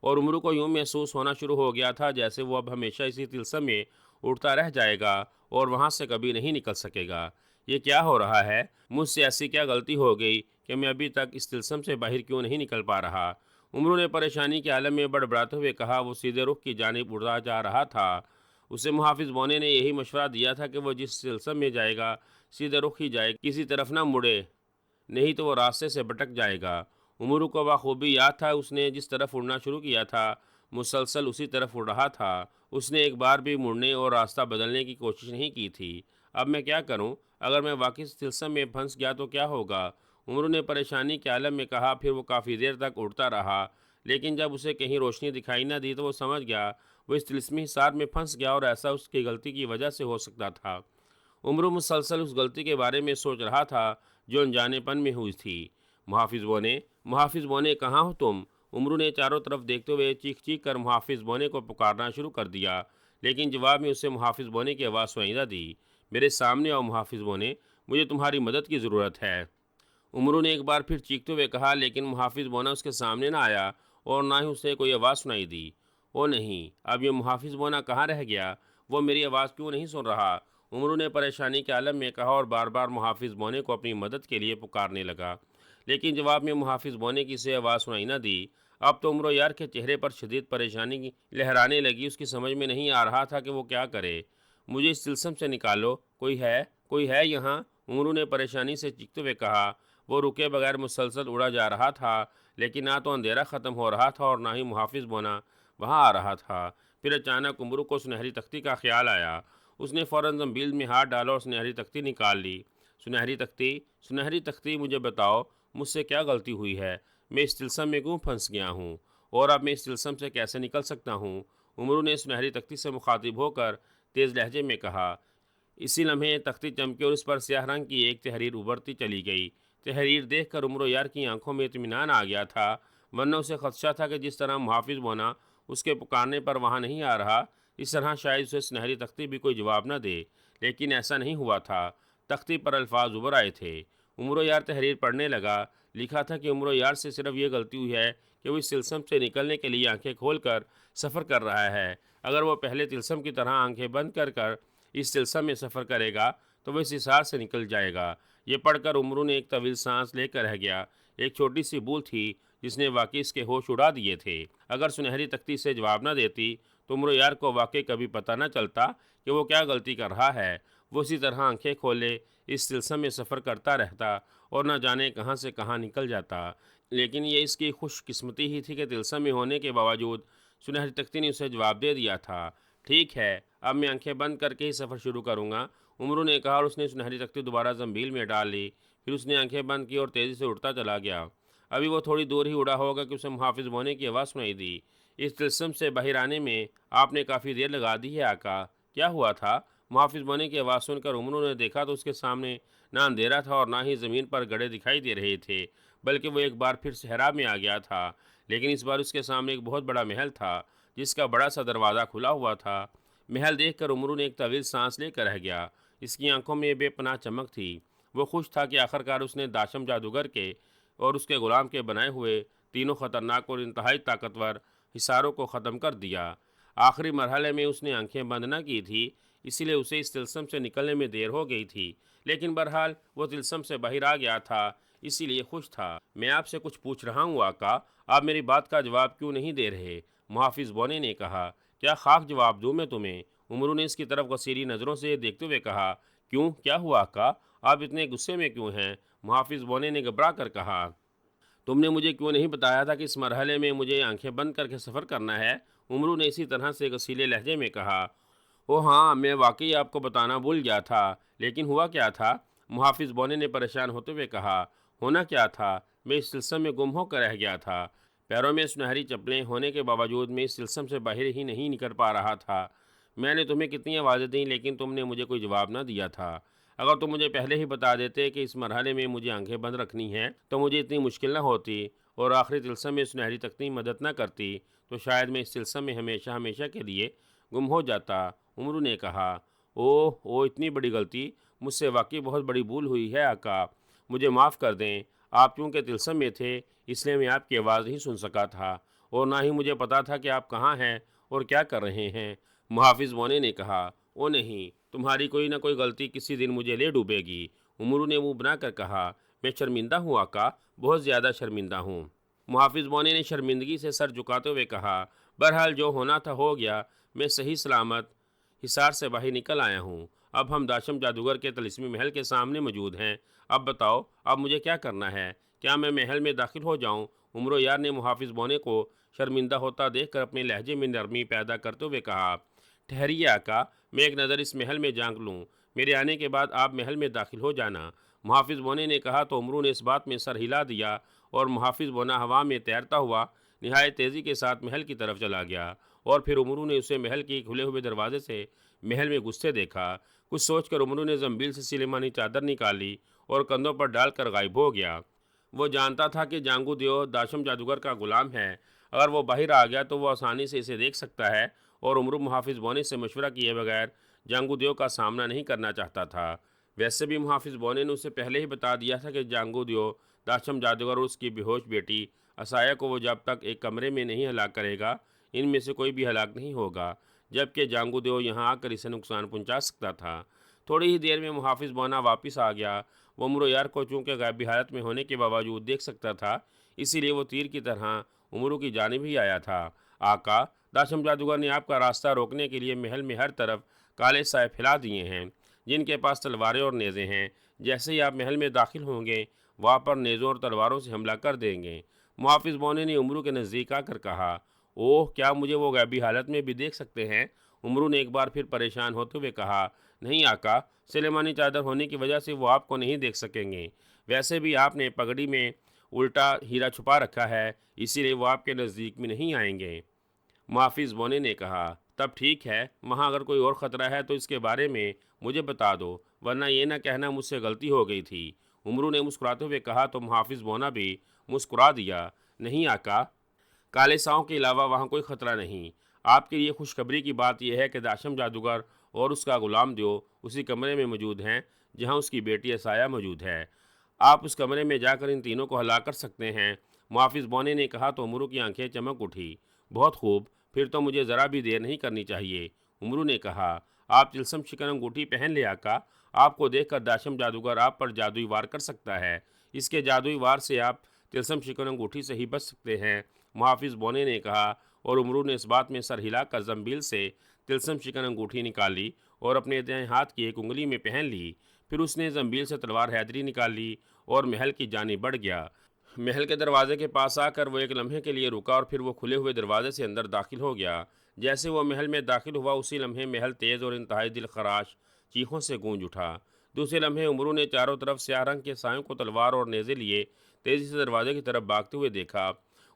और उमरू को यूँ महसूस होना शुरू हो गया था जैसे वो अब हमेशा इसी तिलस्म में उड़ता रह जाएगा और वहाँ से कभी नहीं निकल सकेगा। ये क्या हो रहा है? मुझसे ऐसी क्या गलती हो गई कि मैं अभी तक इस तिलस्म से बाहर क्यों नहीं निकल पा रहा? उमरू ने परेशानी के आलम में बड़बड़ाते हुए कहा। वो सीधे रुख की जानिब उड़ा जा रहा था। उसे मुहाफिज बोने ने यही मशवरा दिया था कि वो जिस तिलस्म में जाएगा सीधे रुख ही जाए, किसी तरफ ना मुड़े। नहीं तो वो रास्ते से भटक जाएगा। उमरू को बखूबी याद था, उसने जिस तरफ उड़ना शुरू किया था मुसलसल उसी तरफ उड़ रहा था। उसने एक बार भी मुड़ने और रास्ता बदलने की कोशिश नहीं की थी। अब मैं क्या करूं? अगर मैं वाकई तिलस्म में फंस गया तो क्या होगा? उमरू ने परेशानी के आलम में कहा। फिर वो काफ़ी देर तक उड़ता रहा, लेकिन जब उसे कहीं रोशनी दिखाई न दी तो वो समझ गया वो इस तिलस्मी हिसार में फंस गया और ऐसा उसकी गलती की वजह से हो सकता था। उमरू मुसलसल उस गलती के बारे में सोच रहा था जो अनजानेपन में हुई थी। मुहाफिज बोने कहाँ हो तुम? उमरू ने चारों तरफ देखते हुए चीख चीख कर मुहाफिज बोने को पुकारना शुरू कर दिया, लेकिन जवाब में उसे मुहाफिज बोने की आवाज़ सुनाई न दी। मेरे सामने आओ मुहाफिज बोने, मुझे तुम्हारी मदद की ज़रूरत है। उमरू ने एक बार फिर चीखते हुए कहा, लेकिन मुहाफिज बोना उसके सामने ना आया और ना ही उसे कोई आवाज़ सुनाई दी। ओ नहीं, अब ये मुहाफिज बोना कहाँ रह गया? वो मेरी आवाज़ क्यों नहीं सुन रहा? उमरू ने परेशानी के आलम में कहा और बार बार मुहाफिज बोने को अपनी मदद के लिए पुकारने लगा, लेकिन जवाब में मुहाफिज बोने की से आवाज़ सुनाई न दी। अब तो उमरो यार के चेहरे पर शदीद परेशानी की लहराने लगी। उसकी समझ में नहीं आ रहा था कि वो क्या करे। मुझे इस सिलसिम से निकालो, कोई है यहाँ? उमरू ने परेशानी से चीखते हुए कहा। वो रुके बगैर मुसलसल उड़ा जा रहा था, लेकिन ना तो अंधेरा ख़त्म हो रहा था और ना ही मुहाफिज बोना वहाँ आ रहा था। फिर अचानक उमरू को सुनहरी तख्ती का ख्याल आया। उसने फ़ौरन जंबील में हाथ डाला और सुनहरी तख्ती निकाल ली। सुनहरी तख्ती, मुझे बताओ मुझसे क्या गलती हुई है? मैं इस तिलस्म में क्यों फंस गया हूँ और अब मैं इस तिलस्म से कैसे निकल सकता हूँ? उमरू ने सुनहरी तख्ती से मुखातिब होकर तेज़ लहजे में कहा। इसी लम्हे तख्ती चमकी और उस पर स्याह रंग की एक तहरीर उभरती चली गई। तहरीर देखकर उमरो यार की आंखों में इत्मीनान आ गया था, वरना उसे खदशा था कि जिस तरह मुहाफिज बोना उसके पुकारने पर वहाँ नहीं आ रहा, इस तरह शायद उसे सुनहरी तख्ती भी कोई जवाब न दे। लेकिन ऐसा नहीं हुआ था। तख्ती पर अल्फाज उभर आए थे। उमरो यार तहरीर पढ़ने लगा। लिखा था कि उमरो यार से सिर्फ ये गलती हुई है कि वो इस तिलस्म से निकलने के लिए आंखें खोलकर सफ़र कर रहा है। अगर वो पहले तिलस्म की तरह आंखें बंद कर इस तिलस्म में सफ़र करेगा तो वह इस हिसार से निकल जाएगा। ये पढ़कर उमरू ने एक तवील सांस लेकर रह गया। एक छोटी सी भूल थी जिसने वाकई इसके होश उड़ा दिए थे। अगर सुनहरी तख्ती से जवाब न देती तो उमरो यार को वाकई कभी पता न चलता कि वो क्या गलती कर रहा है। वो इसी तरह आंखें खोले इस तिलस्म में सफ़र करता रहता और न जाने कहाँ से कहाँ निकल जाता। लेकिन ये इसकी खुशकिस्मती ही थी कि तिलस्म में होने के बावजूद सुनहरी तख्ती ने उसे जवाब दे दिया था। ठीक है, अब मैं आंखें बंद करके ही सफ़र शुरू करूँगा, उमरू ने कहा और उसने सुनहरी तख्ती दोबारा जंबील में डाल ली। फिर उसने आंखें बंद की और तेज़ी से उड़ता चला गया। अभी वो थोड़ी दूर ही उड़ा होगा कि उसे मुहाफिज बोने की आवाज़ सुनाई दी। इस तिलस्म से बाहर आने में आपने काफ़ी देर लगा दी है आका। क्या हुआ था? मुहाफिज बोने की आवाज़ सुनकर उमरू ने देखा तो उसके सामने ना अंधेरा था और ना ही ज़मीन पर गड़े दिखाई दे रहे थे, बल्कि वो एक बार फिर सहरा में आ गया था। लेकिन इस बार उसके सामने एक बहुत बड़ा महल था, जिसका बड़ा सा दरवाज़ा खुला हुआ था। महल देखकर उमरू ने एक तवील सांस लेकर रह गया। इसकी आंखों में बेपनाह चमक थी। वो खुश था कि आखिरकार उसने दाशम जादूगर के और उसके गुलाम के बनाए हुए तीनों ख़तरनाक और इंतहाई ताकतवर हिसारों को ख़त्म कर दिया। आखिरी मरहले में उसने आंखें बंद न की थी, इसीलिए उसे इस तिलस्म से निकलने में देर हो गई थी। लेकिन बहरहाल वो तिलस्म से बाहर आ गया था, इसीलिए खुश था। मैं आपसे कुछ पूछ रहा हूँ आका, आप मेरी बात का जवाब क्यों नहीं दे रहे? मुहाफिज बोने ने कहा। क्या खाक जवाब दूँ मैं तुम्हें? उमरू ने इसकी तरफ गसीरी नज़रों से देखते हुए कहा। क्यों, क्या हुआ आका? आप इतने गुस्से में क्यों हैं? मुहाफिज बोने ने घबरा कर कहा। तुमने मुझे क्यों नहीं बताया था कि इस मरहले में मुझे आंखें बंद करके सफ़र करना है? उमरू ने इसी तरह से गसीले लहजे में कहा। ओ हाँ, मैं वाकई आपको बताना भूल गया था। लेकिन हुआ क्या था? मुहाफिज बोने ने परेशान होते हुए कहा। होना क्या था? मैं इस सिलसिले में गुम होकर रह गया था। पैरों में सुनहरी चप्पलें होने के बावजूद मैं इस सिलसिले से बाहर ही नहीं निकल पा रहा था। मैंने तुम्हें कितनी आवाज़ें दी, लेकिन तुमने मुझे कोई जवाब न दिया था। अगर तुम मुझे पहले ही बता देते कि इस मरहले में मुझे आंखें बंद रखनी है तो मुझे इतनी मुश्किल न होती और आखिरी तिलस्म में सुनहरी तख्ती मदद न करती, तो शायद मैं इस तिलस्म में हमेशा हमेशा के लिए गुम हो जाता। उमरू ने कहा। ओह इतनी बड़ी गलती, मुझसे वाकई बहुत बड़ी भूल हुई है आका। मुझे माफ़ कर दें। आप चूँकि तिलस्म में थे, इसलिए मैं आपकी आवाज़ नहीं सुन सका था और ना ही मुझे पता था कि आप कहाँ हैं और क्या कर रहे हैं। मुहाफिज बोने ने कहा। ओ नहीं, तुम्हारी कोई ना कोई गलती किसी दिन मुझे ले डूबेगी। उमरू ने मुंह बनाकर कहा। मैं शर्मिंदा हूँ आका, बहुत ज़्यादा शर्मिंदा हूँ। मुहाफिज बोने ने शर्मिंदगी से सर झुकाते हुए कहा। बहरहाल जो होना था हो गया। मैं सही सलामत हिसार से बाहर निकल आया हूँ। अब हम दाशम जादूगर के तलिस्मी महल के सामने मौजूद हैं। अब बताओ, अब मुझे क्या करना है? क्या मैं महल में दाखिल हो जाऊं? उमरो यार ने मुहाफिज बोने को शर्मिंदा होता देखकर अपने लहजे में नरमी पैदा करते हुए कहा, ठहरिए आका, मैं एक नज़र इस महल में झांक लूँ। मेरे आने के बाद आप महल में दाखिल हो जाना। मुहाफिज बोने ने कहा तो उमरू ने इस बात में सर हिला दिया और मुहाफिज बोना हवा में तैरता हुआ निहायत तेज़ी के साथ महल की तरफ चला गया। और फिर उमरू ने उसे महल के खुले हुए दरवाजे से महल में घुसते देखा। कुछ सोचकर उमरू ने जंबील से सिलेमानी चादर निकाली और कंधों पर डालकर गायब हो गया। वो जानता था कि जांगू दियो दाशम जादूगर का गुलाम है। अगर वो बाहर आ गया तो वो आसानी से इसे देख सकता है और उमरू मुहाफिज बोने से मशवरा किए बगैर जांगू दियो का सामना नहीं करना चाहता था। वैसे भी मुहाफिज बोने ने उसे पहले ही बता दिया था कि जांगू दियो दाशम जादूगर और उसकी बेहोश बेटी असाया को वो जब तक एक कमरे में नहीं हलाक करेगा, इनमें से कोई भी हलाक नहीं होगा, जबकि जांगू दियो यहाँ आकर इसे नुकसान पहुँचा सकता था। थोड़ी ही देर में मुहाफिज बोना वापस आ गया। वो उमरो यार को चूँकि गायबी हालत में होने के बावजूद देख सकता था, इसीलिए वो तीर की तरह उमरू की जानिब ही आया था। आका, दाशम जादूगर ने आपका रास्ता रोकने के लिए महल में हर तरफ काले साए फैला दिए हैं, जिनके पास तलवारें और नेज़े हैं। जैसे ही आप महल में दाखिल होंगे, वहाँ पर नेज़ों और तलवारों से हमला कर देंगे। मुहाफिज बोने ने उमरू के नज़दीक आकर कहा, ओह, क्या मुझे वो गायबी हालत में भी देख सकते हैं? उमरू ने एक बार फिर परेशान होते हुए कहा, नहीं आका, सिलेमानी चादर होने की वजह से वो आपको नहीं देख सकेंगे। वैसे भी आपने पगड़ी में उल्टा हीरा छुपा रखा है, इसीलिए वो आपके नज़दीक में नहीं आएंगे। मुहाफिज बोने ने कहा, तब ठीक है, वहाँ अगर कोई और ख़तरा है तो इसके बारे में मुझे बता दो, वरना ये ना कहना मुझसे गलती हो गई थी। उमरू ने मुस्कुराते हुए कहा तो मुहाफिज बोना भी मुस्कुरा दिया, नहीं आका, काले सांव के अलावा वहाँ कोई ख़तरा नहीं। आपके लिए खुशखबरी की बात यह है कि दाशम जादूगर और उसका गुलाम दियो उसी कमरे में मौजूद हैं जहाँ उसकी बेटी असाया मौजूद है। आप उस कमरे में जाकर इन तीनों को हला कर सकते हैं। मुहाफिज बोने ने कहा तो उमरू की आंखें चमक उठी। बहुत खूब, फिर तो मुझे ज़रा भी देर नहीं करनी चाहिए। उमरू ने कहा, आप तिलस्म शिकन अंगूठी पहन ले आका। आपको देखकर दाशम जादूगर आप पर जादुई वार कर सकता है। इसके जादुई वार से आप तिलस्म शिकन अंगूठी से ही बच सकते हैं। मुहाफिज बोने ने कहा और उमरू ने इस बात में सर हिलाकर जंबील से तिलस्म शिकन अंगूठी निकाली और अपने दाएं हाथ की एक उंगली में पहन ली। फिर उसने जंबील से तलवार हैदरी निकाली और महल की जानिब बढ़ गया। महल के दरवाजे के पास आकर वो एक लम्हे के लिए रुका और फिर वो खुले हुए दरवाजे से अंदर दाखिल हो गया। जैसे वो महल में दाखिल हुआ, उसी लम्हे महल तेज़ और इंतहाई दिल खराश चीखों से गूंज उठा। दूसरे लम्हे उमरू ने चारों तरफ स्याह रंग के सायों को तलवार और नेज़े लिए तेज़ी से दरवाजे की तरफ भागते हुए देखा।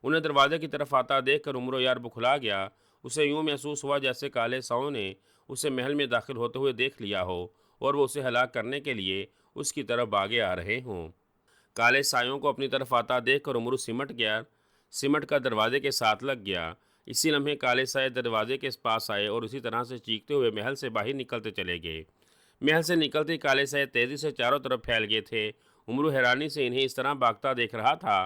उन्हें दरवाजे की तरफ आता देखकर उमरो यार बुखला गया। उसे यूं महसूस हुआ जैसे काले सांवों ने उसे महल में दाखिल होते हुए देख लिया हो और वो उसे हलाक करने के लिए उसकी तरफ भागे आ रहे हों। काले सायों को अपनी तरफ आता देखकर उमरू सिमट गया, सिमट कर दरवाजे के साथ लग गया। इसी लम्हे काले साए दरवाजे के पास आए और उसी तरह से चीखते हुए महल से बाहर निकलते चले गए। महल से निकलते ही काले साए तेज़ी से चारों तरफ फैल गए थे। उमरू हैरानी से इन्हें इस तरह भागता देख रहा था।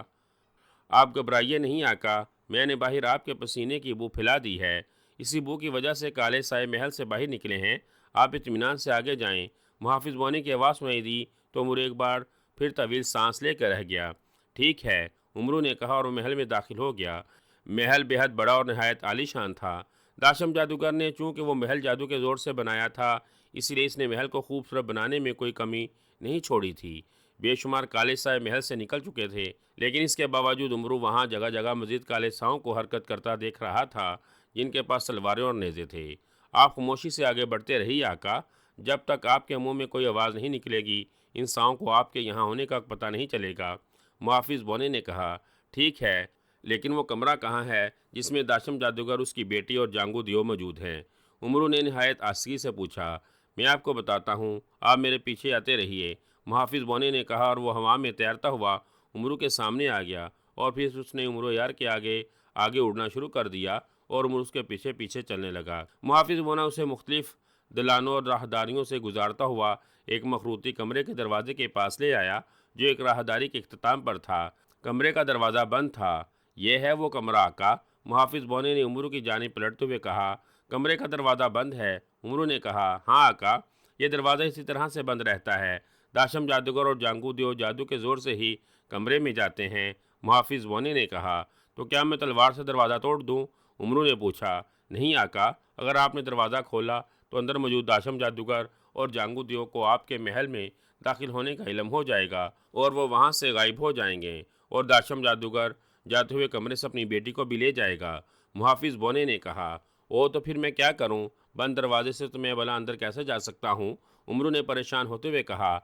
आप घबराइए नहीं आका, मैंने बाहर आपके पसीने की बू फैला दी है। इसी बू की वजह से काले साए महल से बाहर निकले हैं। आप इत्मीनान से आगे जाएं। मुहाफिज बोने की आवाज़ सुनाई दी तो उमरू एक बार फिर तवील सांस लेकर रह गया। ठीक है, उमरू ने कहा और वो महल में दाखिल हो गया। महल बेहद बड़ा और नहायत आलीशान था। दाशम जादूगर ने चूँकि वो महल जादू के ज़ोर से बनाया था, इसलिए इसने महल को खूबसूरत बनाने में कोई कमी नहीं छोड़ी थी। बेशुमार काले साए महल से निकल चुके थे, लेकिन इसके बावजूद उमरू वहाँ जगह जगह मजीद काले साओं को हरकत करता देख रहा था, जिनके पास तलवारें और नेज़े थे। आप खामोशी से आगे बढ़ते रहिए आका, जब तक आपके मुंह में कोई आवाज़ नहीं निकलेगी इन साओं को आपके यहाँ होने का पता नहीं चलेगा। मुहाफिज बोने ने कहा, ठीक है, लेकिन वो कमरा कहाँ है जिसमें दाशम जादूगर, उसकी बेटी और जांगू दियो मौजूद हैं? उमरू ने नहायत आसगी से पूछा। मैं आपको बताता हूँ, आप मेरे पीछे आते रहिए, मुहाफिज बोने ने कहा और वो हवा में तैरता हुआ उमरू के सामने आ गया और फिर उसने उमरो यार के आगे आगे उड़ना शुरू कर दिया और उमरू उसके पीछे पीछे चलने लगा। मुहाफिज बोना उसे मुख्तलिफ दलानों और राहदारियों से गुजारता हुआ एक मखरूती कमरे के दरवाजे के पास ले आया, जो एक राहदारी के इख्तिताम पर था। कमरे का दरवाज़ा बंद था। यह है वो कमरा आका, मुहाफिज बोने ने उमरू की जानिब पलटते हुए कहा। कमरे का दरवाज़ा बंद है? उमरू ने कहा, हाँ आका, यह दरवाज़ा इसी तरह से बंद रहता है। दाशम जादूगर और जांगू दियो जादू के ज़ोर से ही कमरे में जाते हैं। मुहाफिज बोने ने कहा, तो क्या मैं तलवार से दरवाज़ा तोड़ दूँ? उमरू ने पूछा। नहीं आका, अगर आपने दरवाज़ा खोला तो अंदर मौजूद दाशम जादूगर और जांगू दियो को आपके महल में दाखिल होने का इल्म हो जाएगा और वो वहाँ से गायब हो जाएंगे और दाशम जादूगर जाते हुए कमरे से अपनी बेटी को भी ले जाएगा। मुहाफिज बोने ने कहा, ओ तो फिर मैं क्या करूं? बंद दरवाजे से तो मैं भला अंदर कैसे जा सकता हूं? उमरू ने परेशान होते हुए कहा,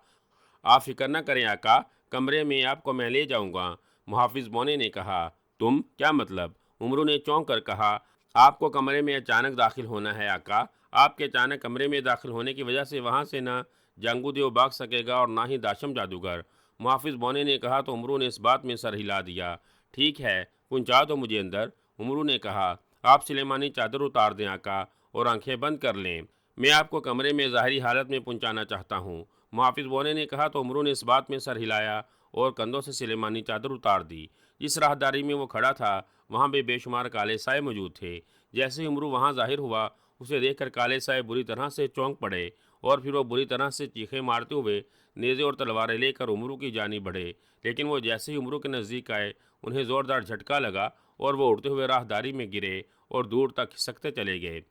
आप फिक्र न करें आका, कमरे में आपको मैं ले जाऊंगा। मुहाफिज बोने ने कहा, तुम क्या मतलब? उमरू ने चौंक कर कहा, आपको कमरे में अचानक दाखिल होना है आका। आपके अचानक कमरे में दाखिल होने की वजह से वहां से न जंगूदेव भाग सकेगा और ना ही दाशम जादूगर। मुहाफिज बोने ने कहा तो उमरू ने इस बात में सर हिला दिया। ठीक है, पहुंचा दो मुझे अंदर। उमरू ने कहा, आप सुलेमानी चादर उतार दें आका और आंखें बंद कर लें। मैं आपको कमरे में ज़ाहिरी हालत में पहुंचाना चाहता हूँ। मुहाफिज बोने ने कहा तो उमरू ने इस बात में सर हिलाया और कंधों से सुलेमानी चादर उतार दी। जिस राहदारी में वो खड़ा था वहाँ पे बेशुमार काले साए मौजूद थे। जैसे ही उमरू वहाँ जाहिर हुआ, उसे देखकर काले साए बुरी तरह से चौंक पड़े और फिर वो बुरी तरह से चीखें मारते हुए नेज़े और तलवारें लेकर उमरू की जानी बढ़े। लेकिन वो जैसे ही उमरू के नज़दीक आए, उन्हें ज़ोरदार झटका लगा और वो उड़ते हुए राहदारी में गिरे और दूर तक खिसकते चले गए।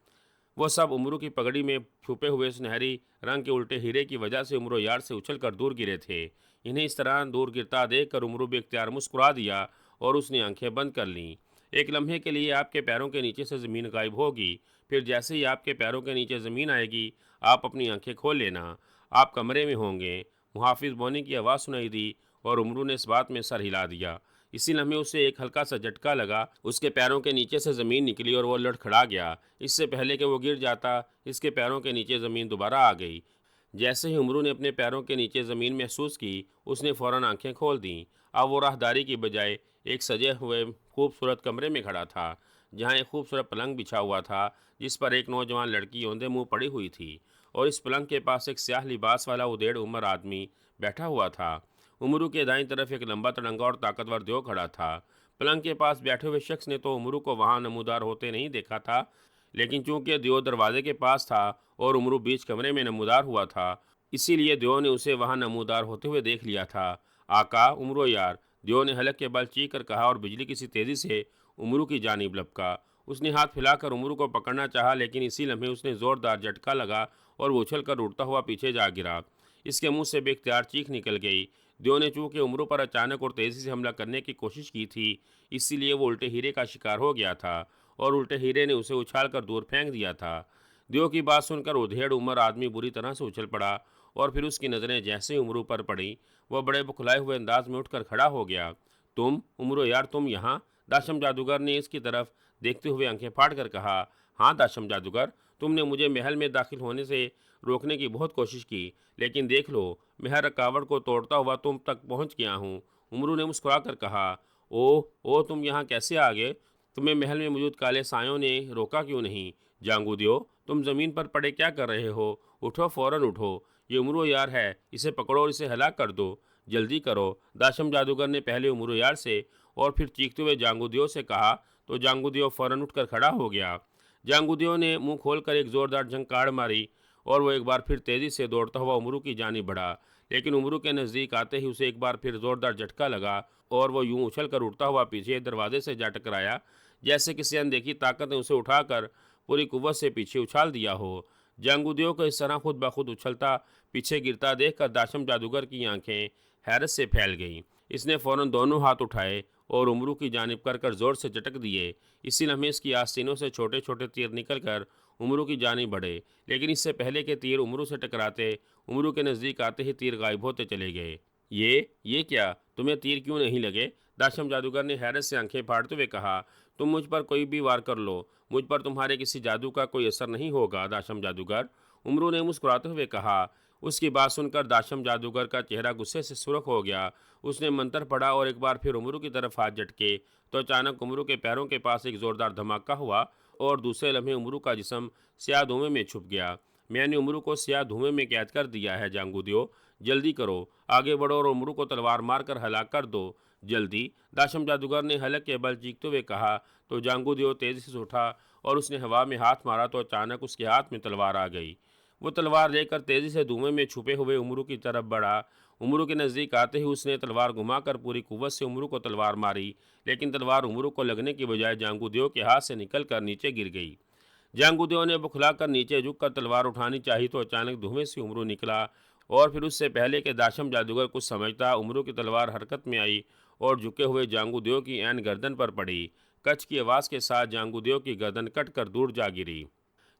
वो सब उमरू की पगड़ी में छुपे हुए सुनहरी रंग के उल्टे हीरे की वजह से उमरो यार से उछलकर दूर गिरे थे। इन्हें इस तरह दूर गिरता देखकर उमरू बेख्तियार मुस्कुरा दिया और उसने आंखें बंद कर लीं। एक लम्हे के लिए आपके पैरों के नीचे से ज़मीन गायब होगी, फिर जैसे ही आपके पैरों के नीचे ज़मीन आएगी, आप अपनी आंखें खोल लेना। आप कमरे में होंगे। मुहाफिज बोने की आवाज़ सुनाई दी और उमरू ने इस बात में सर हिला दिया। इसी लम्हे उसे एक हल्का सा झटका लगा, उसके पैरों के नीचे से ज़मीन निकली और वो लड़खड़ा गया। इससे पहले कि वो गिर जाता, इसके पैरों के नीचे ज़मीन दोबारा आ गई। जैसे ही उमरू ने अपने पैरों के नीचे ज़मीन महसूस की, उसने फ़ौरन आंखें खोल दीं। अब वो राहदारी की बजाय एक सजे हुए खूबसूरत कमरे में खड़ा था, जहाँ एक खूबसूरत पलंग बिछा हुआ था, जिस पर एक नौजवान लड़की औंधे मुंह पड़ी हुई थी और इस पलंग के पास एक स्याह लिबास वाला उधेड़ उम्र आदमी बैठा हुआ था। उमरू के दाईं तरफ एक लंबा तड़ंगा और ताकतवर देव खड़ा था। पलंग के पास बैठे हुए शख्स ने तो उमरू को वहां नमूदार होते नहीं देखा था, लेकिन चूंकि देव दरवाजे के पास था और उमरू बीच कमरे में नमूदार हुआ था, इसीलिए देव ने उसे वहां नमूदार होते हुए देख लिया था। आका, उमरो यार, देव ने हलक के बल चीख कर कहा और बिजली किसी तेजी से उमरू की जानिब लपका। उसने हाथ फैलाकर उमरू को पकड़ना चाहा, लेकिन इसी लम्हे उसने जोरदार झटका लगा और वो उछल कर उड़ता हुआ पीछे जा गिरा। इसके मुंह से बेख्तियार चीख निकल गई। देव ने चूंकि उमरू पर अचानक और तेजी से हमला करने की कोशिश की थी, इसीलिए वो उल्टे हीरे का शिकार हो गया था और उल्टे हीरे ने उसे उछाल कर दूर फेंक दिया था। देव की बात सुनकर उधेड़ उमर आदमी बुरी तरह से उछल पड़ा और फिर उसकी नज़रें जैसे ही उमरू पर पड़ी, वह बड़े बुखलाए हुए अंदाज में उठकर खड़ा हो गया। तुम उमरो यार, तुम यहाँ? दाशम जादूगर ने इसकी तरफ देखते हुए आंखें फाड़ कर कहा, हाँ दाशम जादूगर, तुमने मुझे महल में दाखिल होने से रोकने की बहुत कोशिश की, लेकिन देख लो, मैं हर रुकावट को तोड़ता हुआ तुम तक पहुंच गया हूँ। उमरू ने मुस्कुरा कर कहा, ओ तुम यहाँ कैसे आ गए? तुम्हें महल में मौजूद काले सायों ने रोका क्यों नहीं? जांगू दियो, तुम ज़मीन पर पड़े क्या कर रहे हो? उठो, फ़ौरन उठो। ये उमरो यार है, इसे पकड़ो और इसे हलाक कर दो। जल्दी करो। दाशम जादूगर ने पहले उमरो यार से और फिर चीखते हुए जांगुदियो से कहा, तो जांगुदियो फ़ौरन उठकर खड़ा हो गया। जांगुदियो ने मुंह खोलकर एक ज़ोरदार झंकार मारी और वो एक बार फिर तेज़ी से दौड़ता हुआ उमरू की जानिब बढ़ा, लेकिन उमरू के नज़दीक आते ही उसे एक बार फिर ज़ोरदार झटका लगा और वो यूं उछल कर उड़ता हुआ पीछे दरवाजे से जा टकराया, जैसे किसी अनदेखी ताकत ने उसे उठाकर पूरी कुव्वत से पीछे उछाल दिया हो। जांगुदियो को इस तरह खुद ब खुद उछलता पीछे गिरता देखकर दाशम जादूगर की आंखें हैरत से फैल गईं। इसने फ़ौरन दोनों हाथ उठाए और उमरू की जानिब कर ज़ोर से झटक दिए। इसी लम्हे इसकी आस्तीनों से छोटे छोटे तीर निकलकर उमरू की जानिब बढ़े, लेकिन इससे पहले के तीर उमरू से टकराते उमरू के नज़दीक आते ही तीर गायब होते चले गए। ये क्या, तुम्हें तीर क्यों नहीं लगे? दाशम जादूगर ने हैरत से आंखें फाड़ते हुए कहा, तुम मुझ पर कोई भी वार कर लो, मुझ पर तुम्हारे किसी जादू का कोई असर नहीं होगा दाशम जादूगर। उमरू ने मुस्कुराते हुए कहा। उसकी बात सुनकर दाशम जादूगर का चेहरा गुस्से से सुर्ख हो गया। उसने मंत्र पढ़ा और एक बार फिर उमरू की तरफ हाथ झटके तो अचानक उमरू के पैरों के पास एक ज़ोरदार धमाका हुआ और दूसरे लम्हे उमरू का जिस्म स्याह धुएं में छुप गया। मैंने उमरू को स्याह धुएं में कैद कर दिया है जांगुदियो, जल्दी करो, आगे बढ़ो और उमरू को तलवार मार कर हलाक कर दो, जल्दी। दाशम जादूगर ने हलक के बल चीखते हुए कहा तो जांगुदियो तेजी से उठा और उसने हवा में हाथ मारा तो अचानक उसके हाथ में तलवार आ गई। वो तलवार लेकर तेजी से धुएं में छुपे हुए उमरू की तरफ बढ़ा। उमरू के नज़दीक आते ही उसने तलवार घुमाकर पूरी कुव्वत से उमरू को तलवार मारी, लेकिन तलवार उमरू को लगने की बजाय जांगुदियो के हाथ से निकलकर नीचे गिर गई। जांगुदियो ने बुखलाकर नीचे झुककर तलवार उठानी चाहिए तो अचानक धुएं से उमरू निकला और फिर उससे पहले कि दाशम जादूगर कुछ समझता, उमरू की तलवार हरकत में आई और झुके हुए जांगू की ऐन गर्दन पर पड़ी। कच की आवाज़ के साथ जांगू की गर्दन कट कर दूर जा गिरी।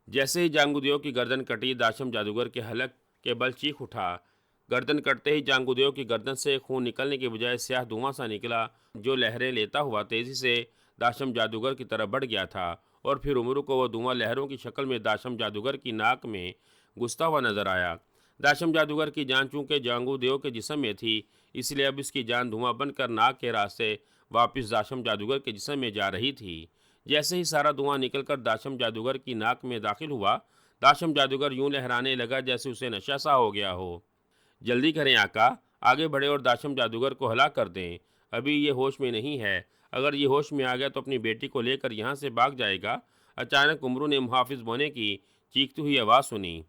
जैसे ही जांगू की गर्दन कटी, दाशम जादूगर के हलक के बल चीख उठा। गर्दन कटते ही जांगू की गर्दन से खून निकलने के बजाय स्याह धुआं सा निकला, जो लहरें लेता हुआ तेजी से दाशम जादूगर की तरफ बढ़ गया था। और फिर उमरू को वह धुआं लहरों की शक्ल में दाशम जादूगर की नाक में घुसता हुआ नजर आया। दाशम जादूगर की जान चूंकि जांगू के जिस्म में थी, इसलिए अब इसकी जान धुआं बनकर नाक के रास्ते वापस दाशम जादूगर के जिस्म में जा रही थी। जैसे ही सारा धुआं निकलकर दाशम जादूगर की नाक में दाखिल हुआ, दाशम जादूगर यूं लहराने लगा जैसे उसे नशा सा हो गया हो। जल्दी करें आका, आगे बढ़े और दाशम जादूगर को हलाक कर दें। अभी ये होश में नहीं है। अगर ये होश में आ गया तो अपनी बेटी को लेकर यहाँ से भाग जाएगा। अचानक उमरू ने मुहाफिज बोने की चीखती हुई आवाज़ सुनी,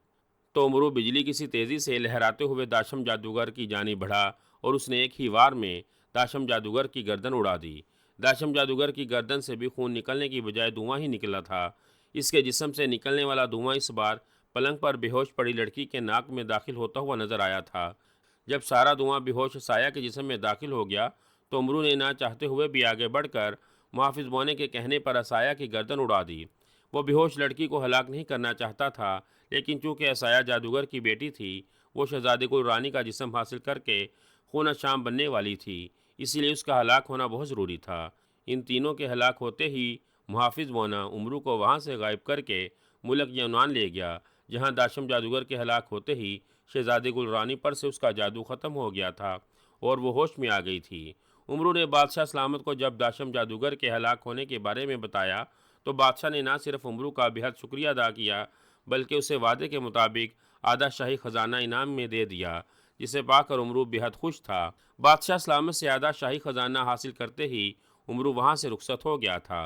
तो उमरू बिजली की सी तेज़ी से लहराते हुए दाशम जादूगर की जानी बढ़ा और उसने एक ही वार में दाशम जादूगर की गर्दन उड़ा दी। दाशम जादूगर की गर्दन से भी खून निकलने की बजाय धुआं ही निकला था। इसके जिस्म से निकलने वाला धुआं इस बार पलंग पर बेहोश पड़ी लड़की के नाक में दाखिल होता हुआ नजर आया था। जब सारा धुआं बेहोश साया के जिस्म में दाखिल हो गया, तो उमरू ने ना चाहते हुए भी आगे बढ़कर मुहाफिज बोने के कहने पर असाया की गर्दन उड़ा दी। वो बेहोश लड़की को हलाक नहीं करना चाहता था, लेकिन चूंकि असाया जादूगर की बेटी थी, वो शहजादी गुल रानी का जिस्म हासिल करके खून शाम बनने वाली थी, इसीलिए उसका हलाक होना बहुत ज़रूरी था। इन तीनों के हलाक होते ही मुहाफिज बोना उमरू को वहाँ से गायब करके मुल्क यूनान ले गया, जहाँ दाशम जादूगर के हलाक होते ही शहजादी गुल रानी पर से उसका जादू ख़त्म हो गया था और वो होश में आ गई थी। उमरू ने बादशाह सलामत को जब दाशम जादूगर के हलाक होने के बारे में बताया, तो बादशाह ने ना सिर्फ उमरू का बेहद शुक्रिया अदा किया, बल्कि उसे वादे के मुताबिक आधा शाही खजाना इनाम में दे दिया, जिसे पाकर उमरू बेहद खुश था। बादशाह सलामत से आधा शाही खजाना हासिल करते ही उमरू वहाँ से रुखसत हो गया था।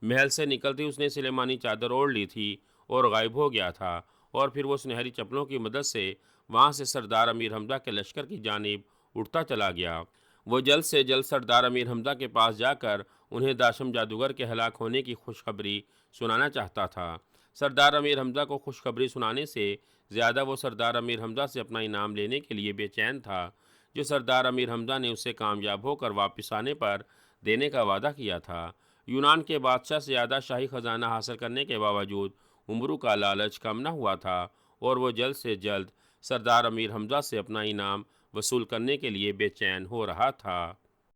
महल से निकलते ही उसने सिलेमानी चादर ओढ़ ली थी और गायब हो गया था। और फिर वो सुनहरी चप्पलों की मदद से वहाँ से सरदार अमीर हमजा के लश्कर की जानिब उड़ता चला गया। वो जल्द से जल्द सरदार अमीर हमजा के पास जाकर उन्हें दाशम जादूगर के हलाक होने की खुशखबरी सुनाना चाहता था। सरदार अमीर हमजा को खुशखबरी सुनाने से ज़्यादा वो सरदार अमीर हमजा से अपना इनाम लेने के लिए बेचैन था, जो सरदार अमीर हमजा ने उसे कामयाब होकर वापस आने पर देने का वादा किया था। यूनान के बादशाह से ज़्यादा शाही खजाना हासिल करने के बावजूद उमरू का लालच कम न हुआ था और वो जल्द से जल्द सरदार अमीर हमजा से अपना इनाम वसूल करने के लिए बेचैन हो रहा था।